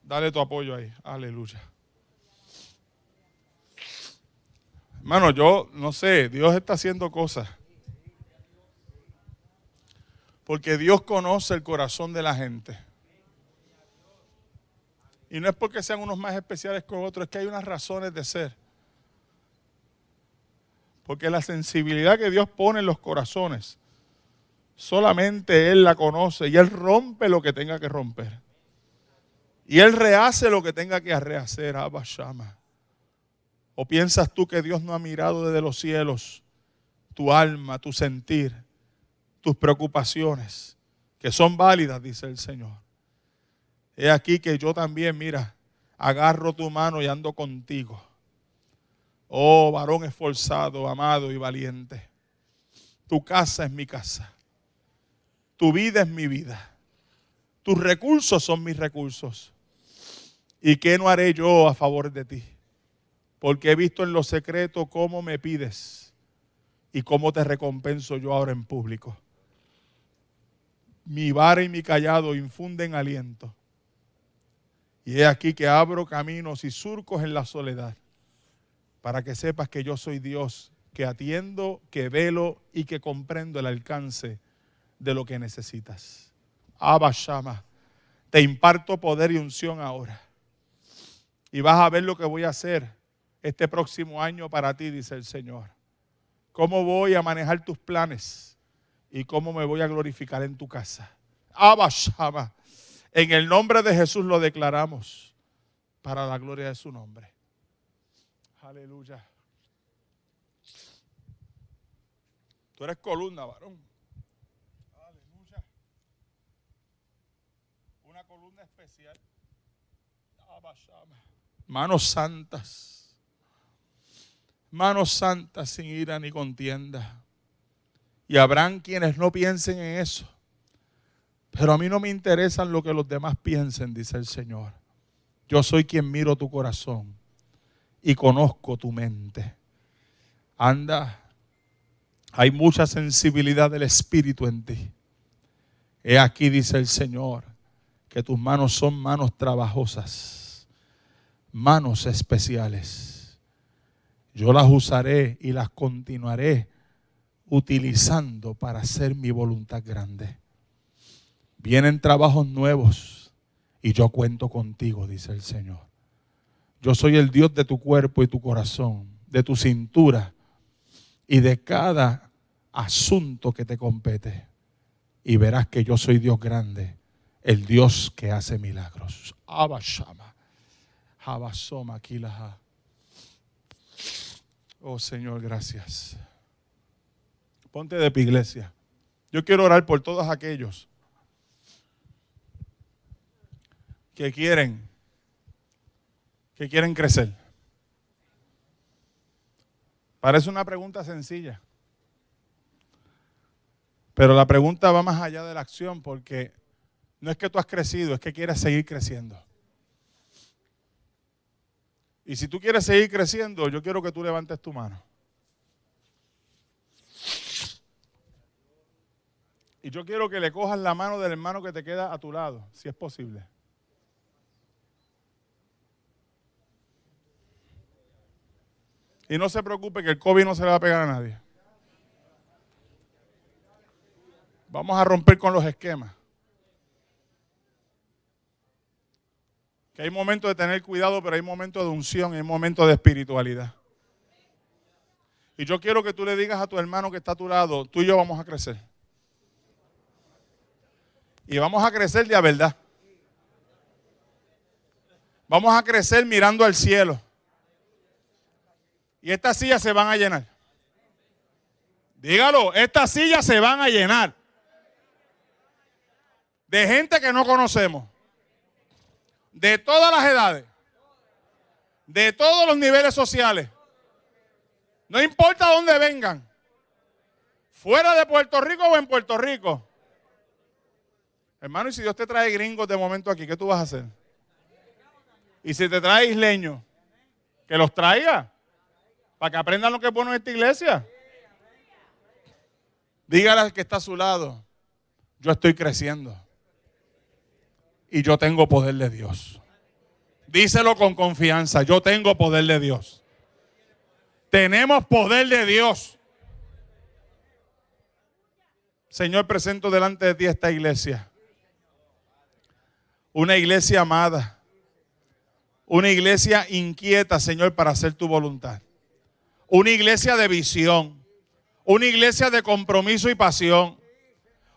Dale tu apoyo ahí. Aleluya. Hermano, yo no sé, Dios está haciendo cosas. Porque Dios conoce el corazón de la gente. Y no es porque sean unos más especiales que otros, es que hay unas razones de ser. Porque la sensibilidad que Dios pone en los corazones, solamente Él la conoce y Él rompe lo que tenga que romper. Y Él rehace lo que tenga que rehacer. Abba Shama. ¿O piensas tú que Dios no ha mirado desde los cielos tu alma, tu sentir, tus preocupaciones, que son válidas, dice el Señor? He aquí que yo también, mira, agarro tu mano y ando contigo. Oh, varón esforzado, amado y valiente. Tu casa es mi casa. Tu vida es mi vida. Tus recursos son mis recursos. ¿Y qué no haré yo a favor de ti? Porque he visto en lo secreto cómo me pides y cómo te recompenso yo ahora en público. Mi vara y mi callado infunden aliento. Y he aquí que abro caminos y surcos en la soledad, para que sepas que yo soy Dios, que atiendo, que velo y que comprendo el alcance de lo que necesitas. Abba Shama, te imparto poder y unción ahora. Y vas a ver lo que voy a hacer este próximo año para ti, dice el Señor. Cómo voy a manejar tus planes y cómo me voy a glorificar en tu casa. Abba Shama, en el nombre de Jesús lo declaramos para la gloria de su nombre. Aleluya. Tú eres columna, varón. Aleluya. Una columna especial. Abba Shama. Manos santas. manos santas sin ira ni contienda. Y habrán quienes no piensen en eso. Pero a mí no me interesan lo que los demás piensen, dice el Señor. Yo soy quien miro tu corazón y conozco tu mente. Anda, hay mucha sensibilidad del Espíritu en ti. He aquí, dice el Señor, que tus manos son manos trabajosas, manos especiales. Yo las usaré y las continuaré utilizando para hacer mi voluntad grande. Vienen trabajos nuevos y yo cuento contigo, dice el Señor. Yo soy el Dios de tu cuerpo y tu corazón, de tu cintura y de cada asunto que te compete. Y verás que yo soy Dios grande, el Dios que hace milagros. Abashama, Abasoma, Kilaha. Oh Señor, gracias. Ponte de pie, iglesia. Yo quiero orar por todos aquellos que quieren crecer. Parece una pregunta sencilla. Pero la pregunta va más allá de la acción, porque no es que tú has crecido, es que quieres seguir creciendo. Y si tú quieres seguir creciendo, yo quiero que tú levantes tu mano. Y yo quiero que le cojas la mano del hermano que te queda a tu lado, si es posible. Y no se preocupe que el COVID no se le va a pegar a nadie. Vamos a romper con los esquemas. Que hay momentos de tener cuidado, pero hay momentos de unción, hay momentos de espiritualidad. Y yo quiero que tú le digas a tu hermano que está a tu lado, tú y yo vamos a crecer. Y vamos a crecer de a verdad. Vamos a crecer mirando al cielo. Y estas sillas se van a llenar. Dígalo, estas sillas se van a llenar. De gente que no conocemos. De todas las edades. De todos los niveles sociales. No importa dónde vengan. Fuera de Puerto Rico o en Puerto Rico. Hermano, y si Dios te trae gringos de momento aquí, ¿qué tú vas a hacer? Y si te trae isleños, que los traiga. Para que aprendan lo que es bueno en esta iglesia. Dígale al que está a su lado, yo estoy creciendo. Y yo tengo poder de Dios. Díselo con confianza, yo tengo poder de Dios. Tenemos poder de Dios. Señor, presento delante de ti esta iglesia. Una iglesia amada. Una iglesia inquieta, Señor, para hacer tu voluntad. Una iglesia de visión. Una iglesia de compromiso y pasión.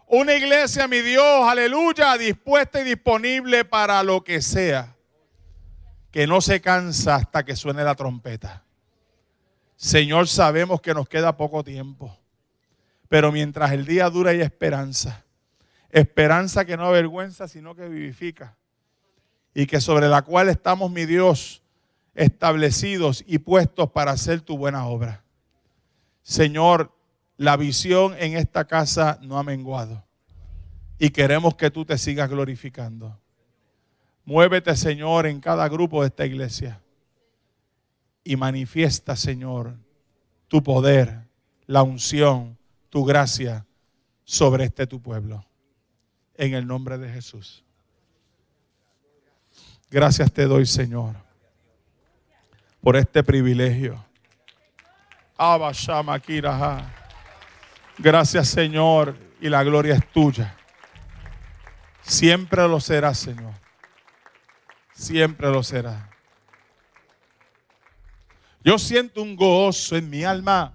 Una iglesia, mi Dios, aleluya, dispuesta y disponible para lo que sea. Que no se cansa hasta que suene la trompeta. Señor, sabemos que nos queda poco tiempo. Pero mientras el día dura hay esperanza. Esperanza que no avergüenza, sino que vivifica. Y que sobre la cual estamos, mi Dios, establecidos y puestos para hacer tu buena obra. Señor, la visión en esta casa no ha menguado. Y queremos que tú te sigas glorificando. Muévete, Señor, en cada grupo de esta iglesia. Y manifiesta, Señor, tu poder, la unción, tu gracia sobre este tu pueblo. En el nombre de Jesús. Gracias te doy, Señor, por este privilegio. Gracias, Señor, y la gloria es tuya. Siempre lo será, Señor. Siempre lo será. Yo siento un gozo en mi alma,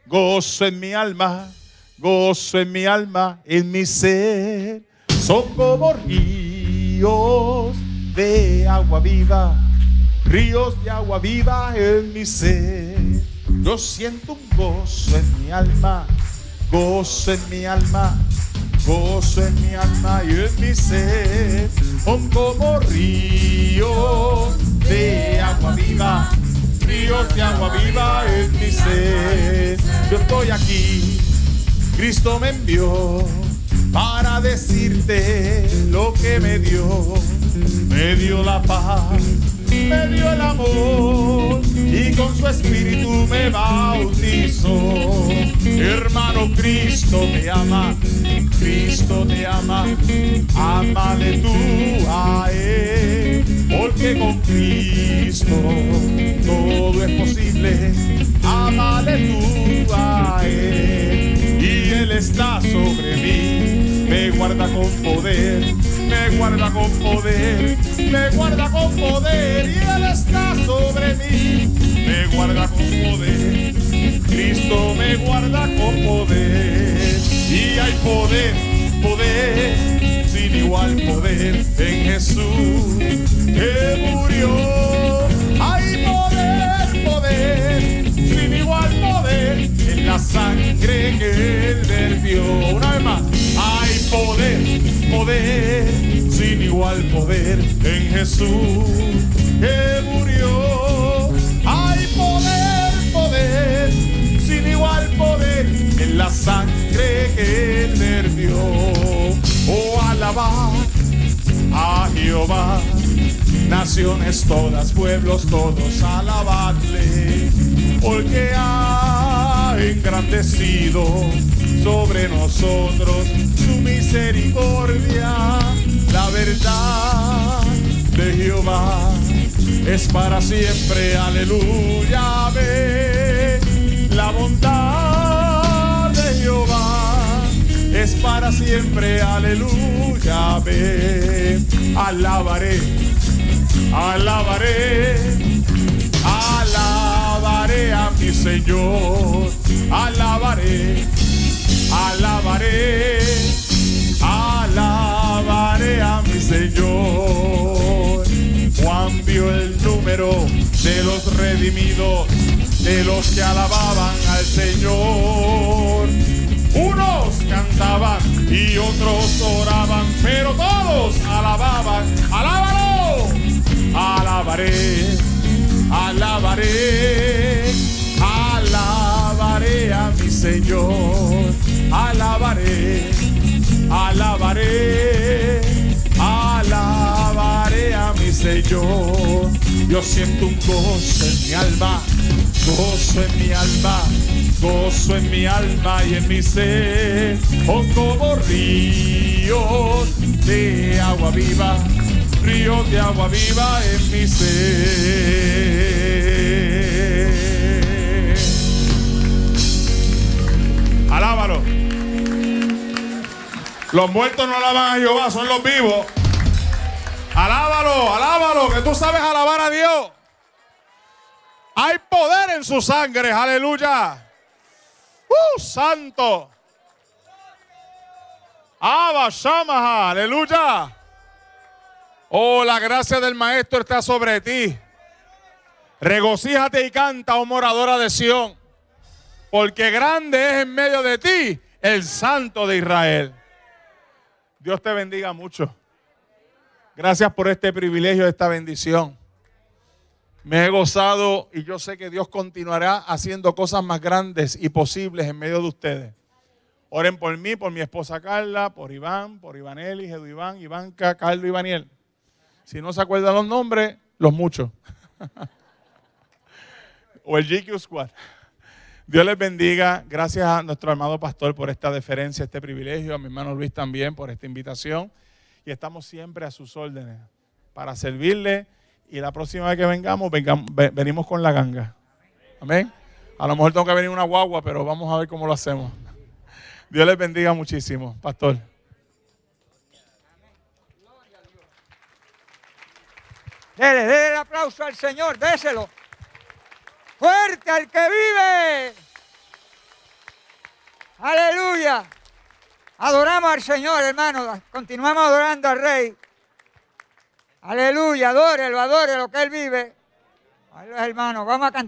gozo en mi alma, gozo en mi alma, en mi ser. Son como ríos de agua viva, ríos de agua viva en mi ser. Yo siento un gozo en mi alma, gozo en mi alma, gozo en mi alma y en mi ser. Son como ríos de agua viva, ríos de agua viva en mi ser. Yo estoy aquí, Cristo me envió para decirte lo que me dio la paz, me dio el amor y con su espíritu me bautizó. Hermano, Cristo te ama, ámale tú a Él, porque con Cristo todo es posible. Ámale tú a Él y Él está sobre mí, me guarda con poder, me guarda con poder, me guarda con poder, y Él está sobre mí, me guarda con poder. Cristo me guarda con poder, y hay poder, poder, sin igual poder en Jesús que murió. Hay poder, poder, sin igual poder en la sangre que Él vertió. Una vez más, hay poder, poder, sin igual poder en Jesús que murió. Hay poder, poder, sin igual poder en la sangre que Él vertió. Oh, alabad a Jehová, naciones todas, pueblos todos, alabadle, porque ha engrandecido sobre nosotros su misericordia. La verdad de Jehová es para siempre, aleluya, ve. La bondad de Jehová es para siempre, aleluya, ve. Alabaré, alabaré, alabaré a mi Señor, alabaré, alabaré, alabaré a mi Señor. Juan vio el número de los redimidos, de los que alababan al Señor. Unos cantaban y otros oraban, pero todos alababan. ¡Alábalo! Alabaré, alabaré, alabaré a mi Señor. Alabaré, alabaré, alabaré a mi Señor. Yo siento un gozo en mi alma, gozo en mi alma, gozo en mi alma y en mi ser. Oh, como ríos de agua viva, ríos de agua viva en mi ser. Alábalo. Los muertos no alaban a Jehová, son los vivos. Alábalo, alábalo, que tú sabes alabar a Dios. Hay poder en su sangre, aleluya. Santo. Abba, Shamaha, aleluya. Oh, la gracia del Maestro está sobre ti. Regocíjate y canta, oh moradora de Sión, porque grande es en medio de ti el Santo de Israel. Dios te bendiga mucho. Gracias por este privilegio, esta bendición. Me he gozado y yo sé que Dios continuará haciendo cosas más grandes y posibles en medio de ustedes. Oren por mí, por mi esposa Carla, por Iván, por Ivaneli, Edu Iván, Ivanka, Carlos y Ivaniel. Si no se acuerdan los nombres, los muchos. O el GQ Squad. Dios les bendiga. Gracias a nuestro amado pastor por esta deferencia, este privilegio. A mi hermano Luis también por esta invitación. Y estamos siempre a sus órdenes para servirle. Y la próxima vez que venimos con la ganga. Amén. A lo mejor tengo que venir una guagua, pero vamos a ver cómo lo hacemos. Dios les bendiga muchísimo, pastor. Dele el aplauso al Señor, déselo. Fuerte al que vive. Aleluya. Adoramos al Señor, hermano. Continuamos adorando al Rey. Aleluya, adórelo, que Él vive. Hermano, vamos a cantar.